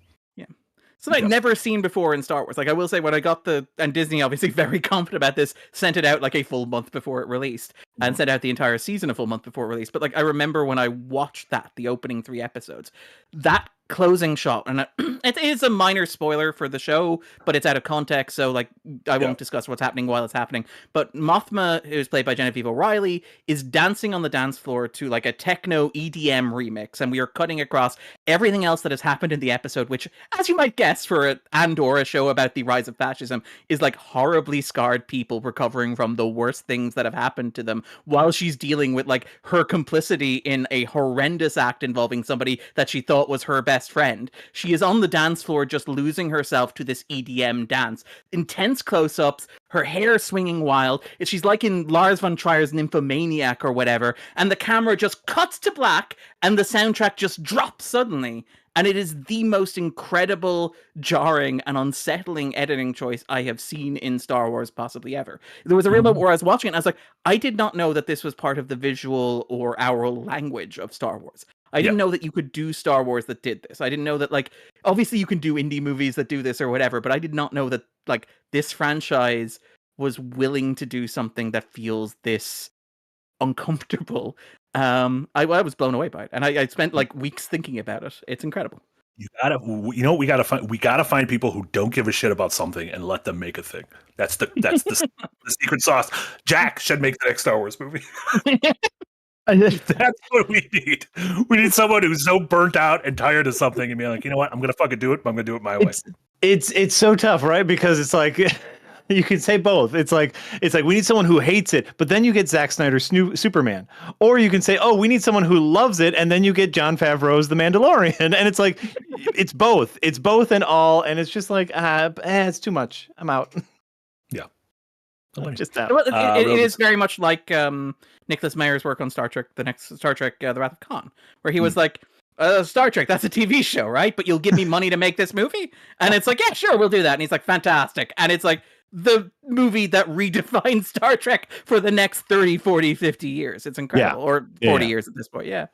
Something I'd never seen before in Star Wars. Like I will say, when I got and Disney obviously very confident about this, sent it out like a full month before it released, and sent out the entire season a full month before it released. But like I remember when I watched the opening 3 episodes, that closing shot, and it is a minor spoiler for the show, but it's out of context, so like I won't discuss what's happening while it's happening. But Mothma, who's played by Genevieve O'Reilly, is dancing on the dance floor to like a techno EDM remix, and we are cutting across everything else that has happened in the episode, which, as you might guess, for Andor, a show about the rise of fascism, is like horribly scarred people recovering from the worst things that have happened to them, while she's dealing with like her complicity in a horrendous act involving somebody that she thought was her best friend. She is on the dance floor just losing herself to this EDM dance. Intense close-ups, her hair swinging wild. She's like in Lars von Trier's Nymphomaniac or whatever, and the camera just cuts to black and the soundtrack just drops suddenly. And it is the most incredible, jarring, and unsettling editing choice I have seen in Star Wars possibly ever. There was a real moment where I was watching it and I was like, I did not know that this was part of the visual or oral language of Star Wars. I didn't know that you could do Star Wars that did this. I didn't know that, like, obviously you can do indie movies that do this or whatever, but I did not know that, like, this franchise was willing to do something that feels this uncomfortable. I was blown away by it, and I spent like weeks thinking about it. It's incredible. you gotta find. We gotta find people who don't give a shit about something and let them make a thing. That's the secret sauce. Jack should make the next Star Wars movie. That's what we need. We need someone who's so burnt out and tired of something and be like, you know what, I'm gonna fucking do it, but I'm gonna do it my way. It's so tough, right? Because it's like you can say both. It's like we need someone who hates it, but then you get Zack Snyder's Superman. Or you can say, oh, we need someone who loves it, and then you get Jon Favreau's The Mandalorian. And it's like it's both. It's both and all, and it's just like it's too much. I'm out. Yeah. Just out. It is very much like Nicholas Meyer's work on Star Trek, the next Star Trek, The Wrath of Khan, where he was like, Star Trek, that's a TV show, right? But you'll give me money to make this movie? And it's like, yeah, sure, we'll do that. And he's like, fantastic. And it's like the movie that redefines Star Trek for the next 30, 40, 50 years. It's incredible. Yeah. Or 40 years at this point, yeah.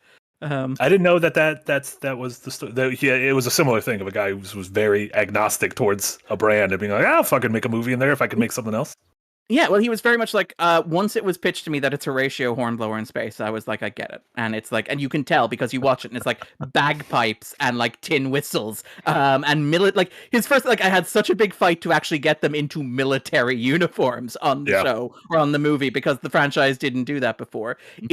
I didn't know that was the story. It was a similar thing of a guy who was very agnostic towards a brand and being like, I'll fucking make a movie in there if I can make something else. Yeah, well, he was very much like, once it was pitched to me that it's Horatio Hornblower in space, I was like, I get it. And it's like, and you can tell because you watch it and it's like bagpipes and like tin whistles, and like his first, like I had such a big fight to actually get them into military uniforms on the show or on the movie because the franchise didn't do that before. Mm-hmm.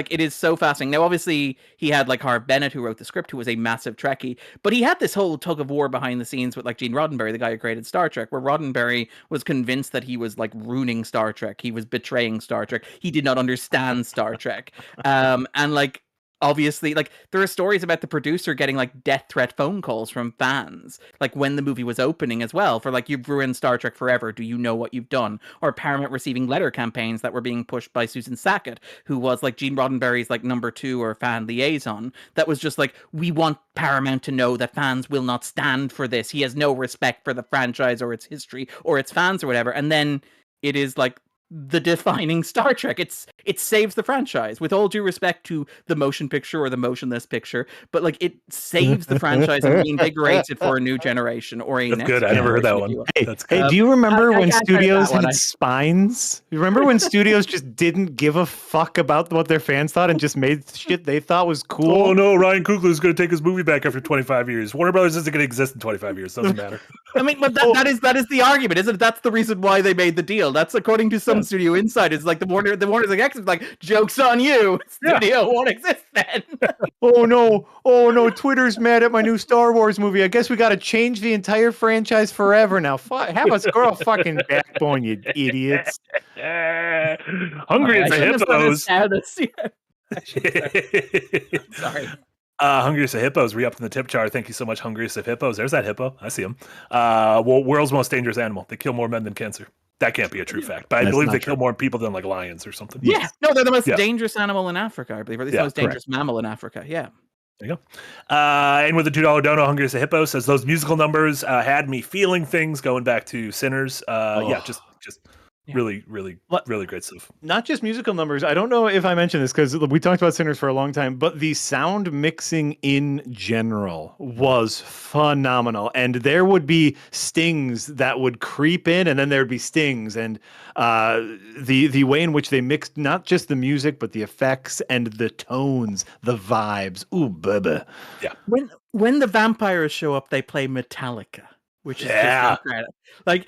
It is so fascinating. Now, obviously he had like Harv Bennett, who wrote the script, who was a massive Trekkie, but he had this whole tug of war behind the scenes with like Gene Roddenberry, the guy who created Star Trek, where Roddenberry was convinced that he was like ruining Star Trek. He was betraying Star Trek. He did not understand Star Trek. And like, obviously, like there are stories about the producer getting like death threat phone calls from fans, like when the movie was opening as well, for like, you've ruined Star Trek forever. Do you know what you've done? Or Paramount receiving letter campaigns that were being pushed by Susan Sackett, who was like Gene Roddenberry's like number 2 or fan liaison. That was just like, we want Paramount to know that fans will not stand for this. He has no respect for the franchise or its history or its fans or whatever. And then it is like the defining Star Trek. It's it saves the franchise. With all due respect to the motion picture or the motionless picture, but like it saves the franchise and reinvigorates it for a new generation or a That's next good. I never heard that generation, if one. you will. Hey, That's hey, good. do you remember I when can't tell you studios that one. had spines? You remember when studios just didn't give a fuck about what their fans thought and just made shit they thought was cool? Oh no, Ryan Coogler's going to take his movie back after 25 years. Warner Brothers isn't going to exist in 25 years. Doesn't matter. I mean, but that is the argument, isn't it? That's the reason why they made the deal. That's according to some studio insiders. Like the Warner's like, joke's on you. Studio won't exist then. Oh no, Twitter's mad at my new Star Wars movie. I guess we got to change the entire franchise forever now. Have us grow a fucking backbone, you idiots. Hungry as I the shouldn't have done hippos. Sorry. Hungriest of Hippos re-upped in the tip jar. Thank you so much, Hungriest of Hippos. There's that hippo. I see him. World's most dangerous animal. They kill more men than cancer. That can't be a true fact, but I believe they kill more people than like lions or something. Yeah, no, they're the most dangerous animal in Africa, I believe, or at least the most dangerous correct. mammal in Africa. Yeah. There you go. And with the $2 dono, Hungry as a Hippo says those musical numbers had me feeling things going back to Sinners. Just really great stuff. Not just musical numbers. I don't know if I mentioned this because we talked about Sinners for a long time, but the sound mixing in general was phenomenal. And there would be stings that would creep in, and then there'd be stings. And the way in which they mixed not just the music, but the effects and the tones, the vibes. Ooh, bubba. Yeah. When the vampires show up, they play Metallica, which is just incredible. Like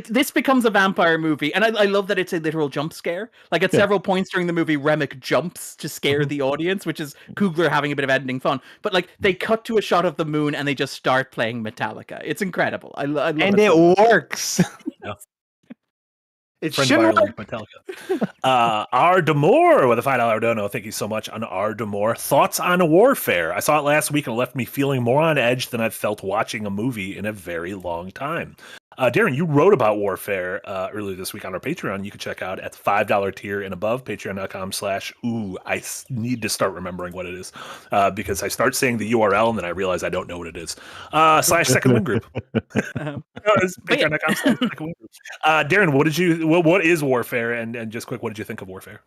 this becomes a vampire movie, and I love that it's a literal jump scare. Like at several points during the movie, Remick jumps to scare the audience, which is Coogler having a bit of editing fun. But like they cut to a shot of the moon and they just start playing Metallica. It's incredible. I love and it. It works. Yeah. It Friend should viral work. Metallica. R. Demore with a $5 dono. Thank you so much on R. Demore. Thoughts on Warfare? I saw it last week and it left me feeling more on edge than I've felt watching a movie in a very long time. Darren, you wrote about Warfare earlier this week on our Patreon. You can check out at the $5 tier and above, I need to start remembering what it is because I start saying the URL and then I realize I don't know what it is. / Second Wind Group. Patreon.com / Second Wind Group. Darren, what is Warfare? And just quick, what did you think of Warfare?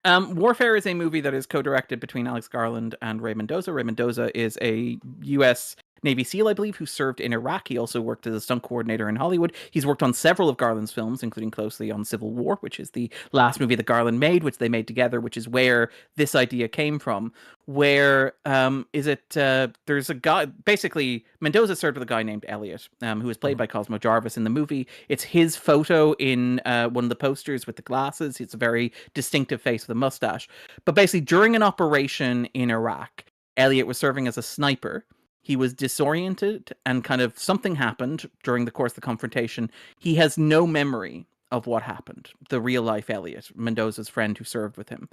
Warfare is a movie that is co-directed between Alex Garland and Ray Mendoza. Ray Mendoza is a U.S. Navy SEAL, I believe, who served in Iraq. He also worked as a stunt coordinator in Hollywood. He's worked on several of Garland's films, including closely on Civil War, which is the last movie that Garland made, which they made together, which is where this idea came from. Where there's a guy, basically, Mendoza served with a guy named Elliot, who is played by Cosmo Jarvis in the movie. It's his photo in one of the posters with the glasses. It's a very distinctive face with a mustache. But basically, during an operation in Iraq, Elliot was serving as a sniper. He was disoriented and kind of something happened during the course of the confrontation. He has no memory of what happened. The real life Elliot, Mendoza's friend who served with him.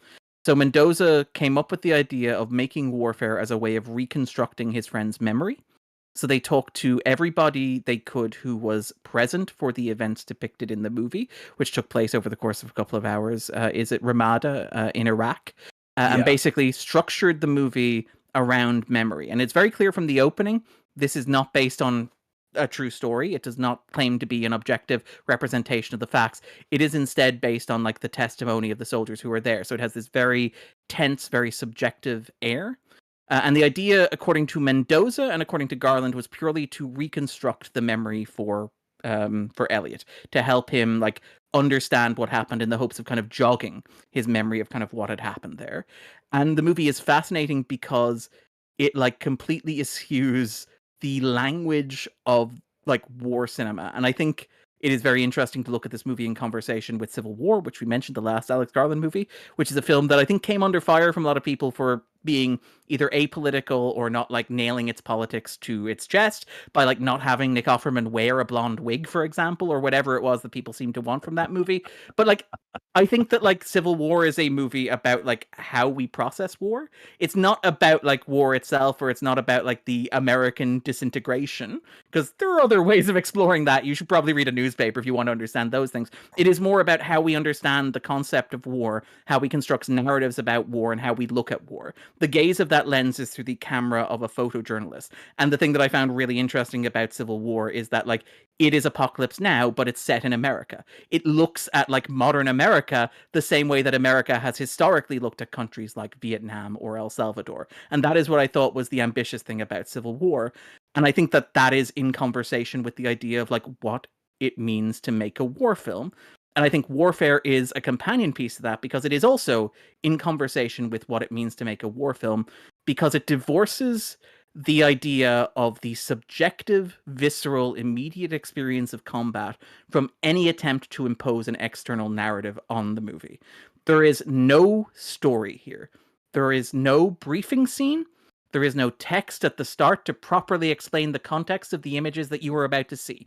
So Mendoza came up with the idea of making Warfare as a way of reconstructing his friend's memory. So they talked to everybody they could who was present for the events depicted in the movie, which took place over the course of a couple of hours. Is it Ramada in Iraq? And basically structured the movie around memory. And it's very clear from the opening, this is not based on a true story. It does not claim to be an objective representation of the facts. It is instead based on like the testimony of the soldiers who were there. So it has this very tense, very subjective air. And the idea, according to Mendoza and according to Garland, was purely to reconstruct the memory for Elliot, to help him like understand what happened in the hopes of kind of jogging his memory of kind of what had happened there. And the movie is fascinating because it like completely eschews the language of like war cinema. And I think it is very interesting to look at this movie in conversation with Civil War, which we mentioned, the last Alex Garland movie, which is a film that I think came under fire from a lot of people for being either apolitical or not like nailing its politics to its chest by like not having Nick Offerman wear a blonde wig, for example, or whatever it was that people seem to want from that movie. But like, I think that like Civil War is a movie about like how we process war. It's not about like war itself, or it's not about like the American disintegration, because there are other ways of exploring that. You should probably read a newspaper if you want to understand those things. It is more about how we understand the concept of war, how we construct narratives about war, and how we look at war. the gaze of that lens is through the camera of a photojournalist. And the thing that I found really interesting about Civil War is that, like, it is apocalypse now, but it's set in America. It looks at, like, modern America the same way that America has historically looked at countries like Vietnam or El Salvador. And that is what I thought was the ambitious thing about Civil War. And I think that that is in conversation with the idea of, like, what it means to make a war film. And I think Warfare is a companion piece to that, because it is also in conversation with what it means to make a war film, because it divorces the idea of the subjective, visceral, immediate experience of combat from any attempt to impose an external narrative on the movie. There is no story here. There is no briefing scene. There is no text at the start to properly explain the context of the images that you are about to see.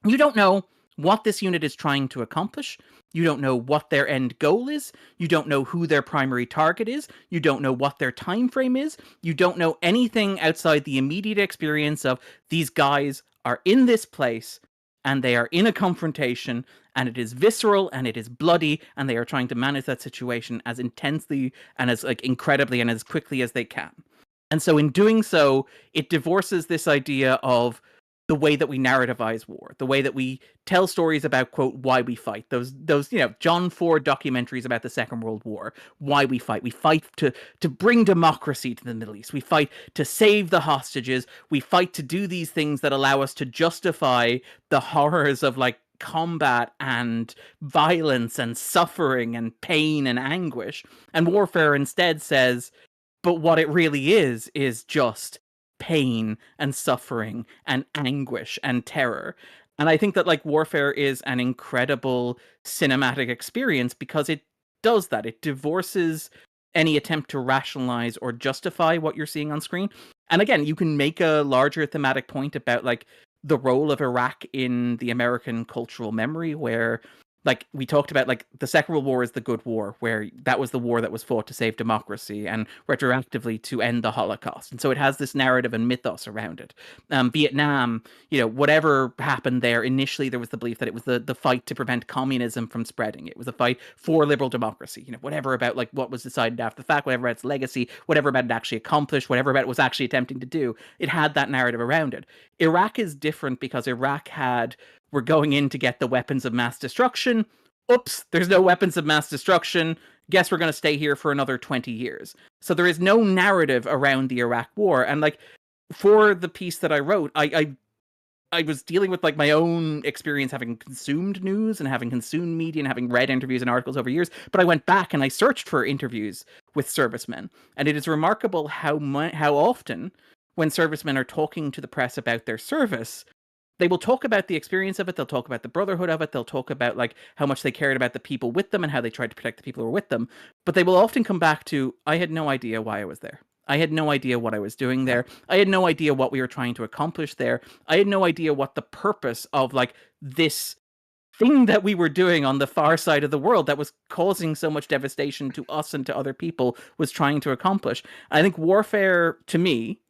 You don't know what this unit is trying to accomplish. You don't know what their end goal is. You don't know who their primary target is. You don't know what their time frame is. You don't know anything outside the immediate experience of these guys are in this place and they are in a confrontation, and it is visceral and it is bloody, and they are trying to manage that situation as intensely and as, like, incredibly and as quickly as they can. And so in doing so, it divorces this idea of the way that we narrativize war, the way that we tell stories about, quote, why we fight. Those John Ford documentaries about the Second World War, why we fight. We fight to bring democracy to the Middle East. We fight to save the hostages. We fight to do these things that allow us to justify the horrors of, like, combat and violence and suffering and pain and anguish. And Warfare instead says, but what it really is just pain and suffering and anguish and terror. And I think that, like, Warfare is an incredible cinematic experience because it does that. It divorces any attempt to rationalize or justify what you're seeing on screen. And again, you can make a larger thematic point about, like, the role of Iraq in the American cultural memory, where, like, we talked about, like, the Second World War is the good war, where that was the war that was fought to save democracy and retroactively to end the Holocaust. And so it has this narrative and mythos around it. Vietnam, whatever happened there, initially there was the belief that it was the fight to prevent communism from spreading. It was a fight for liberal democracy, whatever about, like, what was decided after the fact, whatever about its legacy, whatever about it actually accomplished, whatever about it was actually attempting to do. It had that narrative around it. Iraq is different because Iraq had, we're going in to get the weapons of mass destruction. Oops, there's no weapons of mass destruction. Guess we're going to stay here for another 20 years. So there is no narrative around the Iraq war. And, like, for the piece that I wrote, I was dealing with, like, my own experience having consumed news and having consumed media and having read interviews and articles over years. But I went back and I searched for interviews with servicemen. And it is remarkable how often when servicemen are talking to the press about their service, they will talk about the experience of it. They'll talk about the brotherhood of it. They'll talk about, like, how much they cared about the people with them and how they tried to protect the people who were with them. But they will often come back to, I had no idea why I was there. I had no idea what I was doing there. I had no idea what we were trying to accomplish there. I had no idea what the purpose of, like, this thing that we were doing on the far side of the world that was causing so much devastation to us and to other people was trying to accomplish. I think Warfare, to me,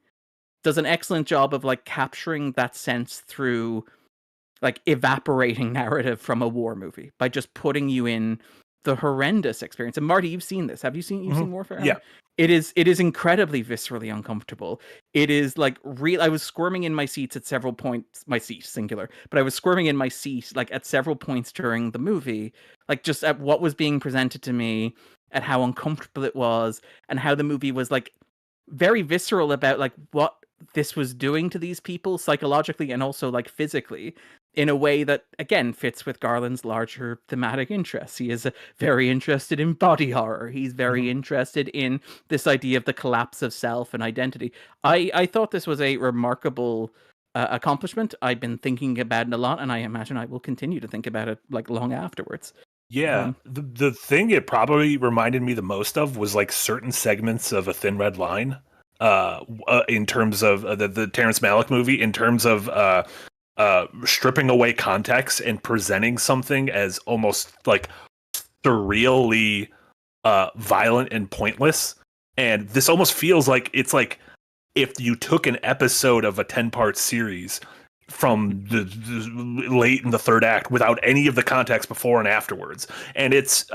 does an excellent job of, like, capturing that sense through, like, evaporating narrative from a war movie by just putting you in the horrendous experience. And Marty, you've seen this. Have you seen seen Warfare? Yeah. It is incredibly viscerally uncomfortable. It is, like, real. I was squirming in my seats at several points, my seat singular, but I was squirming in my seat, like, at several points during the movie, like, just at what was being presented to me, at how uncomfortable it was, and how the movie was, like, very visceral about, like, what this was doing to these people psychologically and also, like, physically, in a way that, again, fits with Garland's larger thematic interests. He is very interested in body horror. He's very interested in this idea of the collapse of self and identity. I thought this was a remarkable accomplishment. I've been thinking about it a lot, and I imagine I will continue to think about it, like, long afterwards. Yeah, the thing it probably reminded me the most of was, like, certain segments of A Thin Red Line, in terms of the Terrence Malick movie, in terms of stripping away context and presenting something as almost, like, surreally violent and pointless. And this almost feels like it's like if you took an episode of a 10-part series from the late in the third act without any of the context before and afterwards. And it's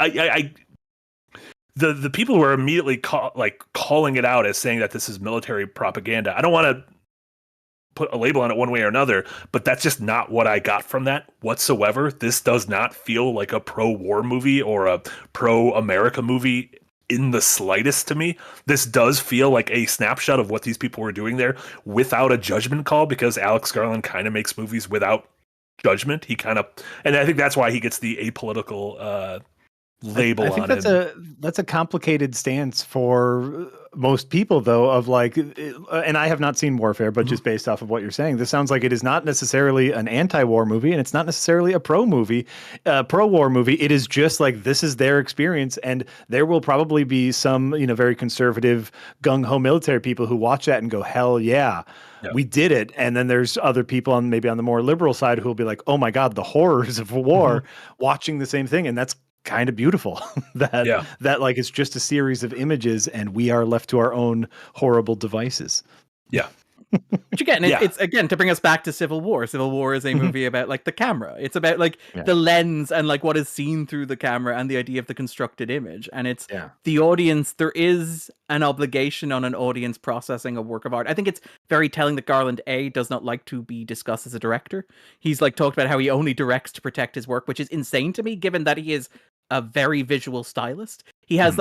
the people who are immediately calling it out as saying that this is military propaganda. I don't want to put a label on it one way or another, but that's just not what I got from that whatsoever. This does not feel like a pro-war movie or a pro-America movie in the slightest to me. This does feel like a snapshot of what these people were doing there without a judgment call, because Alex Garland kind of makes movies without judgment. And I think that's why he gets the apolitical label I think on him. That's a complicated stance for most people, though, of like, and I have not seen Warfare, but just based off of what you're saying, this sounds like it is not necessarily an anti-war movie, and it's not necessarily a pro-war movie. It is just like, this is their experience, and there will probably be some, very conservative, gung-ho military people who watch that and go, hell yeah. We did it. And then there's other people maybe on the more liberal side who will be like, oh my God, the horrors of war, watching the same thing. And that's kind of beautiful that like it's just a series of images and we are left to our own horrible devices. Yeah. Which again, it's again to bring us back to Civil War. Civil War is a movie about like the camera. It's about like the lens and like what is seen through the camera and the idea of the constructed image. And it's the audience. There is an obligation on an audience processing a work of art. I think it's very telling that Garland does not like to be discussed as a director. He's like talked about how he only directs to protect his work, which is insane to me, given that he is a very visual stylist. He has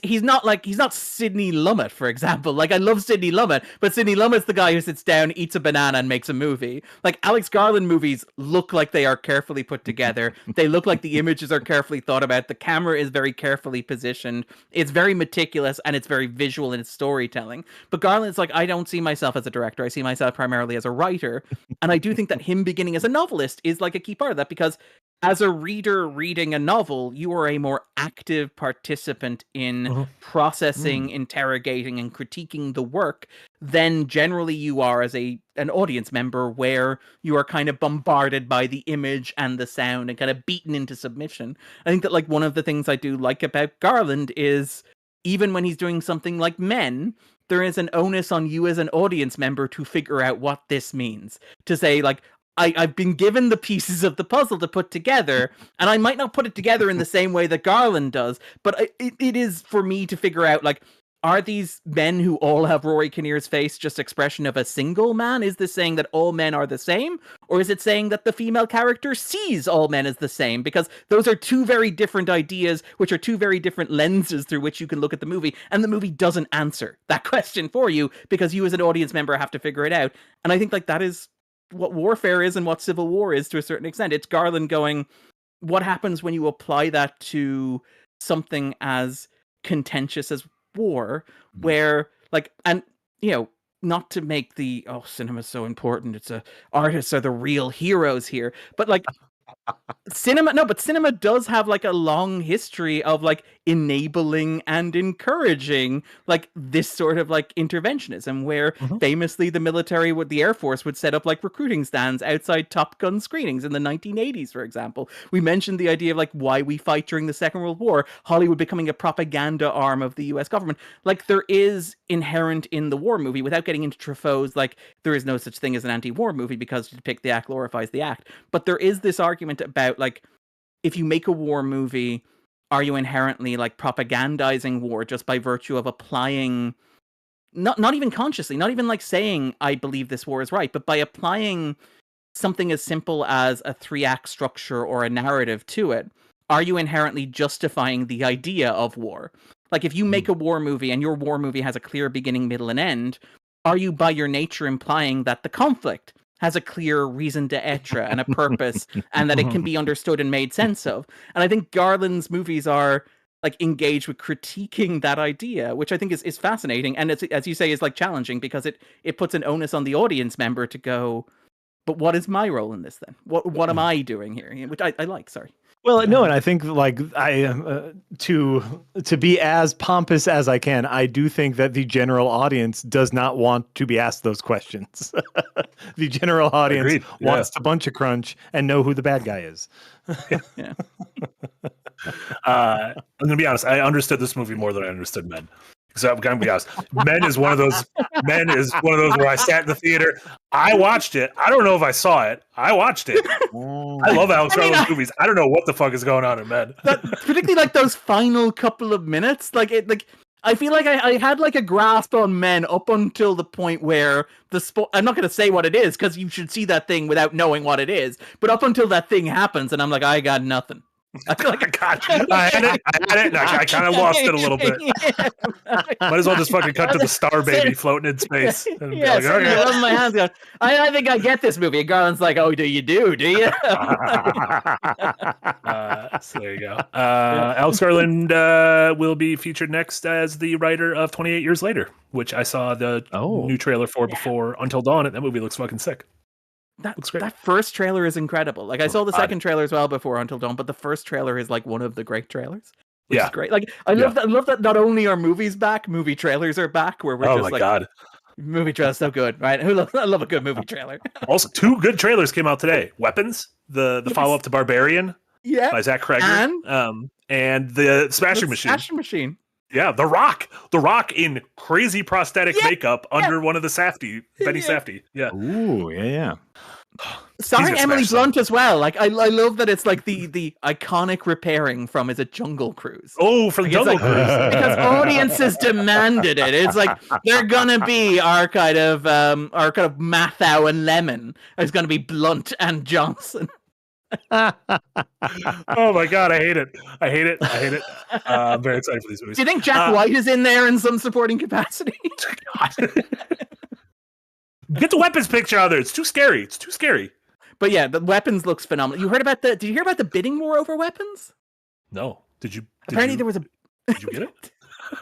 he's not Sidney Lumet, for example. Like, I love Sidney Lumet, but Sidney Lumet's the guy who sits down, eats a banana, and makes a movie. Like, Alex Garland movies look like they are carefully put together. They look like the images are carefully thought about. The camera is very carefully positioned. It's very meticulous, and it's very visual in its storytelling. But Garland's like, I don't see myself as a director. I see myself primarily as a writer. And I do think that him beginning as a novelist is like a key part of that, because as a reader reading a novel, you are a more active participant in processing, interrogating, and critiquing the work than generally you are as an audience member, where you are kind of bombarded by the image and the sound and kind of beaten into submission. I think that like one of the things I do like about Garland is, even when he's doing something like Men, there is an onus on you as an audience member to figure out what this means. To say, like, I've been given the pieces of the puzzle to put together, and I might not put it together in the same way that Garland does, but it is for me to figure out, like, are these men who all have Rory Kinnear's face just expression of a single man? Is this saying that all men are the same? Or is it saying that the female character sees all men as the same? Because those are two very different ideas, which are two very different lenses through which you can look at the movie, and the movie doesn't answer that question for you, because you as an audience member have to figure it out. And I think like that is what Warfare is and what Civil War is to a certain extent. It's Garland going, what happens when you apply that to something as contentious as war, where like, and not to make the cinema's so important, it's artists are the real heroes here, but like cinema does have like a long history of like enabling and encouraging like this sort of like interventionism, where famously the Air Force would set up like recruiting stands outside Top Gun screenings in the 1980s, for example. We mentioned the idea of like why we fight during the Second World War, Hollywood becoming a propaganda arm of the US government. Like, there is inherent in the war movie, without getting into Truffaut's like there is no such thing as an anti-war movie because to depict the act glorifies the act, but there is this argument about like, if you make a war movie, are you inherently like propagandizing war just by virtue of applying, not even consciously, not even like saying I believe this war is right, but by applying something as simple as a 3-act structure or a narrative to it? Are you inherently justifying the idea of war? Like, if you make a war movie and your war movie has a clear beginning, middle, and end, are you by your nature implying that the conflict has a clear reason d'etre and a purpose, and that it can be understood and made sense of? And I think Garland's movies are like engaged with critiquing that idea, which I think is fascinating, and it's, as you say, is like challenging, because it puts an onus on the audience member to go, but what is my role in this then? What am I doing here? Which I like. Sorry. Well, no, and I think like to be as pompous as I can, I do think that the general audience does not want to be asked those questions. The general audience wants to bunch a crunch and know who the bad guy is. Yeah. I'm gonna be honest. I understood this movie more than I understood Men. So I'm gonna be honest. Men is one of those where I sat in the theater. I watched it. I don't know if I saw it. I watched it. I love Alex Garland's movies. I don't know what the fuck is going on in bed. Particularly like those final couple of minutes, I feel like I had like a grasp on Men up until the point where I'm not going to say what it is because you should see that thing without knowing what it is. But up until that thing happens, and I'm like, I got nothing. I feel like I had it. And I kind of lost it a little bit. Might as well just fucking cut to the star baby floating in space. And Yeah, be like, okay. my hands going, I think I get this movie. And Garland's like, oh, do you? So there you go. Alex Garland will be featured next as the writer of 28 Years Later, which I saw the new trailer for before Until Dawn, and that movie looks fucking sick. Looks great. That first trailer is incredible. Like I saw the second trailer as well before Until Dawn, but the first trailer is like one of the great trailers. Which is great. Like I love that not only are movies back, movie trailers are back where we're just like God. Movie trailer so good, right? I love a good movie trailer. Also, 2 good trailers came out today. Weapons, the follow-up to Barbarian by Zach Cregger, and the Smashing Machine. Smashing Machine. Yeah, The Rock in crazy prosthetic makeup under one of the Benny Safdie. Yeah. Ooh, yeah. Starring Emily Blunt as well. Like I love that it's like the iconic repairing from Is it Jungle Cruise? Oh, from Jungle Cruise. Because audiences demanded it. It's like they're gonna be our kind of Mathau and Lemon. It's gonna be Blunt and Johnson. Oh my God, I hate it. I'm very excited for these movies. Do you think Jack White is in there in some supporting capacity? Get the Weapons picture out there. It's too scary. But yeah, the Weapons looks phenomenal. Did you hear about the bidding war over Weapons? No. Did you? Apparently there was a. Did you get it?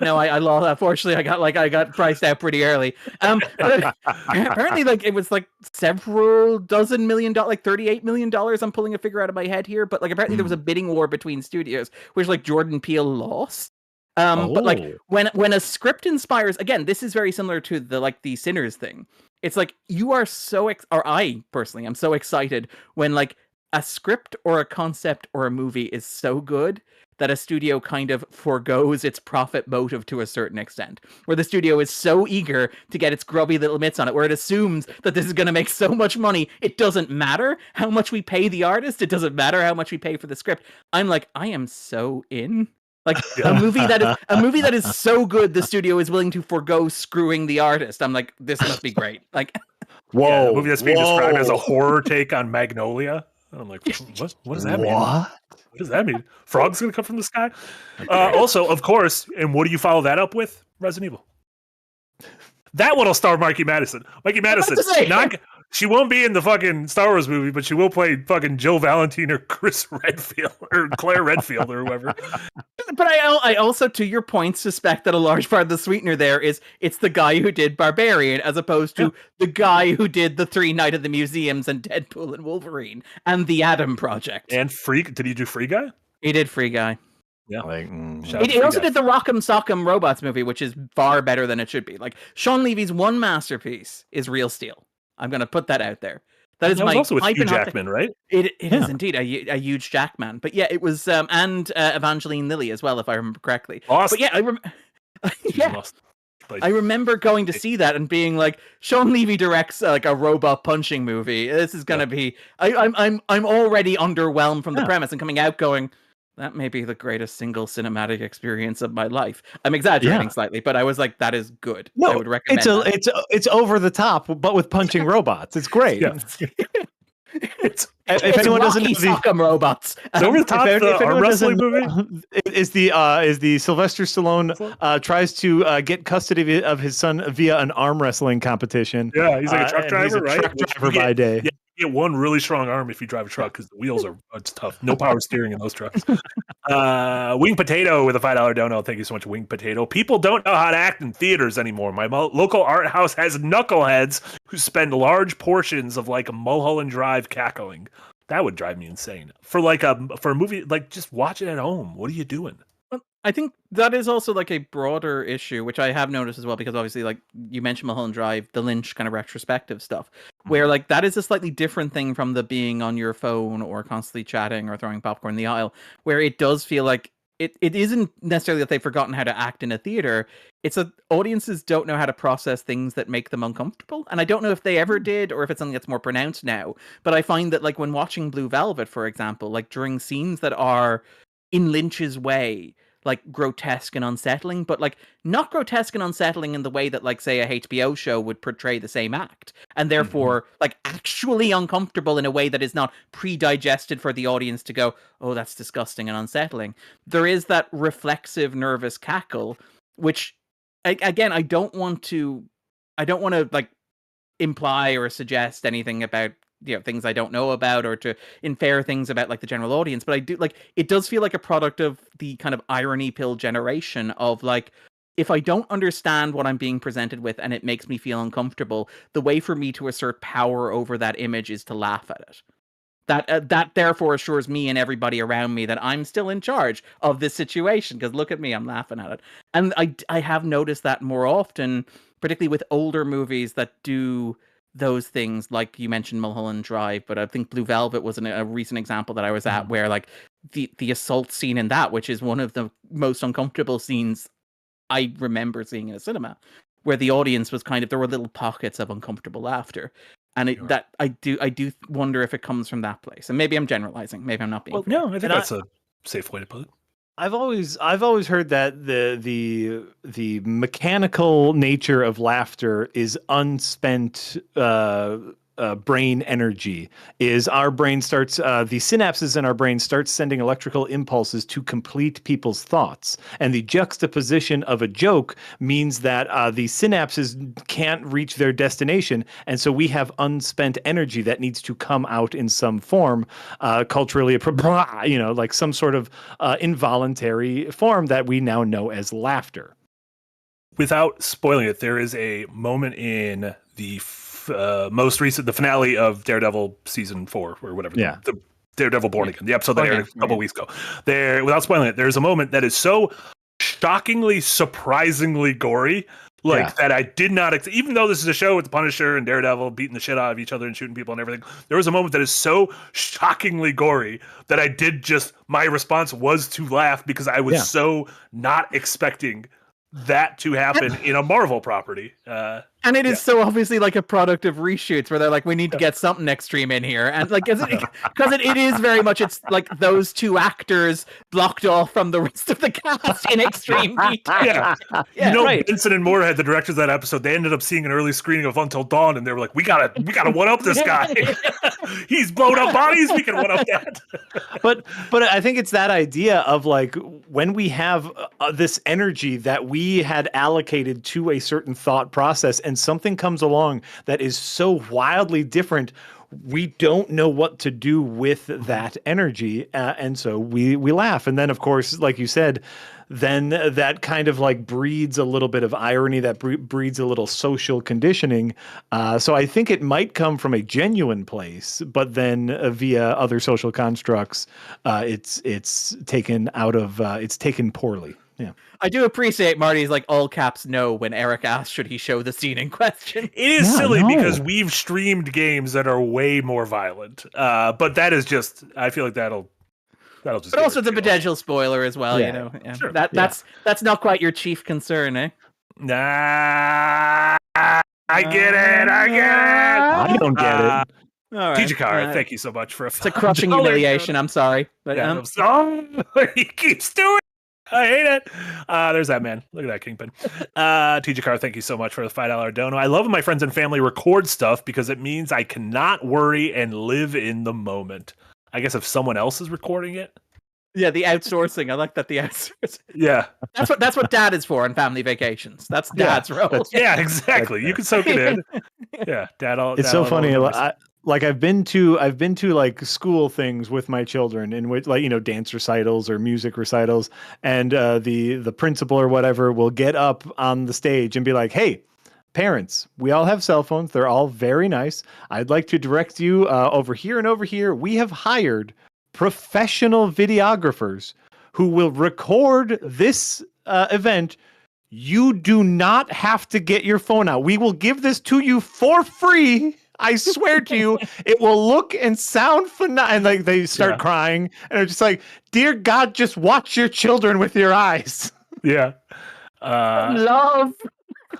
No, I lost. Unfortunately, I got priced out pretty early. Apparently, like it was like several dozen $1 million, like $38 million. I'm pulling a figure out of my head here, but like apparently there was a bidding war between studios, which like Jordan Peele lost. But like when a script inspires, again, this is very similar to the Sinners thing. It's like you are or I personally am so excited when like a script or a concept or a movie is so good that a studio kind of forgoes its profit motive to a certain extent, where the studio is so eager to get its grubby little mitts on it, where it assumes that this is going to make so much money, it doesn't matter how much we pay the artist, it doesn't matter how much we pay for the script. I'm like, I am so in. Like a movie that is so good, the studio is willing to forgo screwing the artist. I'm like, this must be great. Like, a movie that's being described as a horror take on Magnolia. I'm like, what does that mean? What does that mean? Frogs gonna come from the sky? Also, of course, and what do you follow that up with? Resident Evil. That one will star Mikey Madison. She won't be in the fucking Star Wars movie, but she will play fucking Jill Valentine or Chris Redfield or Claire Redfield or whoever. But I also, to your point, suspect that a large part of the sweetener there is it's the guy who did Barbarian as opposed to the guy who did the 3 Night at the Museums and Deadpool and Wolverine and the Adam Project. And did he do Free Guy? He did Free Guy. Yeah. He also did the Rock'em Sock'em Robots movie, which is far better than it should be. Like Sean Levy's one masterpiece is Real Steel. I'm going to put that out there. That was also with Hugh Jackman, right? It is indeed a huge Jackman. But yeah, it was and Evangeline Lilly as well, if I remember correctly. Awesome. But yeah, I remember going to see that and being like, Sean Levy directs like a robot punching movie. This is going to be. I'm already underwhelmed from the premise and coming out going, that may be the greatest single cinematic experience of my life. I'm exaggerating slightly, but I was like, that is good. No, I would recommend it's over the top, but with punching robots. It's great. Yeah. If anyone doesn't know the robots, it's over the top. The arm wrestling movie is the Sylvester Stallone tries to get custody of his son via an arm wrestling competition. Yeah, he's like a truck driver, right? Truck driver by day. Yeah. You get one really strong arm if you drive a truck because the wheels are it's tough. No power steering in those trucks. Wing Potato with a $5 dono. Thank you so much, Wing Potato. People don't know how to act in theaters anymore. My local art house has knuckleheads who spend large portions of like a Mulholland Drive cackling. That would drive me insane. For a movie, like just watch it at home. What are you doing? I think that is also like a broader issue, which I have noticed as well, because obviously, like you mentioned Mulholland Drive, the Lynch kind of retrospective stuff, where like that is a slightly different thing from the being on your phone or constantly chatting or throwing popcorn in the aisle, where it does feel like it isn't necessarily that they've forgotten how to act in a theater. It's that audiences don't know how to process things that make them uncomfortable. And I don't know if they ever did or if it's something that's more pronounced now. But I find that, like, when watching Blue Velvet, for example, like during scenes that are in Lynch's way, like grotesque and unsettling, but like not grotesque and unsettling in the way that, like, say, a HBO show would portray the same act, and therefore like actually uncomfortable in a way that is not pre-digested for the audience to go, oh, that's disgusting and unsettling. There is that reflexive nervous cackle, which again, I don't want to like imply or suggest anything about, you know, things I don't know about, or to infer things about like the general audience, but I do, like, it does feel like a product of the kind of irony pill generation of, like, if I don't understand what I'm being presented with and it makes me feel uncomfortable, the way for me to assert power over that image is to laugh at it. That therefore assures me and everybody around me that I'm still in charge of this situation, because look at me, I'm laughing at it. And I have noticed that more often, particularly with older movies that do those things, like you mentioned Mulholland Drive, but I think Blue Velvet was a recent example that I was at, where like the assault scene in that, which is one of the most uncomfortable scenes I remember seeing in a cinema, where the audience was kind of, there were little pockets of uncomfortable laughter. And that I do wonder if it comes from that place. And maybe I'm generalizing. Maybe I'm not being. Well, no, I think that's a safe way to put it. I've always heard that the mechanical nature of laughter is unspent brain energy. Is our brain starts the synapses in our brain start sending electrical impulses to complete people's thoughts, and the juxtaposition of a joke means that the synapses can't reach their destination, and so we have unspent energy that needs to come out in some form, culturally, like some sort of involuntary form that we now know as laughter. Without spoiling it, there is a moment in the most recent, the finale of Daredevil season 4 or whatever. Yeah. The Daredevil Born Again, the episode that aired a couple weeks ago. There, without spoiling it, there's a moment that is so shockingly, surprisingly gory, that I did not, even though this is a show with the Punisher and Daredevil beating the shit out of each other and shooting people and everything, there was a moment that is so shockingly gory that I did my response was to laugh, because I was so not expecting that to happen in a Marvel property. And it is so obviously like a product of reshoots, where they're like, we need to get something extreme in here. And like, because it is very much, it's like those two actors blocked off from the rest of the cast in extreme detail. Benson and Moorhead, the directors of that episode, they ended up seeing an early screening of Until Dawn, and they were like, we gotta one up this guy. He's blown up bodies, we can one up that. But I think it's that idea of, like, when we have this energy that we had allocated to a certain thought process, and something comes along that is so wildly different, we don't know what to do with that energy, and so we laugh. And then, of course, like you said, then that kind of like breeds a little bit of irony, that breeds a little social conditioning. So I think it might come from a genuine place, but then via other social constructs, it's taken out of it's taken poorly. Yeah. I do appreciate Marty's like all caps no when Eric asked should he show the scene in question. It is silly because we've streamed games that are way more violent. But that is just, I feel like that'll just. But also the potential spoiler as well, you know. Yeah. Sure. That's not quite your chief concern, eh? Nah, I get it. I don't get it. All right. TJKar, thank you so much for it's a crushing humiliation. I'm sorry, but he keeps doing. I hate it. There's that man. Look at that Kingpin. TJKar, thank you so much for the $5 dono. I love when my friends and family record stuff because it means I cannot worry and live in the moment. I guess if someone else is recording it. Yeah, the outsourcing. I like that, the outsourcing. Yeah. That's what dad is for on family vacations. That's dad's role. Yeah, exactly. You can soak it in. Yeah, It's so funny. I've been to like school things with my children, in which, like, you know, dance recitals or music recitals, and the principal or whatever will get up on the stage and be like, "Hey, parents, we all have cell phones. They're all very nice. I'd like to direct you over here and over here. We have hired professional videographers who will record this event. You do not have to get your phone out. We will give this to you for free I swear to you, it will look and sound phenomenal. And like they start crying, and I'm just like, dear God, just watch your children with your eyes. Yeah. Love.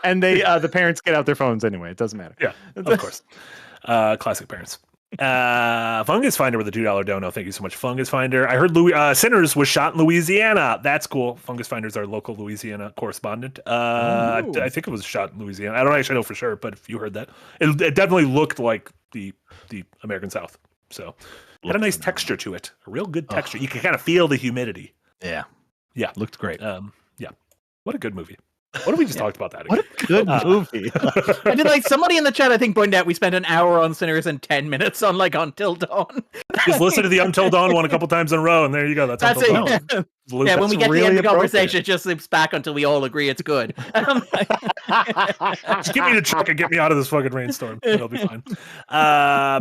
And they the parents get out their phones anyway. It doesn't matter. Yeah, of course. Classic parents. Fungus Finder with a $2 dono. Thank you so much, Fungus Finder. I heard Sinners was shot in Louisiana. That's cool. Fungus Finder's our local Louisiana correspondent. I think it was shot in Louisiana. I don't actually know for sure, but if you heard that, it definitely looked like the American South. So had a nice texture to it, a real good texture. You can kind of feel the humidity. Yeah, looked great. Yeah, what a good movie. What have we just talked about that again? What a good movie. I did like somebody in the chat, I think, pointed out we spent an hour on Sinners and 10 minutes on like Until Dawn. Just listen to the Until Dawn one a couple times in a row, and there you go. That's Until Dawn. Yeah. Yeah, when we get to the end of the conversation, it just loops back until we all agree it's good. Just give me the truck and get me out of this fucking rainstorm. It'll be fine.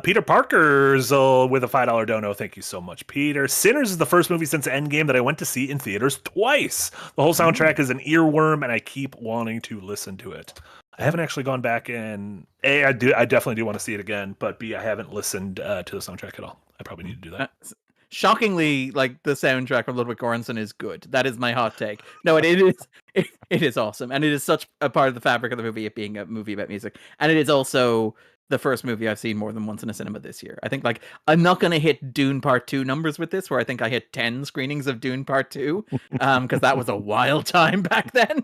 Peter Parker's with a $5 dono. Thank you so much, Peter. Sinners is the first movie since Endgame that I went to see in theaters twice. The whole soundtrack is an earworm, and I keep wanting to listen to it. I haven't actually gone back and I definitely do want to see it again, but B, I haven't listened to the soundtrack at all. I probably need to do that. Shockingly, like the soundtrack from Ludwig Göransson is good. That is my hot take. No, it is awesome, and it is such a part of the fabric of the movie, it being a movie about music. And it is also the first movie I've seen more than once in a cinema this year. I think like I'm not going to hit Dune Part 2 numbers with this, where I think I hit 10 screenings of Dune Part 2, because that was a wild time back then.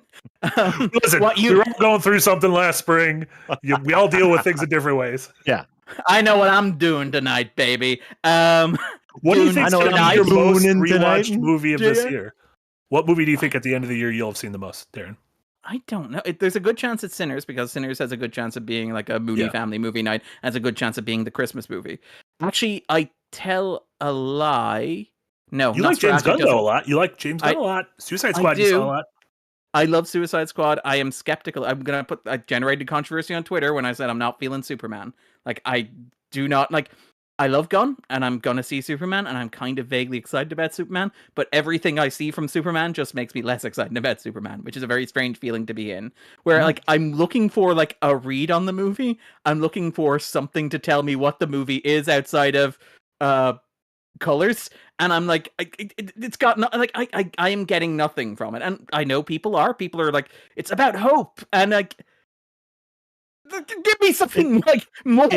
Listen, we were all going through something last spring. We all deal with things in different ways. Yeah, I know what I'm doing tonight, baby. What do you think is going to be your most rewatched movie of this Yeah. year? What movie do you think at the end of the year you'll have seen the most, Darren? I don't know. There's a good chance it's Sinners, because Sinners has a good chance of being like a Moody family movie night. Has a good chance of being the Christmas movie. Actually, I tell a lie. No, you like James Gunn though a lot. You like James Gunn a lot. Suicide Squad you saw a lot. I love Suicide Squad. I am skeptical. I generated controversy on Twitter when I said I'm not feeling Superman. Like I do not like. I love Gunn, and I'm gonna see Superman, and I'm kind of vaguely excited about Superman, but everything I see from Superman just makes me less excited about Superman, which is a very strange feeling to be in, where like I'm looking for like a read on the movie. I'm looking for something to tell me what the movie is outside of colors, and I'm like it's got no, like I am getting nothing from it. And I know people are like, it's about hope, and like give me something like more.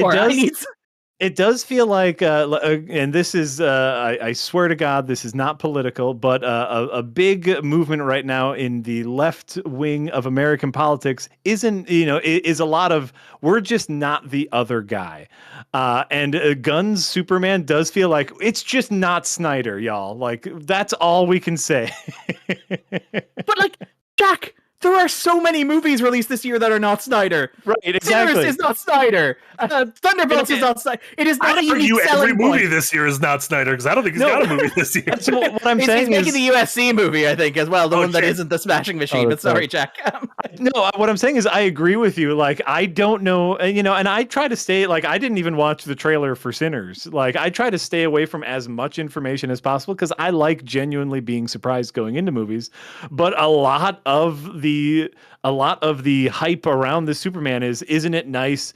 It does feel like, and this is, I swear to God, this is not political, but a big movement right now in the left wing of American politics is a lot of, we're just not the other guy. And Gunn's Superman does feel like it's just not Snyder, y'all. Like, that's all we can say. But like, Jack, there are so many movies released this year that are not Snyder. Right, exactly. Sinners is not Snyder. Thunderbolts is not Snyder. It is not a unique selling every movie this year is not Snyder, because I don't think he's got a movie this year. That's what I'm saying. He's making the USC movie, I think, as well. The one that isn't the Smashing Machine. But sorry, Jack. No, what I'm saying is I agree with you. Like, I don't know, and I try to stay, like, I didn't even watch the trailer for Sinners. Like, I try to stay away from as much information as possible, because I like genuinely being surprised going into movies. But a lot of the hype around the Superman isn't it nice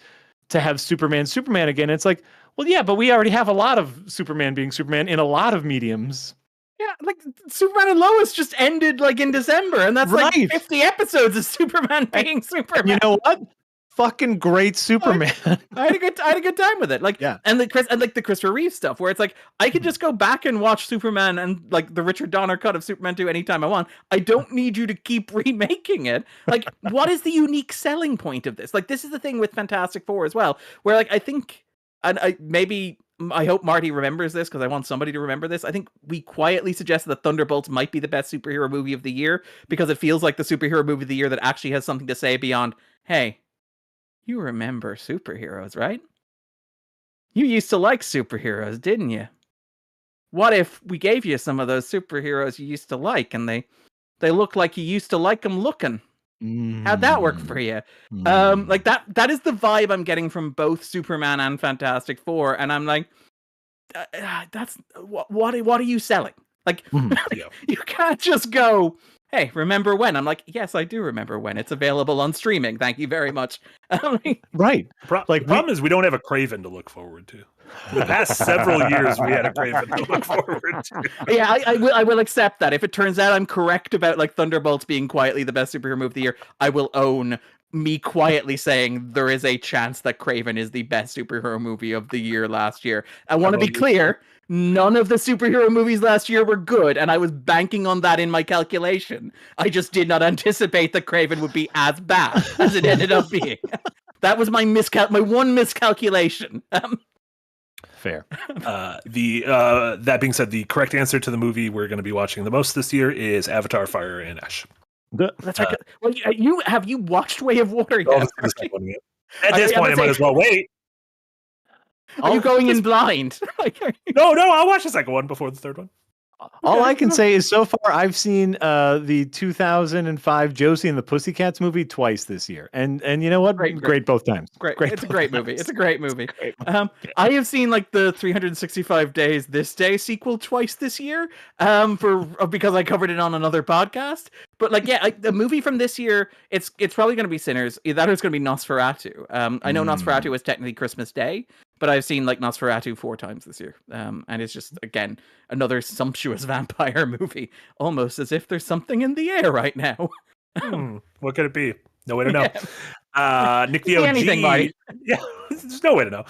to have Superman again? It's like, well, yeah, but we already have a lot of Superman being Superman in a lot of mediums. Yeah, like Superman and Lois just ended like in December, and that's like 50 episodes of Superman being Superman. You know what? Fucking great Superman. I had a good time with it. Like, yeah. And the Christopher Reeve stuff, where it's like I could just go back and watch Superman and like the Richard Donner cut of Superman 2 anytime I want. I don't need you to keep remaking it. Like, what is the unique selling point of this? Like, this is the thing with Fantastic Four as well, where like I think, and I hope Marty remembers this, because I want somebody to remember this. I think we quietly suggested that Thunderbolts might be the best superhero movie of the year, because it feels like the superhero movie of the year that actually has something to say beyond, hey, you remember superheroes, right? You used to like superheroes, didn't you? What if we gave you some of those superheroes you used to like, and they look like you used to like them looking? How'd that work for you? Like that is the vibe I'm getting from both Superman and Fantastic Four, and I'm like, that's what are you selling? Like, you can't just go, hey, remember when? I'm like, yes, I do remember when. It's available on streaming. Thank you very much. Right. The problem is we don't have a Craven to look forward to. For the past several years, we had a Craven to look forward to. Yeah, I will accept that. If it turns out I'm correct about like Thunderbolts being quietly the best superhero movie of the year, I will own me quietly saying there is a chance that Craven is the best superhero movie of the year last year. I want to be clear. None of the superhero movies last year were good, and I was banking on that in my calculation. I just did not anticipate that Craven would be as bad as it ended up being. That was my one miscalculation. Fair. That being said, the correct answer to the movie we're going to be watching the most this year is Avatar: Fire and Ash. That's right. Well, have you watched Way of Water yet? At this point, I might as well wait. Are you going in blind? No, I'll watch the second one before the third one. All I can say is so far I've seen the 2005 Josie and the Pussycats movie twice this year, and you know what? Great both times. Great. It's a great movie. It's a great movie. I have seen like the 365 Days This Day sequel twice this year, because I covered it on another podcast. But like, yeah, the movie from this year, it's probably going to be Sinners. That is going to be Nosferatu. I know Nosferatu is technically Christmas Day, but I've seen like Nosferatu 4 times this year, and it's just again another sumptuous vampire movie, almost as if there's something in the air right now. What could it be? No way to know. Nick the OG. Anything, Marty. Yeah, there's no way to know.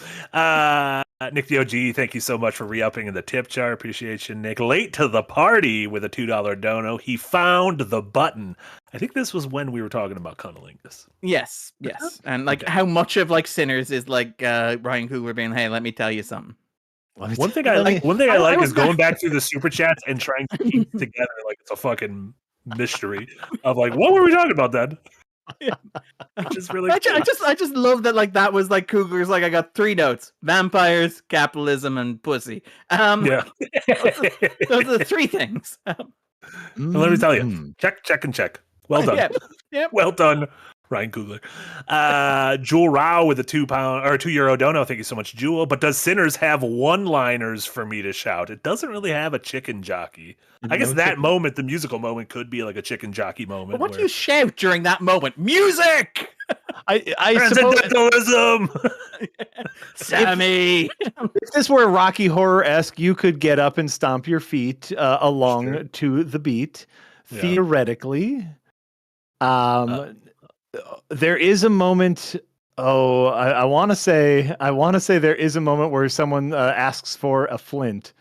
Nick the OG, thank you so much for re-upping in the tip jar. Appreciation, Nick. Late to the party with a $2 dono. He found the button. I think this was when we were talking about cunnilingus. Yes. And like how much of like Sinners is like Ryan Coogler being, hey, let me tell you something. One thing I like is going back through the super chats and trying to keep it together like it's a fucking mystery of like, what were we talking about then? Which is really cool. I just love that like that was like Coogler's like I got 3 notes: vampires, capitalism, and pussy. Yeah. Those are the 3 things. Let me tell you. Check and check. Well done. Yeah. Well done, Ryan Coogler. Jewel Rao with a €2 dono. Thank you so much, Jewel. But does Sinners have one-liners for me to shout? It doesn't really have a chicken jockey. I guess that moment, the musical moment, could be like a chicken jockey moment. But what do you shout during that moment? Music! I Transcendentalism! Sammy! If this were Rocky Horror-esque, you could get up and stomp your feet along to the beat. Yeah. Theoretically. There is a moment. I want to say there is a moment where someone asks for a flint,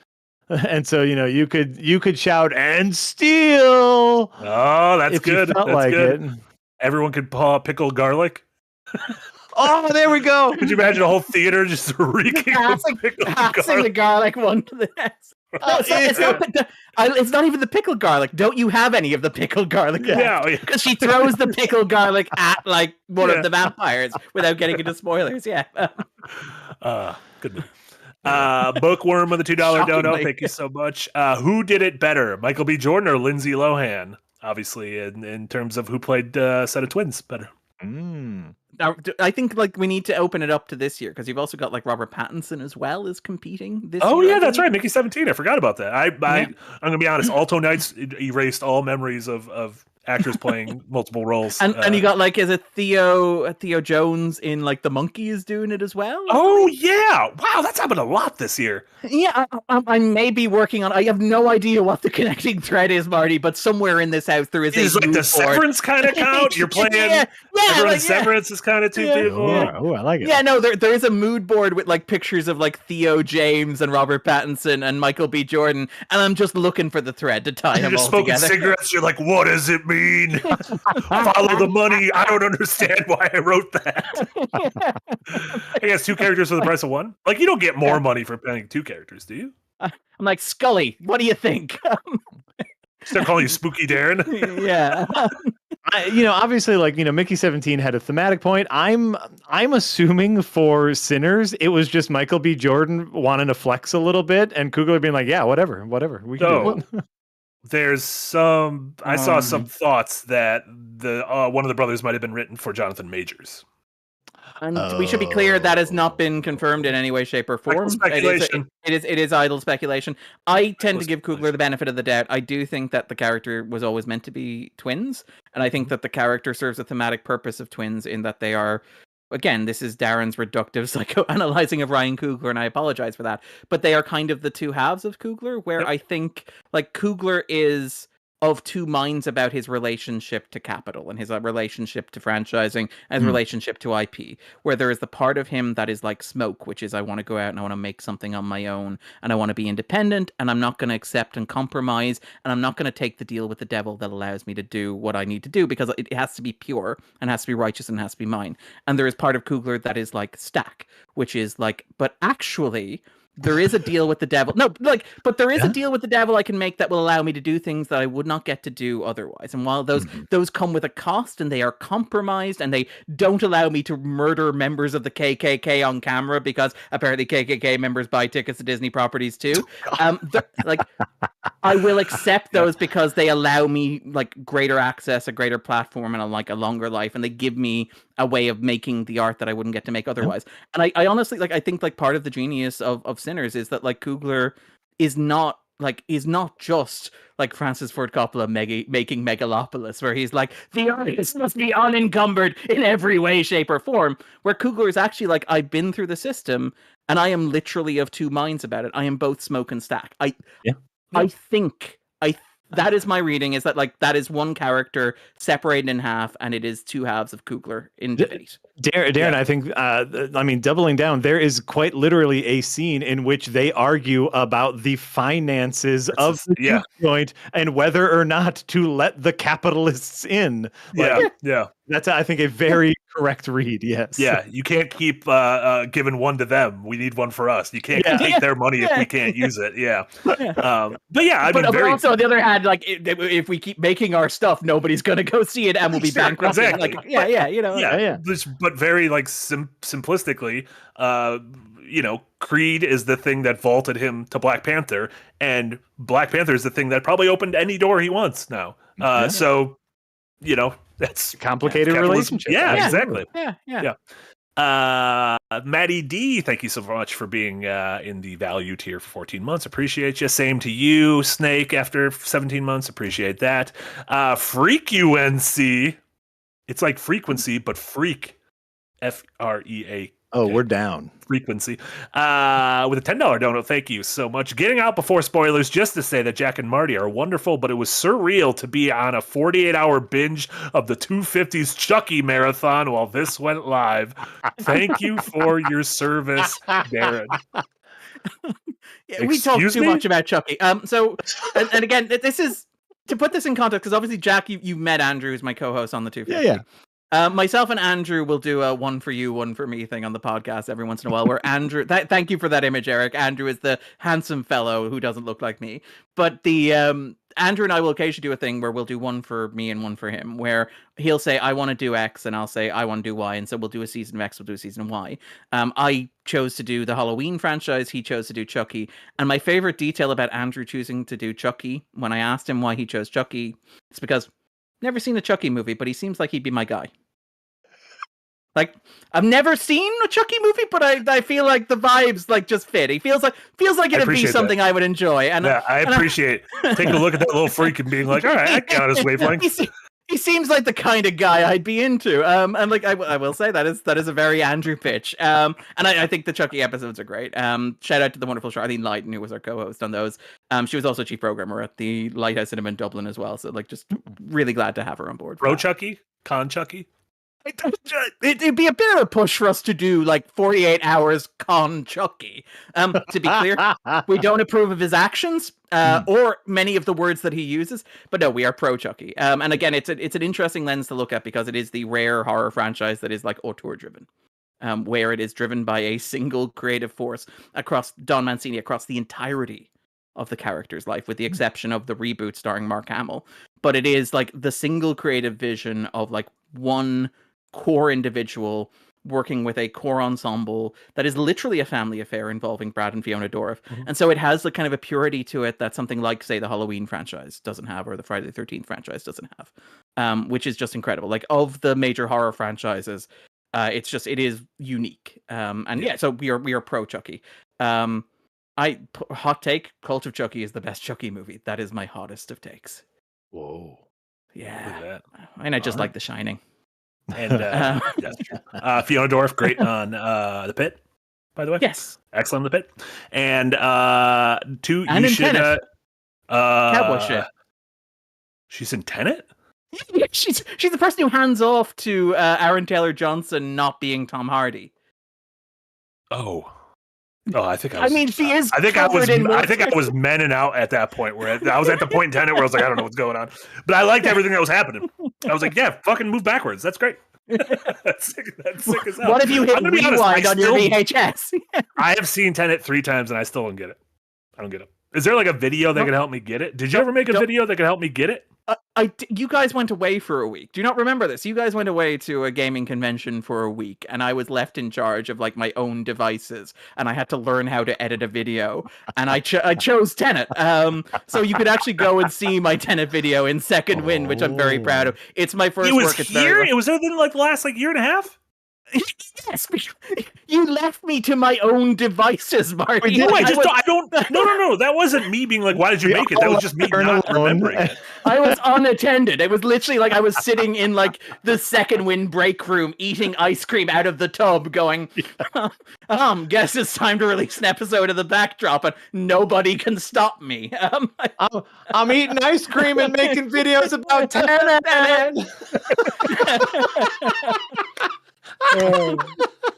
and so you could shout and steal. Oh, that's good. That's like good. It. Everyone could paw pickled garlic. Oh, there we go. Could you imagine a whole theater just reeking of pickled garlic? The garlic one to the next. It's not even the pickled garlic. Don't you have any of the pickled garlic? Yeah, because she throws the pickled garlic at like one of the vampires without getting into spoilers. Yeah. Good movie. Bookworm with a $2 dono. Thank you so much. Who did it better, Michael B. Jordan or Lindsay Lohan? Obviously, in terms of who played Set of Twins better. Now, I think like we need to open it up to this year because you've also got like Robert Pattinson as well as competing this year. Oh yeah, that's right. Mickey 17. I forgot about that. I'm gonna be honest. Alto Nights erased all memories of actors playing multiple roles. And you got like, is it Theo Jones in like The Monkey is doing it as well? Oh yeah! Wow, that's happened a lot this year. Yeah, I may be working on. I have no idea what the connecting thread is, Marty. But somewhere in this house there is like the Severance kind of count. You're playing. Everyone in Severance is kind of 2 people. Oh, I like it. Yeah, no, there is a mood board with like pictures of like Theo James and Robert Pattinson and Michael B. Jordan, and I'm just looking for the thread to tie them all together. You're just smoking cigarettes. You're like, what does it mean? Follow the money. I don't understand why I wrote that. I guess 2 characters for the price of 1. Like you don't get more money for playing 2 characters, do you? I'm like, Scully, what do you think? Still calling you Spooky Darren? Yeah. Obviously, like, Mickey 17 had a thematic point. I'm assuming for Sinners, it was just Michael B. Jordan wanting to flex a little bit, and Coogler being like, yeah, whatever, we can do it. There's I saw some thoughts that the one of the brothers might have been written for Jonathan Majors. And we should be clear that has not been confirmed in any way, shape, or form. Speculation. It is idle speculation. I tend to give Coogler the benefit of the doubt. I do think that the character was always meant to be twins, and I think that the character serves a thematic purpose of twins in that they are. Again, this is Darren's reductive psychoanalyzing of Ryan Coogler, and I apologize for that. But they are kind of the two halves of Coogler, where I think like Coogler is of two minds about his relationship to capital and his relationship to franchising and his relationship to IP, where there is the part of him that is like Smoke, which is I want to go out and I want to make something on my own and I want to be independent and I'm not going to accept and compromise and I'm not going to take the deal with the devil that allows me to do what I need to do because it has to be pure and has to be righteous and has to be mine. And there is part of Coogler that is like Stack, which is like, but actually there is a deal with the devil. No, like, but there is a deal with the devil I can make that will allow me to do things that I would not get to do otherwise. And while those come with a cost and they are compromised and they don't allow me to murder members of the KKK on camera because apparently KKK members buy tickets to Disney properties too. Like, I will accept those because they allow me like greater access, a greater platform, and a longer life, and they give me a way of making the art that I wouldn't get to make otherwise. And I honestly like I think like part of the genius of Sinners is that like Coogler is not just like Francis Ford Coppola making Megalopolis, where he's like, the artist must be unencumbered in every way, shape, or form. Where Coogler is actually like, I've been through the system and I am literally of two minds about it. I am both Smoke and Stack. I think that is my reading, is that like that is one character separated in half and it is two halves of Coogler in debate. Darren, I think, I mean, doubling down, there is quite literally a scene in which they argue about the finances of the juke joint and whether or not to let the capitalists in. That's, I think, a very correct read, yes. Yeah, you can't keep giving one to them. We need one for us. You can't take their money if we can't use it. But I mean, but also on the other hand, like if we keep making our stuff, nobody's going to go see it and we'll be bankrupt. Exactly. Like, But very like simplistically, Creed is the thing that vaulted him to Black Panther, and Black Panther is the thing that probably opened any door he wants now. So, that's a complicated relationship. Yeah, exactly. Yeah. Maddie D, thank you so much for being in the value tier for 14 months. Appreciate you. Same to you, Snake, after 17 months. Appreciate that. Freak UNC. It's like frequency, but freak. FREA. Oh, we're down. Frequency. With a $10 donut, thank you so much. Getting out before spoilers, just to say that Jack and Marty are wonderful, but it was surreal to be on a 48-hour binge of the 250s Chucky marathon while this went live. Thank you for your service, Darren. We talked too much about Chucky. So, and again, this is to put this in context, because obviously, Jack, you've met Andrew, who's my co-host on the 250. Yeah. Myself and Andrew will do a one for you, one for me thing on the podcast every once in a while, where Andrew, thank you for that image, Eric. Andrew is the handsome fellow who doesn't look like me. But the Andrew and I will occasionally do a thing where we'll do one for me and one for him, where he'll say, I want to do X, and I'll say, I want to do Y. And so we'll do a season of X, we'll do a season of Y. I chose to do the Halloween franchise. He chose to do Chucky. And my favorite detail about Andrew choosing to do Chucky, when I asked him why he chose Chucky, it's because never seen a Chucky movie, but he seems like he'd be my guy. Like, I've never seen a Chucky movie, but I feel like the vibes like just fit. He feels like it'd be something I would enjoy. And I appreciate taking a look at that little freak and being like, all right, I got his wavelength. He seems like the kind of guy I'd be into. And like I will say that is a very Andrew pitch. And I think the Chucky episodes are great. Shout out to the wonderful Charlene Lighton, who was our co-host on those. She was also chief programmer at the Lighthouse Cinema in Dublin as well. So like, just really glad to have her on board. Pro Chucky, con Chucky. It'd be a bit of a push for us to do like 48 hours con Chucky. To be clear, we don't approve of his actions or many of the words that he uses, but no, we are pro Chucky. And again, it's an interesting lens to look at because it is the rare horror franchise that is like auteur driven, where it is driven by a single creative force across Don Mancini, across the entirety of the character's life, with the exception of the reboot starring Mark Hamill. But it is like the single creative vision of like one core individual working with a core ensemble that is literally a family affair involving Brad and Fiona Dourif. And so it has the kind of a purity to it that something like, say, the Halloween franchise doesn't have, or the Friday the 13th franchise doesn't have, which is just incredible. Like, of the major horror franchises, It is unique. And yeah, so we are pro Chucky. Hot take: Cult of Chucky is the best Chucky movie. That is my hottest of takes. Whoa. Yeah. Look at that. And I just All like The Shining. And that's true. Fiona Dorff, great on The Pit, by the way. Yes. Excellent in The Pit. And two, And you in should Tenet. Cowboy shit. She's in Tenet? Yeah, she's the person who hands off to Aaron Taylor Johnson not being Tom Hardy. Oh, I think I was. I mean, she is. I think I was covered in menning out at that point where I was at the point in Tenet where I was like, I don't know what's going on, but I liked everything that was happening. I was like, yeah, fucking move backwards. That's great. That's sick as hell. What if you hit rewind on your VHS? I have seen Tenet 3 times and I still don't get it. I don't get it. Is there like a video that could help me get it? Did you ever make a video that could help me get it? You guys went away for a week. Do you not remember this? You guys went away to a gaming convention for a week, and I was left in charge of like my own devices, and I had to learn how to edit a video, and I chose Tenet. So you could actually go and see my Tenet video in Second Wind, which I'm very proud of. It's my first work. It's here. It was within like the last year and a half. Yes, you left me to my own devices, Marty. No, No. That wasn't me being like, "Why did you make it?" That was just me not remembering it. I was unattended. It was literally like I was sitting in like the Second Wind break room, eating ice cream out of the tub, going, "Guess it's time to release an episode of The Backdrop, and nobody can stop me." I'm eating ice cream and making videos about Tenet.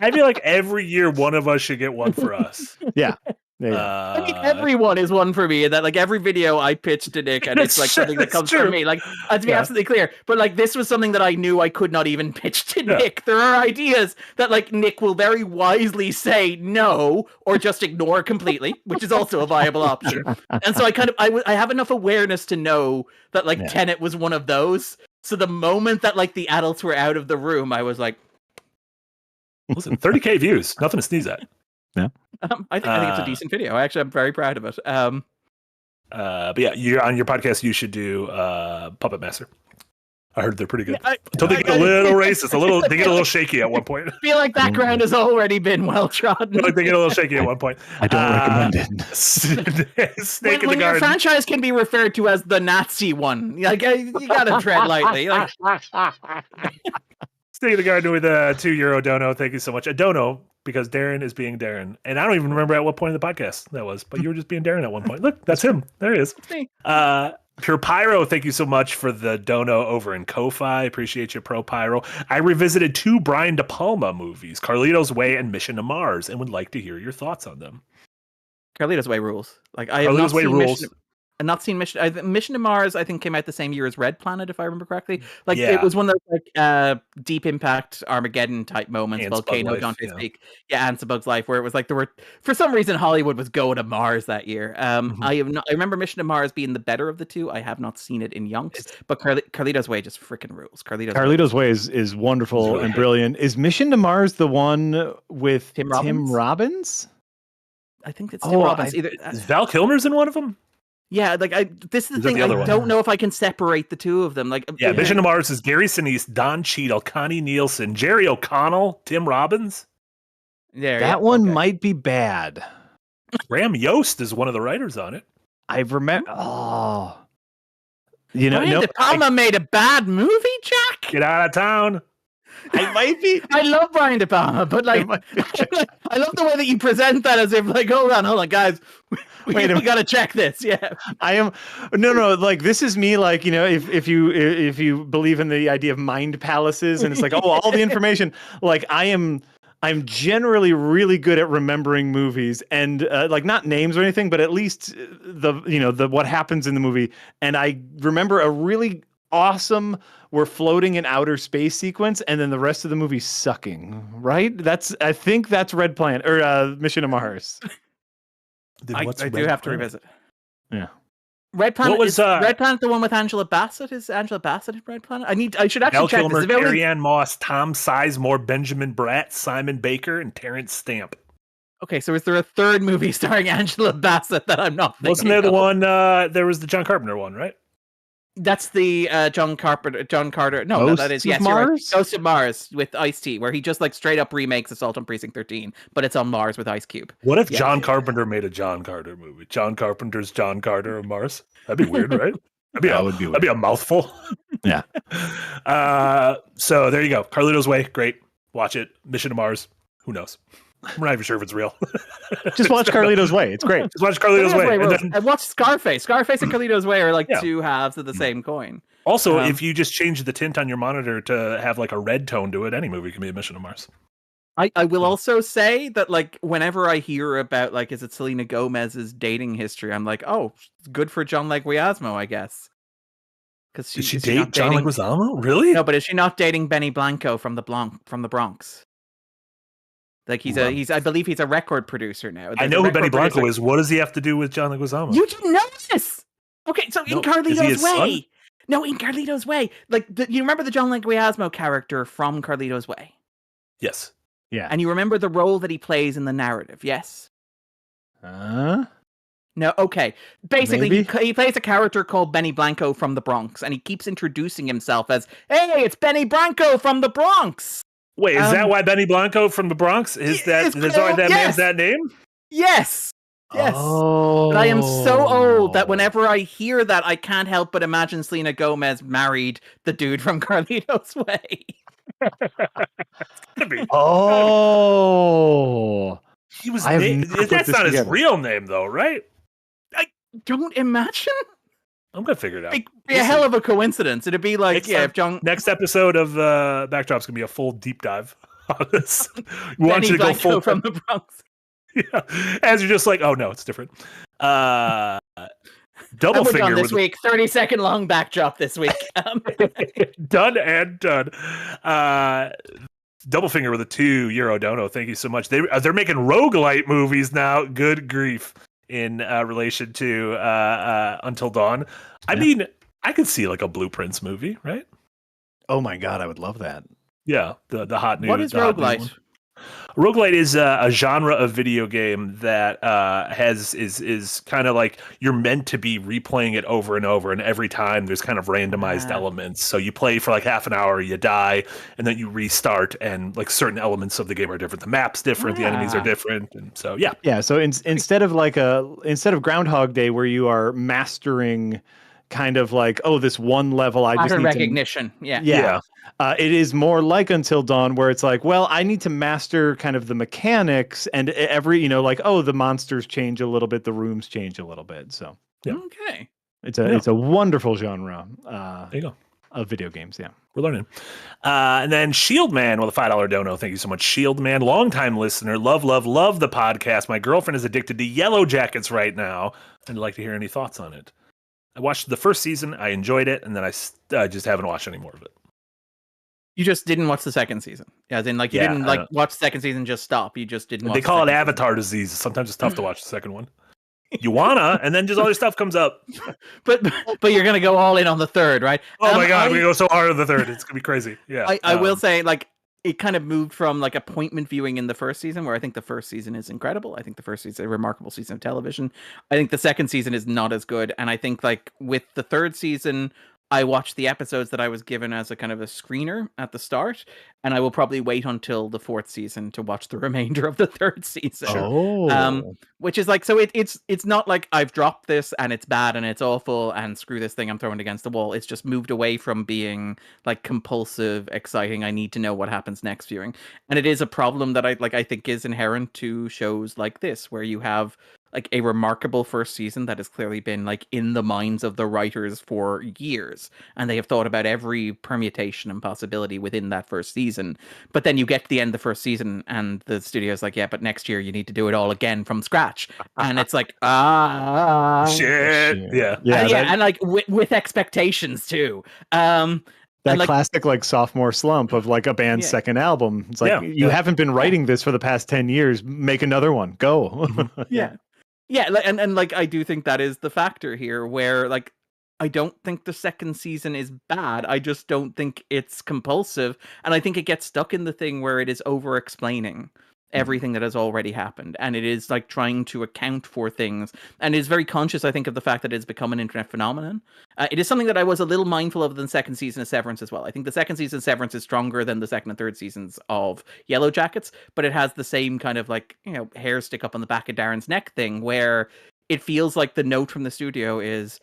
I feel like every year one of us should get one for us. Yeah. I mean, everyone is one for me. That like every video I pitch to Nick, and it's like something that comes from me. Like, to be absolutely clear, but like this was something that I knew I could not even pitch to Nick. There are ideas that like Nick will very wisely say no or just ignore completely, which is also a viable option. And so I have enough awareness to know that like Tenet was one of those. So the moment that like the adults were out of the room, I was like, listen, 30K views, nothing to sneeze at. Yeah. I think it's a decent video. Actually, I'm very proud of it. But yeah, you're on your podcast. You should do Puppet Master. I heard they're pretty good. Until they get a little racist, they get a little shaky at one point. I feel like that ground has already been well trodden. Like they get a little shaky at one point. I don't recommend it. Snake in the When garden. your franchise can be referred to as the Nazi one, like you gotta tread lightly. Like, Snake in the garden with a €2 dono. Thank you so much. A dono because Darren is being Darren, and I don't even remember at what point in the podcast that was, but you were just being Darren at one point. Look, that's him. There he is. Pure Pyro, thank you so much for the dono over in Ko-Fi. Appreciate you, Pro Pyro. I revisited 2 Brian De Palma movies, Carlito's Way and Mission to Mars, and would like to hear your thoughts on them. Carlito's Way rules. Like Carlito's Way rules. I've not seen Mission to Mars. I think came out the same year as Red Planet, if I remember correctly. Like it was one of those like Deep Impact Armageddon type moments, Ants, Volcano, Dante's Peak, Ants, A Bug's Life, where it was like there were for some reason Hollywood was going to Mars that year. I remember Mission to Mars being the better of the two. I have not seen it in yonks, but Carlito's Way just freaking rules. Carlito's Way is wonderful and brilliant. Is Mission to Mars the one with Tim Robbins? I think it's Tim Robbins. Is Val Kilmer's in one of them? Yeah, like this is the thing. I don't know if I can separate the two of them. Like, Mission to Mars is Gary Sinise, Don Cheadle, Connie Nielsen, Jerry O'Connell, Tim Robbins. That one might be bad. Graham Yost is one of the writers on it. I remember. Oh, Brian De Palma made a bad movie, Jack. Get out of town. I might be. I love Brian De Palma, but like, I love the way that you present that as if like, hold on, guys, we got to check this. Yeah, I am. No. Like this is me. Like if you believe in the idea of mind palaces, and it's like all the information. Like I'm generally really good at remembering movies and like not names or anything, but at least the what happens in the movie. And I remember a really awesome we're floating in outer space sequence, and then the rest of the movie sucking. Right? I think that's Red Planet or Mission to Mars. I do have to revisit. Yeah. Red Planet is Red Planet the one with Angela Bassett? Is Angela Bassett in Red Planet? I should actually check Kilmer, this. Carrie-Anne Moss, Tom Sizemore, Benjamin Bratt, Simon Baker, and Terrence Stamp. Okay, so is there a third movie starring Angela Bassett that I'm not thinking Wasn't there the of? one, there was the John Carpenter one, right? That's the John Carter. No, that is Ghosts of you're right. Mars? Ghost of Mars with Ice-T, where he just like straight up remakes Assault on Precinct 13, but it's on Mars with Ice Cube. What if Yeah. John Carpenter made a John Carter movie? John Carpenter's John Carter of Mars. That'd be weird, right? Would be That'd be a mouthful. Yeah. So there you go. Carlito's Way, great. Watch it. Mission to Mars. Who knows? We're not even sure if it's real. Just watch Carlito's Way. It's great. Just watch Carlito's Way. And watch Scarface. Scarface and Carlito's Way are like Yeah. two halves of the same coin. Also, if you just change the tint on your monitor to have like a red tone to it, any movie can be a Mission to Mars. I will also say that like whenever I hear about like is it Selena Gomez's dating history, I'm like, oh, good for John Leguizamo, I guess. Because Did she date John Leguizamo? Really? No, but is she not dating Benny Blanco from the Bronx? Like I believe he's a record producer now. I know who Benny Blanco is. What does he have to do with John Leguizamo? You didn't know this? Okay, so in Carlito's Way. son? No, in Carlito's Way. Like you remember the John Leguizamo character from Carlito's Way? Yes. Yeah. And you remember the role that he plays in the narrative, yes? No, okay. Basically, he plays a character called Benny Blanco from the Bronx, and he keeps introducing himself as, "Hey, it's Benny Blanco from the Bronx." Wait, is that why Benny Blanco from the Bronx? Is that man's that name? Yes. Yes. Oh. But I am so old that whenever I hear that, I can't help but imagine Selena Gomez married the dude from Carlito's Way. Oh. He was. I have never put That's this not his together. real name, though, right? Don't imagine. I'm gonna figure it out. It'd be a hell of a coincidence. It'd be like, if John. Next episode of Backdrop's gonna be a full deep dive on this. We want Benny you to go Blanco full from the Bronx. Yeah. As you're just like, oh no, it's different. Double And we're finger done this with week. 30-second long backdrop this week. done and done. Double finger with a €2 dono. Thank you so much. They're making roguelite movies now. Good grief. In relation to Until Dawn. I mean, I could see like a Blueprints movie, right? Oh my god, I would love that. Yeah, the hot new. What is roguelite? Roguelite is a genre of video game that is kind of like you're meant to be replaying it over and over, and every time there's kind of randomized elements. So you play for like half an hour, you die, and then you restart, and like certain elements of the game are different. The map's different, the enemies are different, and so yeah. Yeah, so instead of Groundhog Day where you are mastering kind of like, oh, this one level I just Pattern need recognition. Yeah. It is more like Until Dawn, where it's like, well, I need to master kind of the mechanics, and every, like, oh, the monsters change a little bit, the rooms change a little bit. So Yeah. Okay. it's a wonderful genre. There you go. Of video games. Yeah, we're learning. And then Shield Man with a $5 dono. Thank you so much, Shield Man, longtime listener. Love the podcast. My girlfriend is addicted to Yellow Jackets right now, and I'd like to hear any thoughts on it. I watched the first season, I enjoyed it, and then I just haven't watched any more of it. You just didn't watch the second season. Yeah, then like you didn't like watch the second season, just stop. You just didn't watch They call it Avatar disease. Sometimes it's tough to watch the second one. You wanna, and then just other stuff comes up. But you're gonna go all in on the third, right? Oh my god, we go so hard on the third. It's gonna be crazy. Yeah. I will say, like, it kind of moved from like appointment viewing in the first season, where I think the first season is incredible. I think the first season is a remarkable season of television. I think the second season is not as good. And I think like with the third season, I watched the episodes that I was given as a kind of a screener at the start, and I will probably wait until the fourth season to watch the remainder of the third season. Which is like, so it's not like I've dropped this and it's bad and it's awful and screw this thing, I'm throwing it against the wall. It's just moved away from being like compulsive, exciting, I need to know what happens next viewing. And it is a problem that I think is inherent to shows like this, where you have like a remarkable first season that has clearly been like in the minds of the writers for years, and they have thought about every permutation and possibility within that first season. But then you get to the end of the first season and the studio's like, yeah, but next year you need to do it all again from scratch. And it's like, shit. Yeah. And like with expectations too. That classic like sophomore slump of like a band's second album. It's like, you haven't been writing this for the past 10 years. Make another one. Go. Yeah, and like I do think that is the factor here, where like I don't think the second season is bad. I just don't think it's compulsive, and I think it gets stuck in the thing where it is over explaining everything that has already happened, and it is like trying to account for things, and is very conscious, I think, of the fact that it's become an internet phenomenon. It is something that I was a little mindful of in the second season of Severance as well. I think the second season of Severance is stronger than the second and third seasons of Yellow Jackets, but it has the same kind of like, hair stick up on the back of Darren's neck thing, where it feels like the note from the studio is,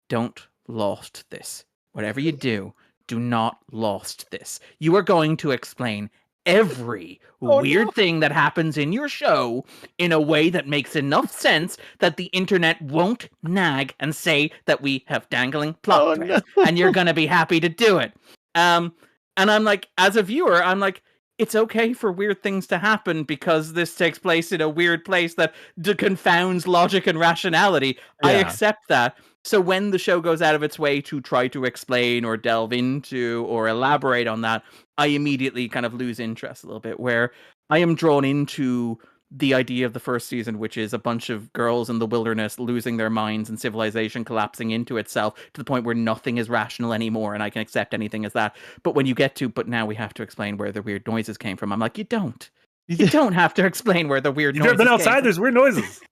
don't lost this. Whatever you do not lost this. You are going to explain every weird thing that happens in your show in a way that makes enough sense that the internet won't nag and say that we have dangling plot threads, and you're going to be happy to do it. And I'm like, as a viewer, I'm like, it's okay for weird things to happen because this takes place in a weird place that confounds logic and rationality. I accept that. So when the show goes out of its way to try to explain or delve into or elaborate on that, I immediately kind of lose interest a little bit, where I am drawn into the idea of the first season, which is a bunch of girls in the wilderness losing their minds and civilization collapsing into itself to the point where nothing is rational anymore, and I can accept anything as that. But when you get to, but now we have to explain where the weird noises came from, I'm like, you don't. You don't have to explain where the weird noises came from. You've never been outside, there's weird noises.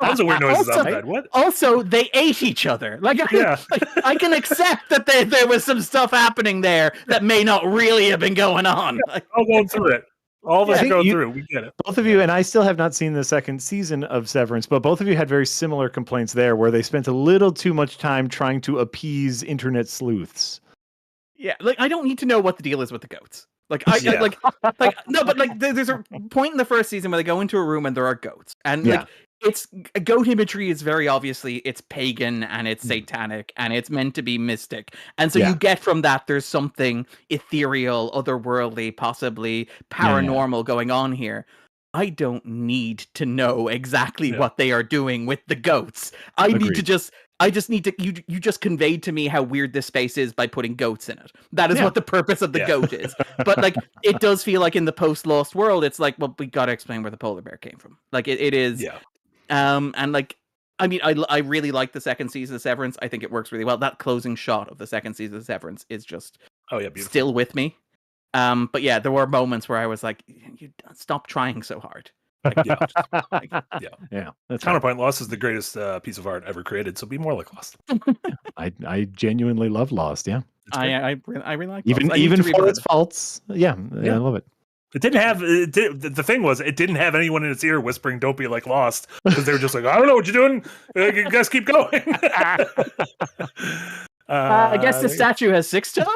Those are weird noises outside. What? Also, they ate each other. I can accept that there was some stuff happening there that may not really have been going on. All going through it. All of us go through. We get it. Both of you, and I still have not seen the second season of Severance, but both of you had very similar complaints there, where they spent a little too much time trying to appease internet sleuths. Yeah, I don't need to know what the deal is with the goats. There's a point in the first season where they go into a room and there are goats, and it's goat imagery is very obviously it's pagan and it's satanic and it's meant to be mystic, and so you get from that there's something ethereal, otherworldly, possibly paranormal going on here. I don't need to know exactly what they are doing with the goats. I just need to, you just conveyed to me how weird this space is by putting goats in it. That is what the purpose of the goat is. But it does feel like in the post-Lost world, it's like, well, we got to explain where the polar bear came from. It is. Yeah. I really like the second season of Severance. I think it works really well. That closing shot of the second season of Severance is just still with me. But yeah, there were moments where I was like, you stop trying so hard. Counterpoint, Lost is the greatest piece of art ever created, so be more like Lost. I genuinely love Lost. Yeah, I really like Lost. Even for its faults. Yeah, I love it. It didn't have the thing was it didn't have anyone in its ear whispering "Don't be like Lost" because they were just like, I don't know what you're doing. You guys keep going. I guess the statue has 6 toes.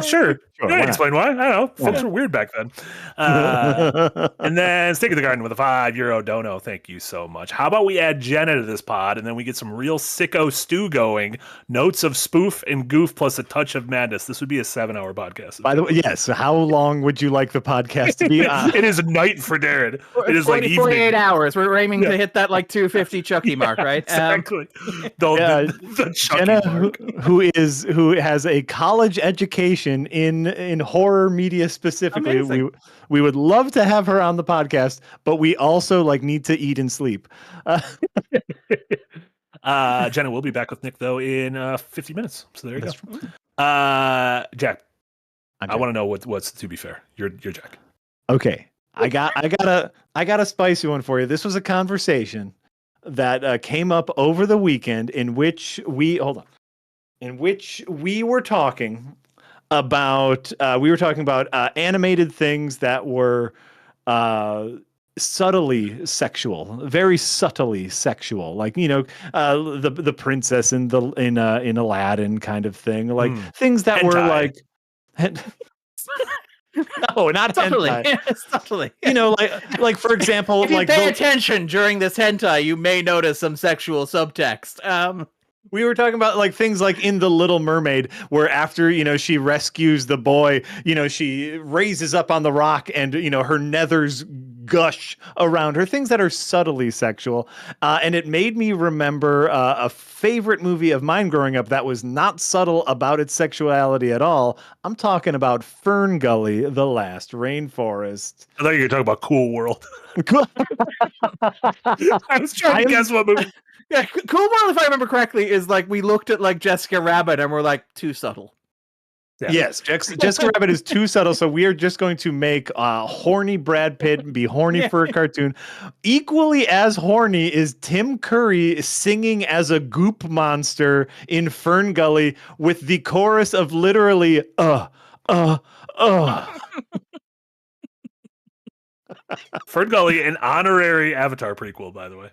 Sure. Explain why. I don't know. Folks were weird back then. And then Stick of the Garden with a €5 dono. Thank you so much. How about we add Jenna to this pod and then we get some real sicko stew going. Notes of spoof and goof plus a touch of madness. This would be a 7-hour podcast. By the way, yes. How long would you like the podcast to be? It is night for Darren. It is 48 hours. We're aiming to hit that 250 Chucky mark, right? Exactly. The Chucky Jenna, mark. who has a college education in horror media specifically. Amazing. We would love to have her on the podcast, but we also need to eat and sleep. Jenna will be back with Nick though in 50 minutes. So there you go. Jack, I want to know what's to be fair. You're Jack. Okay. I got a spicy one for you. This was a conversation that came up over the weekend in which we were talking about animated things that were subtly sexual, very subtly sexual, the princess in Aladdin kind of thing, things that were like. No, not subtly. hentai. Subtly. Like for example, if you pay attention during this hentai, you may notice some sexual subtext. We were talking about things like in The Little Mermaid, where after, she rescues the boy, she raises up on the rock and, her nethers gush around her, things that are subtly sexual. And it made me remember a favorite movie of mine growing up that was not subtle about its sexuality at all. I'm talking about Fern Gully, The Last Rainforest. I thought you were talking about Cool World. I was trying to guess what movie. Yeah, Cool World, if I remember correctly, is we looked at Jessica Rabbit and we're too subtle. Yeah. Yes, Jessica Rabbit is too subtle, so we are just going to make horny Brad Pitt be horny for a cartoon. Equally as horny is Tim Curry singing as a goop monster in Fern Gully with the chorus of literally Fern Gully, an honorary Avatar prequel, by the way.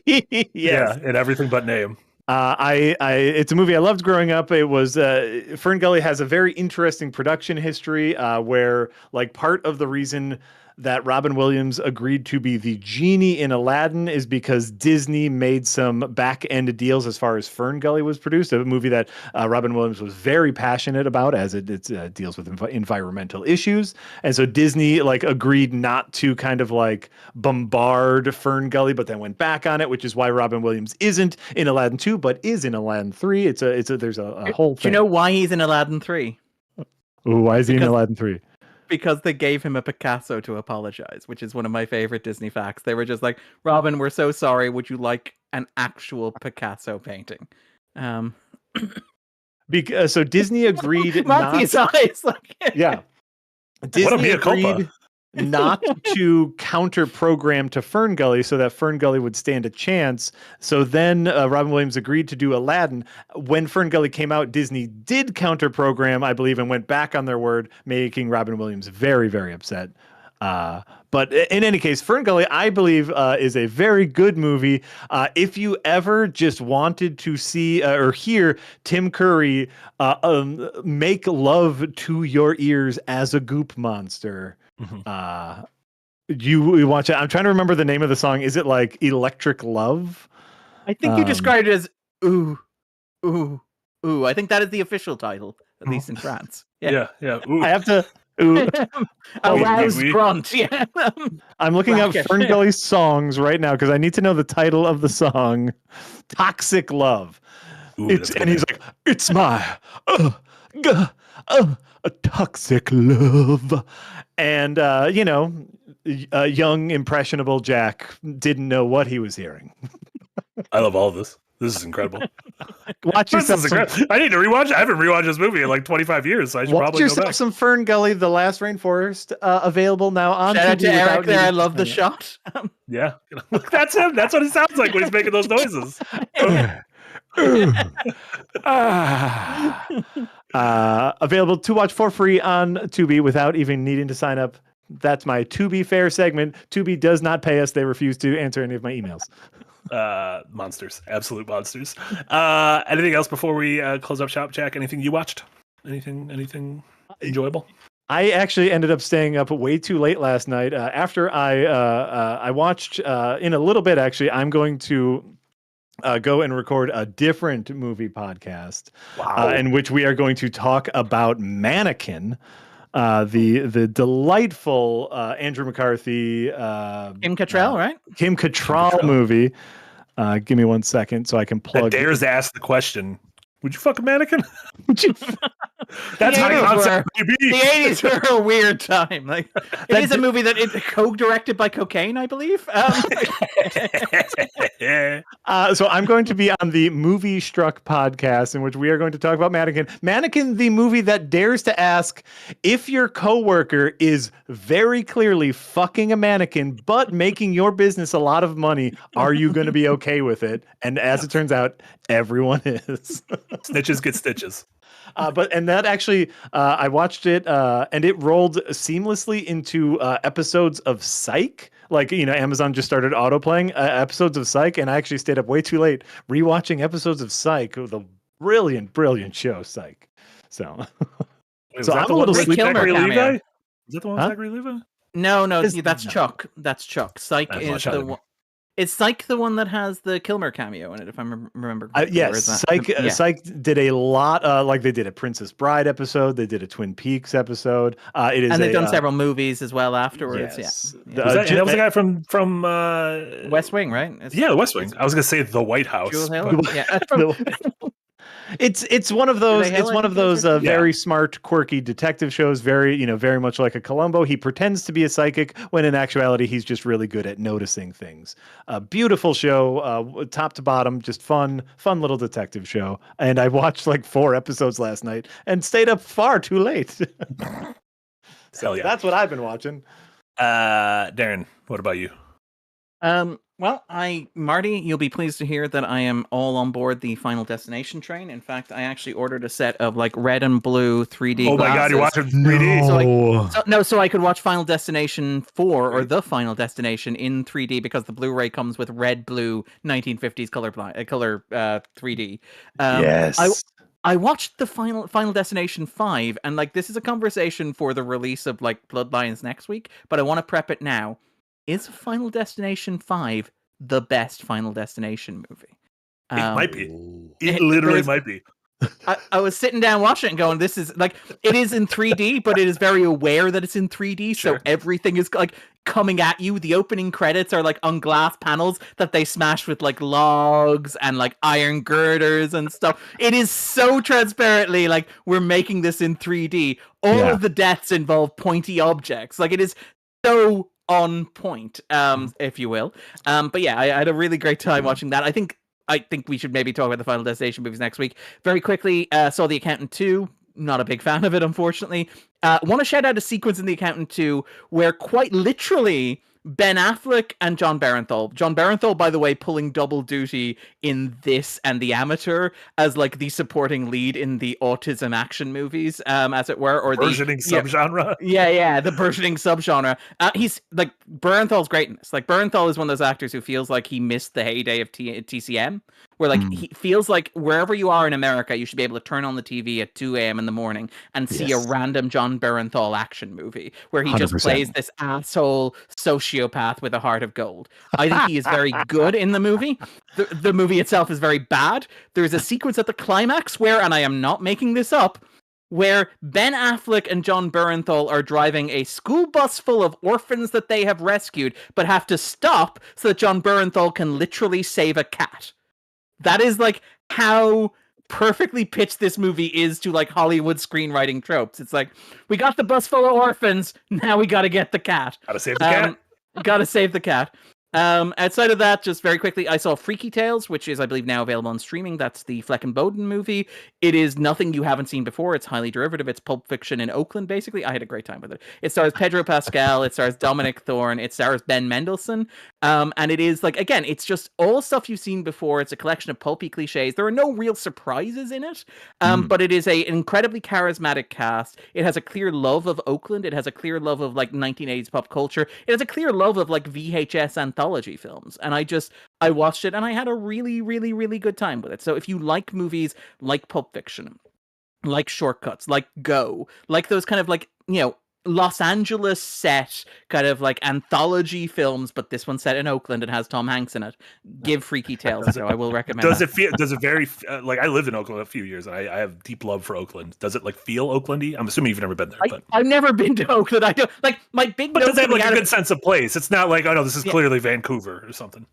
Yes. Yeah, in everything but name. It's a movie I loved growing up. It was Fern Gully has a very interesting production history where like part of the reason that Robin Williams agreed to be the genie in Aladdin is because Disney made some back end deals as far as Fern Gully was produced, a movie that Robin Williams was very passionate about as it deals with environmental issues. And so Disney like agreed not to kind of like bombard Fern Gully, but then went back on it, which is why Robin Williams isn't in Aladdin 2, but is in Aladdin 3. There's a whole thing. Do you know why he's in Aladdin 3? Ooh, why is he in Aladdin 3? Because they gave him a Picasso to apologize, which is one of my favorite Disney facts. They were just like, Robin, we're so sorry. Would you like an actual Picasso painting? Because so Disney agreed Marty's eyes. Like, yeah. Disney agreed not to counter program to Fern Gully so that Fern Gully would stand a chance. So then Robin Williams agreed to do Aladdin. When Fern Gully came out, Disney did counter program, I believe, and went back on their word, making Robin Williams very, very upset. But in any case, Fern Gully, I believe, is a very good movie. If you ever just wanted to see or hear Tim Curry make love to your ears as a goop monster, you watch it. I'm trying to remember the name of the song. Is it like Electric Love? I think you described it as ooh, ooh, ooh. I think that is the official title, at least in France. Yeah. Ooh. I have to. Ooh. Aroused grunt. Yeah. I'm looking up Fern Gully songs right now because I need to know the title of the song. Toxic Love. Ooh, And he's like, it's my a toxic love. And, young, impressionable Jack didn't know what he was hearing. I love all of this. This is incredible. Watch yourself I need to rewatch it. I haven't rewatched this movie in like 25 years, so I should probably go back. Some Fern Gully, The Last Rainforest, available now on Shout out to TV Eric there. I love the shot. Yeah. That's him. That's what it sounds like when he's making those noises. Available to watch for free on Tubi without even needing to sign up. That's my Tubi Fair segment. Tubi does not pay us. They refuse to answer any of my emails. Monsters. Absolute monsters. Anything else before we close up shop, Jack? Anything you watched? Anything enjoyable? I actually ended up staying up way too late last night. After I watched in a little bit, actually, I'm going to go and record a different movie podcast in which we are going to talk about Mannequin, the delightful Andrew McCarthy, Kim Cattrall, right? Kim Cattrall movie. Give me 1 second so I can plug. That dares to ask the question. Would you fuck a mannequin? That's high concept, baby. The 80s were a weird time. Like it is a movie that is co-directed by Cocaine, I believe. So I'm going to be on the Movie Struck podcast in which we are going to talk about Mannequin. Mannequin, the movie that dares to ask if your coworker is very clearly fucking a mannequin, but making your business a lot of money, are you going to be okay with it? And as it turns out, everyone is. Snitches get stitches. And that actually, I watched it and it rolled seamlessly into episodes of Psych. Like, Amazon just started autoplaying episodes of Psych, and I actually stayed up way too late rewatching episodes of Psych. It was a brilliant, brilliant show, Psych. So, Wait, I'm a little sleepy. Zachary Levi? Is that the one with Zachary Levi? No, that's Chuck. That's Chuck. Psych is the one. Is Psych the one that has the Kilmer cameo in it, if I remember correctly? Yes, Psych did a lot. Like they did a Princess Bride episode. They did a Twin Peaks episode. And they've done several movies as well afterwards. Yes. Yeah. That was the guy from West Wing, right? The West Wing. I was going to say The White House. Yeah. It's one of those Hill, I think it is, or very smart, quirky detective shows. Very much like a Columbo. He pretends to be a psychic when in actuality he's just really good at noticing things. A beautiful show, top to bottom, just fun little detective show. And I watched like 4 episodes last night and stayed up far too late. So that's what I've been watching. Darren, what about you? Well, Marty, you'll be pleased to hear that I am all on board the Final Destination train. In fact, I actually ordered a set of like red and blue 3D Oh my glasses. God, you're watching 3D. So I could watch Final Destination 4 or the Final Destination in 3D because the Blu-ray comes with red, blue, 1950s color 3D. Yes. I watched the Final Destination 5, and like this is a conversation for the release of like Bloodlines next week, but I want to prep it now. Is Final Destination 5 the best Final Destination movie? It might be. It literally might be. I was sitting down watching it and going, this is like, it is in 3D, but it is very aware that it's in 3D. Sure. So everything is like coming at you. The opening credits are like on glass panels that they smashed with like logs and like iron girders and stuff. It is so transparently like we're making this in 3D. All of the deaths involve pointy objects. Like it is so on point, if you will. But yeah, I had a really great time watching that. I think we should maybe talk about the Final Destination movies next week. Very quickly, saw The Accountant 2. Not a big fan of it, unfortunately. Want to shout out a sequence in The Accountant 2 where quite literally Ben Affleck and John Barenthal, by the way, pulling double duty in this and The Amateur as like the supporting lead in the autism action movies, as it were, or burgeoning subgenre. Yeah, the burgeoning subgenre. He's like Barenthal's great in this. Like Barenthal is one of those actors who feels like he missed the heyday of TCM, where like he feels like wherever you are in America, you should be able to turn on the TV at 2 a.m. in the morning and see a random John Barenthal action movie where he 100%. Just plays this asshole sociopath with a heart of gold. I think he is very good in the movie. The movie itself is very bad. There's a sequence at the climax where, and I am not making this up, where Ben Affleck and John Barenthal are driving a school bus full of orphans that they have rescued, but have to stop so that John Barenthal can literally save a cat. That is like how perfectly pitched this movie is to like Hollywood screenwriting tropes. It's like, we got the bus full of orphans, now we gotta get the cat. Gotta save the cat. Gotta save the cat. Outside of that, just very quickly, I saw Freaky Tales, which is, I believe, now available on streaming. That's the Fleck and Bowden movie. It is nothing you haven't seen before. It's highly derivative. It's Pulp Fiction in Oakland, basically. I had a great time with it. It stars Pedro Pascal. It stars Dominic Thorne. It stars Ben Mendelsohn. And it is, like, again, it's just all stuff you've seen before. It's a collection of pulpy cliches. There are no real surprises in it, but it is an incredibly charismatic cast. It has a clear love of Oakland. It has a clear love of, like, 1980s pop culture. It has a clear love of, like, VHS anthology films. And I watched it and I had a really, really, really good time with it. So if you like movies like Pulp Fiction, like Shortcuts, like Go, like those kind of like, you know, Los Angeles set kind of like anthology films, but this one's set in Oakland and has Tom Hanks in it, give Freaky Tales. So I will recommend. Does it very like, I lived in Oakland a few years and I have deep love for Oakland. Does it like feel Oaklandy? I'm assuming you've never been there. I've never been to Oakland. I don't like my big. But does it have like a good sense of place? It's not like, oh no, this is clearly Vancouver or something.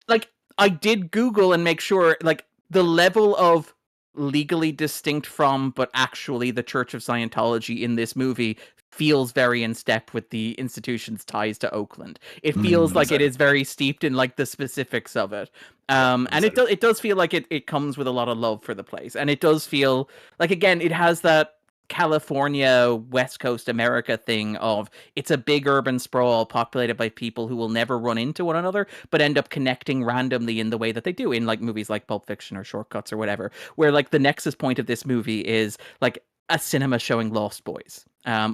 Like I did Google and make sure like the level of legally distinct from, but actually the Church of Scientology in this movie feels very in step with the institution's ties to Oakland. It feels like it is very steeped in like the specifics of it. And it does feel like it comes with a lot of love for the place. And it does feel like, again, it has that California, West Coast America thing of it's a big urban sprawl populated by people who will never run into one another, but end up connecting randomly in the way that they do in like movies like Pulp Fiction or Shortcuts or whatever, where like the nexus point of this movie is like a cinema showing Lost Boys,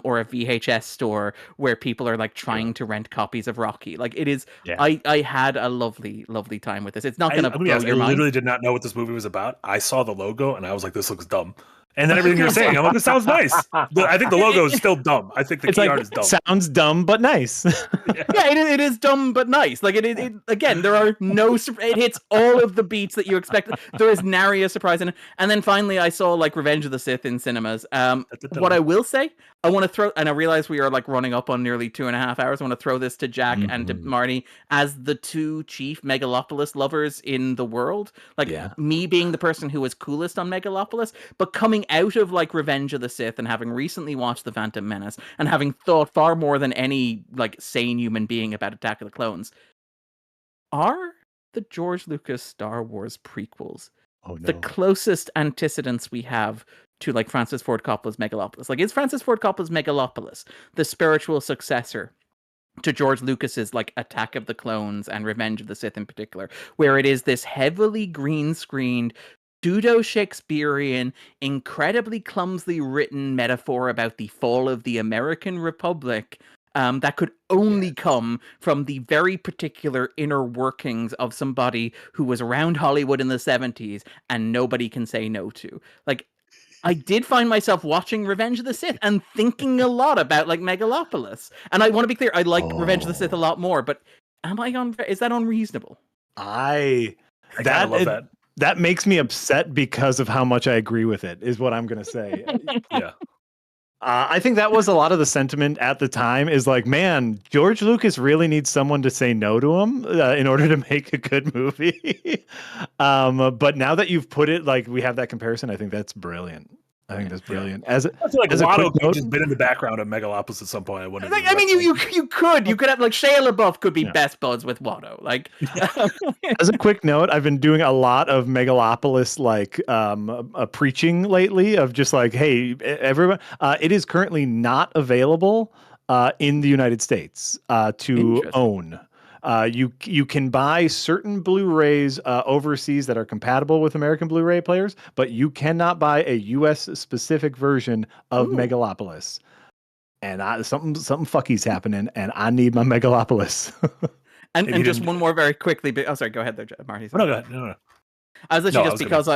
or a VHS store where people are like trying to rent copies of Rocky. Like it is, I had a lovely, lovely time with this. It's not going to blow your mind. I literally did not know what this movie was about. I saw the logo and I was like, this looks dumb. And then everything you're saying, I'm like, this sounds nice. I think the logo is still dumb. I think the key art is dumb. Sounds dumb but nice. Yeah, it is dumb but nice. Like it again, there are it hits all of the beats that you expect. There is nary a surprise in it. And then finally, I saw like Revenge of the Sith in cinemas. What I will say, I want to throw, and I realize we are like running up on nearly 2.5 hours. I want to throw this to Jack and to Marty as the two chief Megalopolis lovers in the world. Like me being the person who was coolest on Megalopolis, but coming out of like Revenge of the Sith and having recently watched The Phantom Menace and having thought far more than any like sane human being about Attack of the Clones, are the George Lucas Star Wars prequels the closest antecedents we have to like Francis Ford Coppola's Megalopolis? Like, is Francis Ford Coppola's Megalopolis the spiritual successor to George Lucas's like Attack of the Clones and Revenge of the Sith in particular, where it is this heavily green screened, pseudo-Shakespearean, incredibly clumsily written metaphor about the fall of the American Republic that could only come from the very particular inner workings of somebody who was around Hollywood in the 70s and nobody can say no to? Like, I did find myself watching Revenge of the Sith and thinking a lot about like Megalopolis. And I want to be clear, I like Revenge of the Sith a lot more, but is that unreasonable? I love that. That makes me upset because of how much I agree with it, is what I'm going to say. Yeah. I think that was a lot of the sentiment at the time, is like, man, George Lucas really needs someone to say no to him in order to make a good movie. But now that you've put it, like, we have that comparison, I think that's brilliant. I think that's brilliant. I feel like Watto could have just been in the background of Megalopolis at some point. I mean, you could have like Shia LaBeouf could be best buds with Watto. Like, as a quick note, I've been doing a lot of Megalopolis like preaching lately of just like, hey, everyone, it is currently not available in the United States to own. You can buy certain Blu-rays overseas that are compatible with American Blu-ray players, but you cannot buy a U.S. specific version of Megalopolis. And something fucky's happening, and I need my Megalopolis. and just one more very quickly. Oh, sorry. Go ahead there, Marty. No, go ahead. No. I was literally just because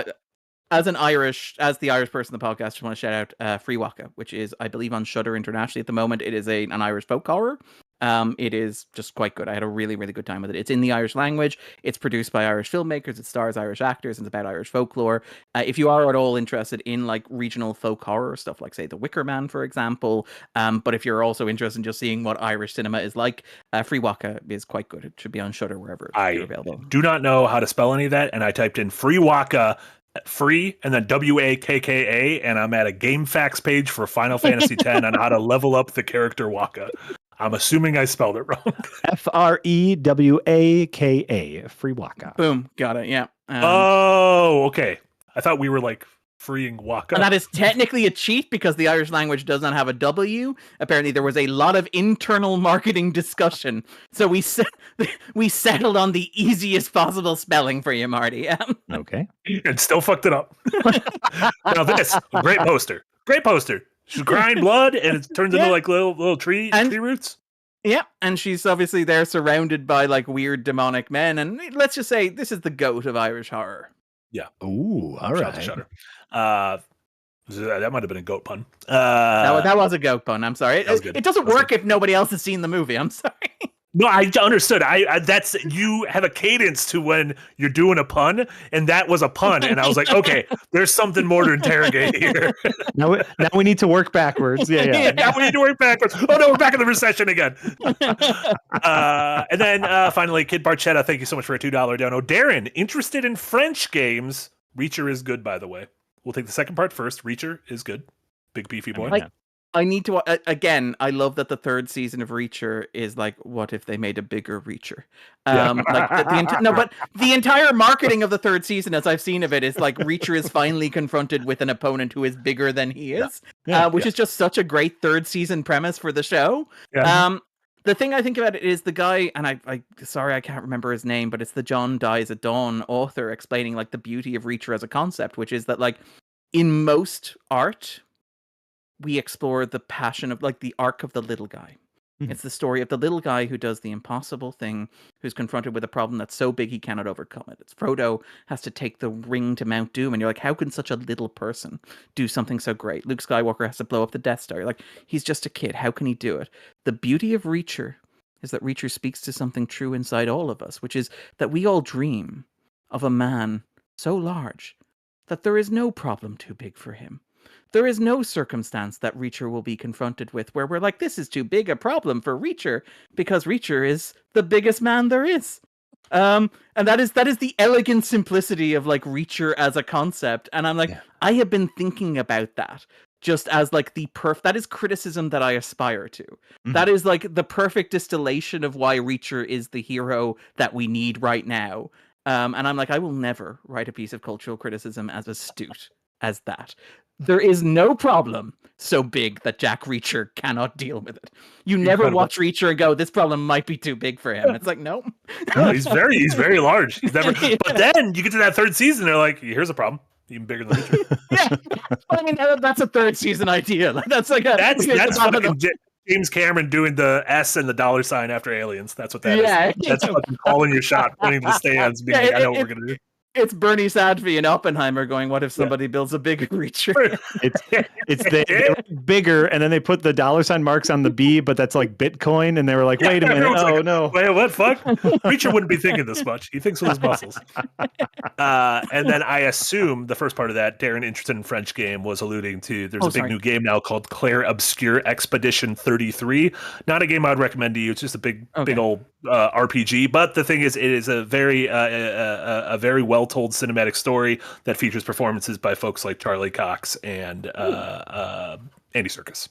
as the Irish person in the podcast, I just want to shout out Free Waka, which is, I believe, on Shudder internationally at the moment. It is an Irish folk horror. It is just quite good. I had a really, really good time with it. It's in the Irish language. It's produced by Irish filmmakers. It stars Irish actors. And it's about Irish folklore. If you are at all interested in like regional folk horror stuff, like say The Wicker Man, for example, but if you're also interested in just seeing what Irish cinema is like, Free Waka is quite good. It should be on Shudder wherever it's available. Do not know how to spell any of that, and I typed in Free Waka, free, and then WAKKA, and I'm at a GameFAQs page for Final Fantasy X on how to level up the character Waka. I'm assuming I spelled it wrong. FREWAKA, Free Waka. Boom, got it. Yeah. Okay. I thought we were like freeing Waka. And that is technically a cheat because the Irish language does not have a W. Apparently, there was a lot of internal marketing discussion, so we settled on the easiest possible spelling for you, Marty. Okay. And still fucked it up. Now this, great poster. Great poster. She's crying blood, and it turns into like little tree roots. Yeah, and she's obviously there surrounded by like weird demonic men, and let's just say this is the goat of Irish horror. Yeah. Ooh, all right. Shudder. That might have been a goat pun. That was a goat pun. I'm sorry. It doesn't work if nobody else has seen the movie. I'm sorry. No, I understood. That's, you have a cadence to when you're doing a pun, and that was a pun, and I was like, okay, there's something more to interrogate here. Now we need to work backwards. Yeah. Now we need to work backwards. Oh no, we're back in the recession again. And then finally, Kid Barchetta, thank you so much for a $2 dono. Darren, interested in French games? Reacher is good, by the way. We'll take the second part first. Reacher is good. Big beefy boy. I need to again. I love that the third season of Reacher is like, what if they made a bigger Reacher? But the entire marketing of the third season, as I've seen of it, is like Reacher is finally confronted with an opponent who is bigger than he is, which is just such a great third season premise for the show. Yeah. The thing I think about it is the guy, and I sorry I can't remember his name, but it's the John Dies at Dawn author explaining like the beauty of Reacher as a concept, which is that like in most art, we explore the passion of like the arc of the little guy. It's the story of the little guy who does the impossible thing, who's confronted with a problem that's so big he cannot overcome it. It's Frodo has to take the ring to Mount Doom, and you're like, how can such a little person do something so great? Luke Skywalker has to blow up the Death Star. You're like, he's just a kid. How can he do it? The beauty of Reacher is that Reacher speaks to something true inside all of us, which is that we all dream of a man so large that there is no problem too big for him. There is no circumstance that Reacher will be confronted with where we're like, this is too big a problem for Reacher, because Reacher is the biggest man there is. And that is the elegant simplicity of like Reacher as a concept. And I'm like, I have been thinking about that just as like that is criticism that I aspire to. Mm-hmm. That is like the perfect distillation of why Reacher is the hero that we need right now. And I'm like, I will never write a piece of cultural criticism as astute as that. There is no problem so big that Jack Reacher cannot deal with it. You never watch Reacher and go, this problem might be too big for him. It's like, no. No, he's very large. He's never. But then you get to that third season, they're like, here's a problem. Even bigger than Reacher. Yeah. I mean, that's a third season idea. Like, that's fucking James Cameron doing the S and the $sign after Aliens. That's what that is. That's fucking calling your shot, pointing to the stands, being like, I know what we're gonna do. It's Bernie Sadfi and Oppenheimer going, what if somebody builds a bigger Reacher? They're bigger, and then they put the $sign marks on the B, but that's like Bitcoin, and they were like, wait a minute, no. Wait, what, fuck? Reacher wouldn't be thinking this much. He thinks with his muscles. And then I assume the first part of that, Darren, interested in French game, was alluding to, there's a big new game now called Claire Obscure Expedition 33. Not a game I'd recommend to you. It's just a big old RPG, but the thing is, it is a very well-told cinematic story that features performances by folks like Charlie Cox and Andy Serkis.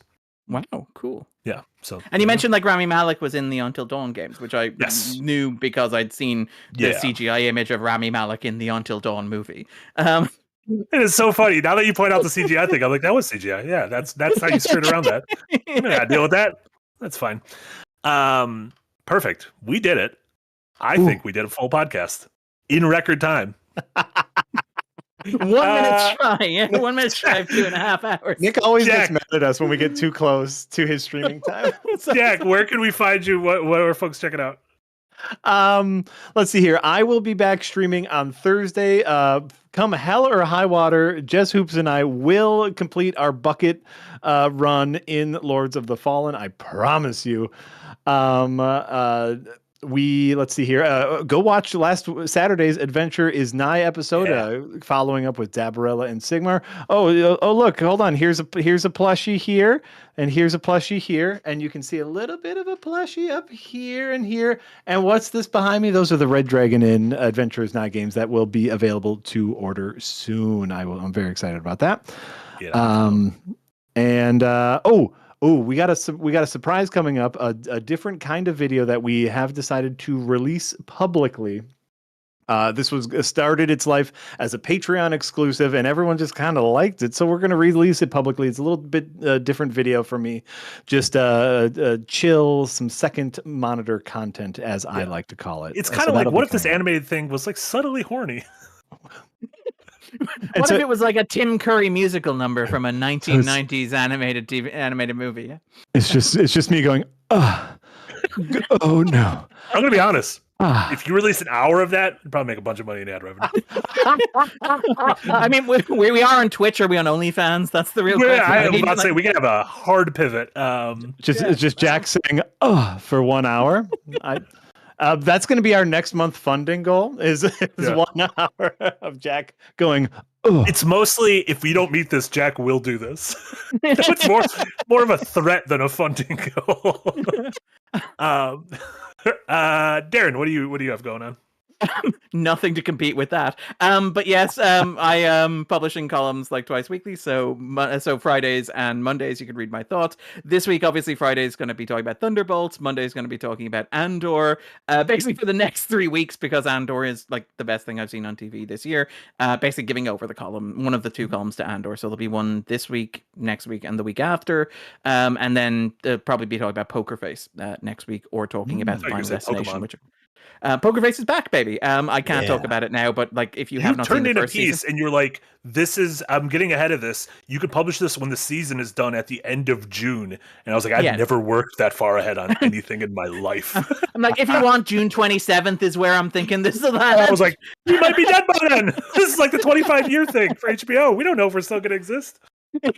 Wow, cool. Yeah. So, and you mentioned like Rami Malek was in the Until Dawn games, which I knew because I'd seen the CGI image of Rami Malek in the Until Dawn movie. It is so funny. Now that you point out the CGI thing, I'm like, that was CGI. Yeah, that's how you skirt around that. I'm gonna deal with that. That's fine. Perfect. We did it. I think we did a full podcast in record time. 1 minute try. 1 minute try of 2.5 hours. Nick always gets mad at us when we get too close to his streaming time. Jack, where can we find you? What are folks checking out? Let's see here. I will be back streaming on Thursday. Come hell or high water, Jess Hoops and I will complete our bucket run in Lords of the Fallen. I promise you. Let's see here. Go watch last Saturday's Adventure is Nigh episode, following up with Dabarella and Sigmar. Oh, look, hold on. Here's a plushie here, and here's a plushie here, and you can see a little bit of a plushie up here and here. And what's this behind me? Those are the Red Dragon Inn Adventure is Nigh games that will be available to order soon. I'm very excited about that. We got a surprise coming up, a different kind of video that we have decided to release publicly. This was started its life as a Patreon exclusive, and everyone just kind of liked it, so we're going to release it publicly. It's a little bit different video for me, just chill, some second monitor content, as I like to call it. It's kind of like, what if this animated thing was like subtly horny? What if it was like a Tim Curry musical number from a 1990s animated movie? Yeah? It's just me going, oh no. I'm gonna be honest. If you release an hour of that, you'd probably make a bunch of money in ad revenue. I mean, we are on Twitch. Are we on OnlyFans? That's the real question. I'm about to say we can have a hard pivot. It's just Jack saying, for 1 hour. That's going to be our next month funding goal is 1 hour of Jack going, oh. It's mostly, if we don't meet this, Jack will do this. It's more of a threat than a funding goal. Darren, what do you have going on? Nothing to compete with that. But yes, I am publishing columns like twice weekly. So Fridays and Mondays, you can read my thoughts. This week, obviously, Friday is going to be talking about Thunderbolts. Monday is going to be talking about Andor. Basically for the next 3 weeks, because Andor is like the best thing I've seen on TV this year. Basically giving over the column, one of the 2 columns to Andor. So there'll be one this week, next week, and the week after. And then probably be talking about Poker Face next week, or talking about the Final Destination, which Poker Face is back, baby. I can't talk about it now, but like if you have not seen turned the in a first piece season, and you're like, I'm getting ahead of this. You could publish this when the season is done at the end of June. And I was like, I've never worked that far ahead on anything in my life. I'm like, if you want, June 27th is where I'm thinking this will happen. I was like, we might be dead by then. This is like the 25-year thing for HBO. We don't know if we're still going to exist.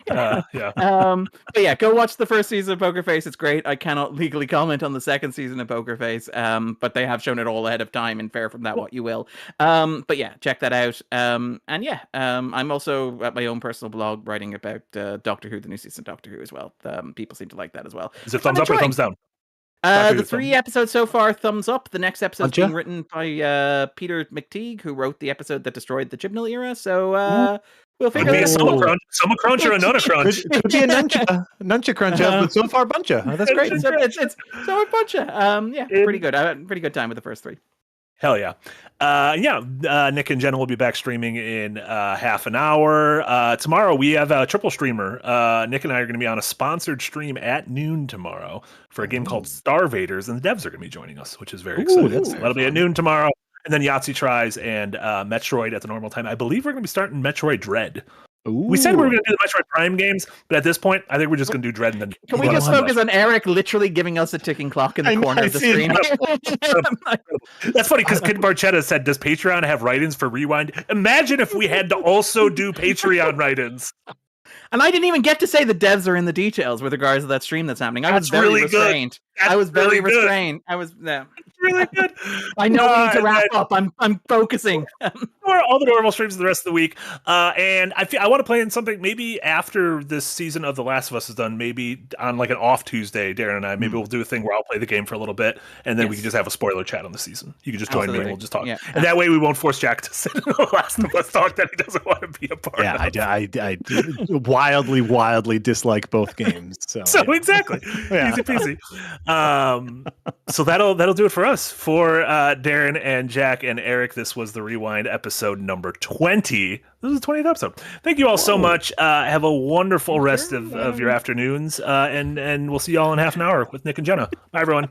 But yeah, go watch the first season of Poker Face. It's great. I cannot legally comment on the second season of Poker Face, but they have shown it all ahead of time, and fair from that what you will. But yeah, check that out. I'm also at my own personal blog writing about Doctor Who, the new season of Doctor Who as well. People seem to like that as well. Is it thumbs up or thumbs down? The 3 episodes so far, thumbs up. The next episode's being written by Peter McTeague, who wrote the episode that destroyed the Chibnall era. So we'll figure it out. Some crunch or a nut crunch. Could be a nuncha crunch up, but so far buncha. Oh, that's great. It's so a buncha. Pretty good. I had a pretty good time with the first 3. Hell yeah. Nick and Jenna will be back streaming in half an hour. Tomorrow we have a triple streamer. Nick and I are going to be on a sponsored stream at noon tomorrow for a game called Starvaders, and the devs are going to be joining us, which is very exciting. That'll be at noon tomorrow. And then Yahtzee Tries and Metroid at the normal time. I believe we're going to be starting Metroid Dread. We said we were going to do the Metroid Prime games, but at this point, I think we're just going to do Dread. And then can we just focus on Eric literally giving us a ticking clock in the corner of the screen? That's funny because Kid Barchetta said, "Does Patreon have write-ins for Rewind?" Imagine if we had to also do Patreon write-ins. And I didn't even get to say the devs are in the details with regards to that stream that's happening. I was very restrained. I was very restrained. I was really good. I know we need to wrap up. I'm focusing. All the normal streams the rest of the week. And I want to play in something maybe after this season of The Last of Us is done, maybe on like an off Tuesday, Darren and I, maybe we'll do a thing where I'll play the game for a little bit and then we can just have a spoiler chat on the season. You can just join me and we'll just talk. Yeah. And that way we won't force Jack to sit in The Last of Us talk that he doesn't want to be a part of. I wildly dislike both games. So exactly. Easy peasy. So that'll do it for us. For Darren and Jack and Eric, this was the Rewind episode number 20. This is the 20th episode. Thank you all so much. Have a wonderful rest of your afternoons. And we'll see you all in half an hour with Nick and Jenna. Bye, everyone.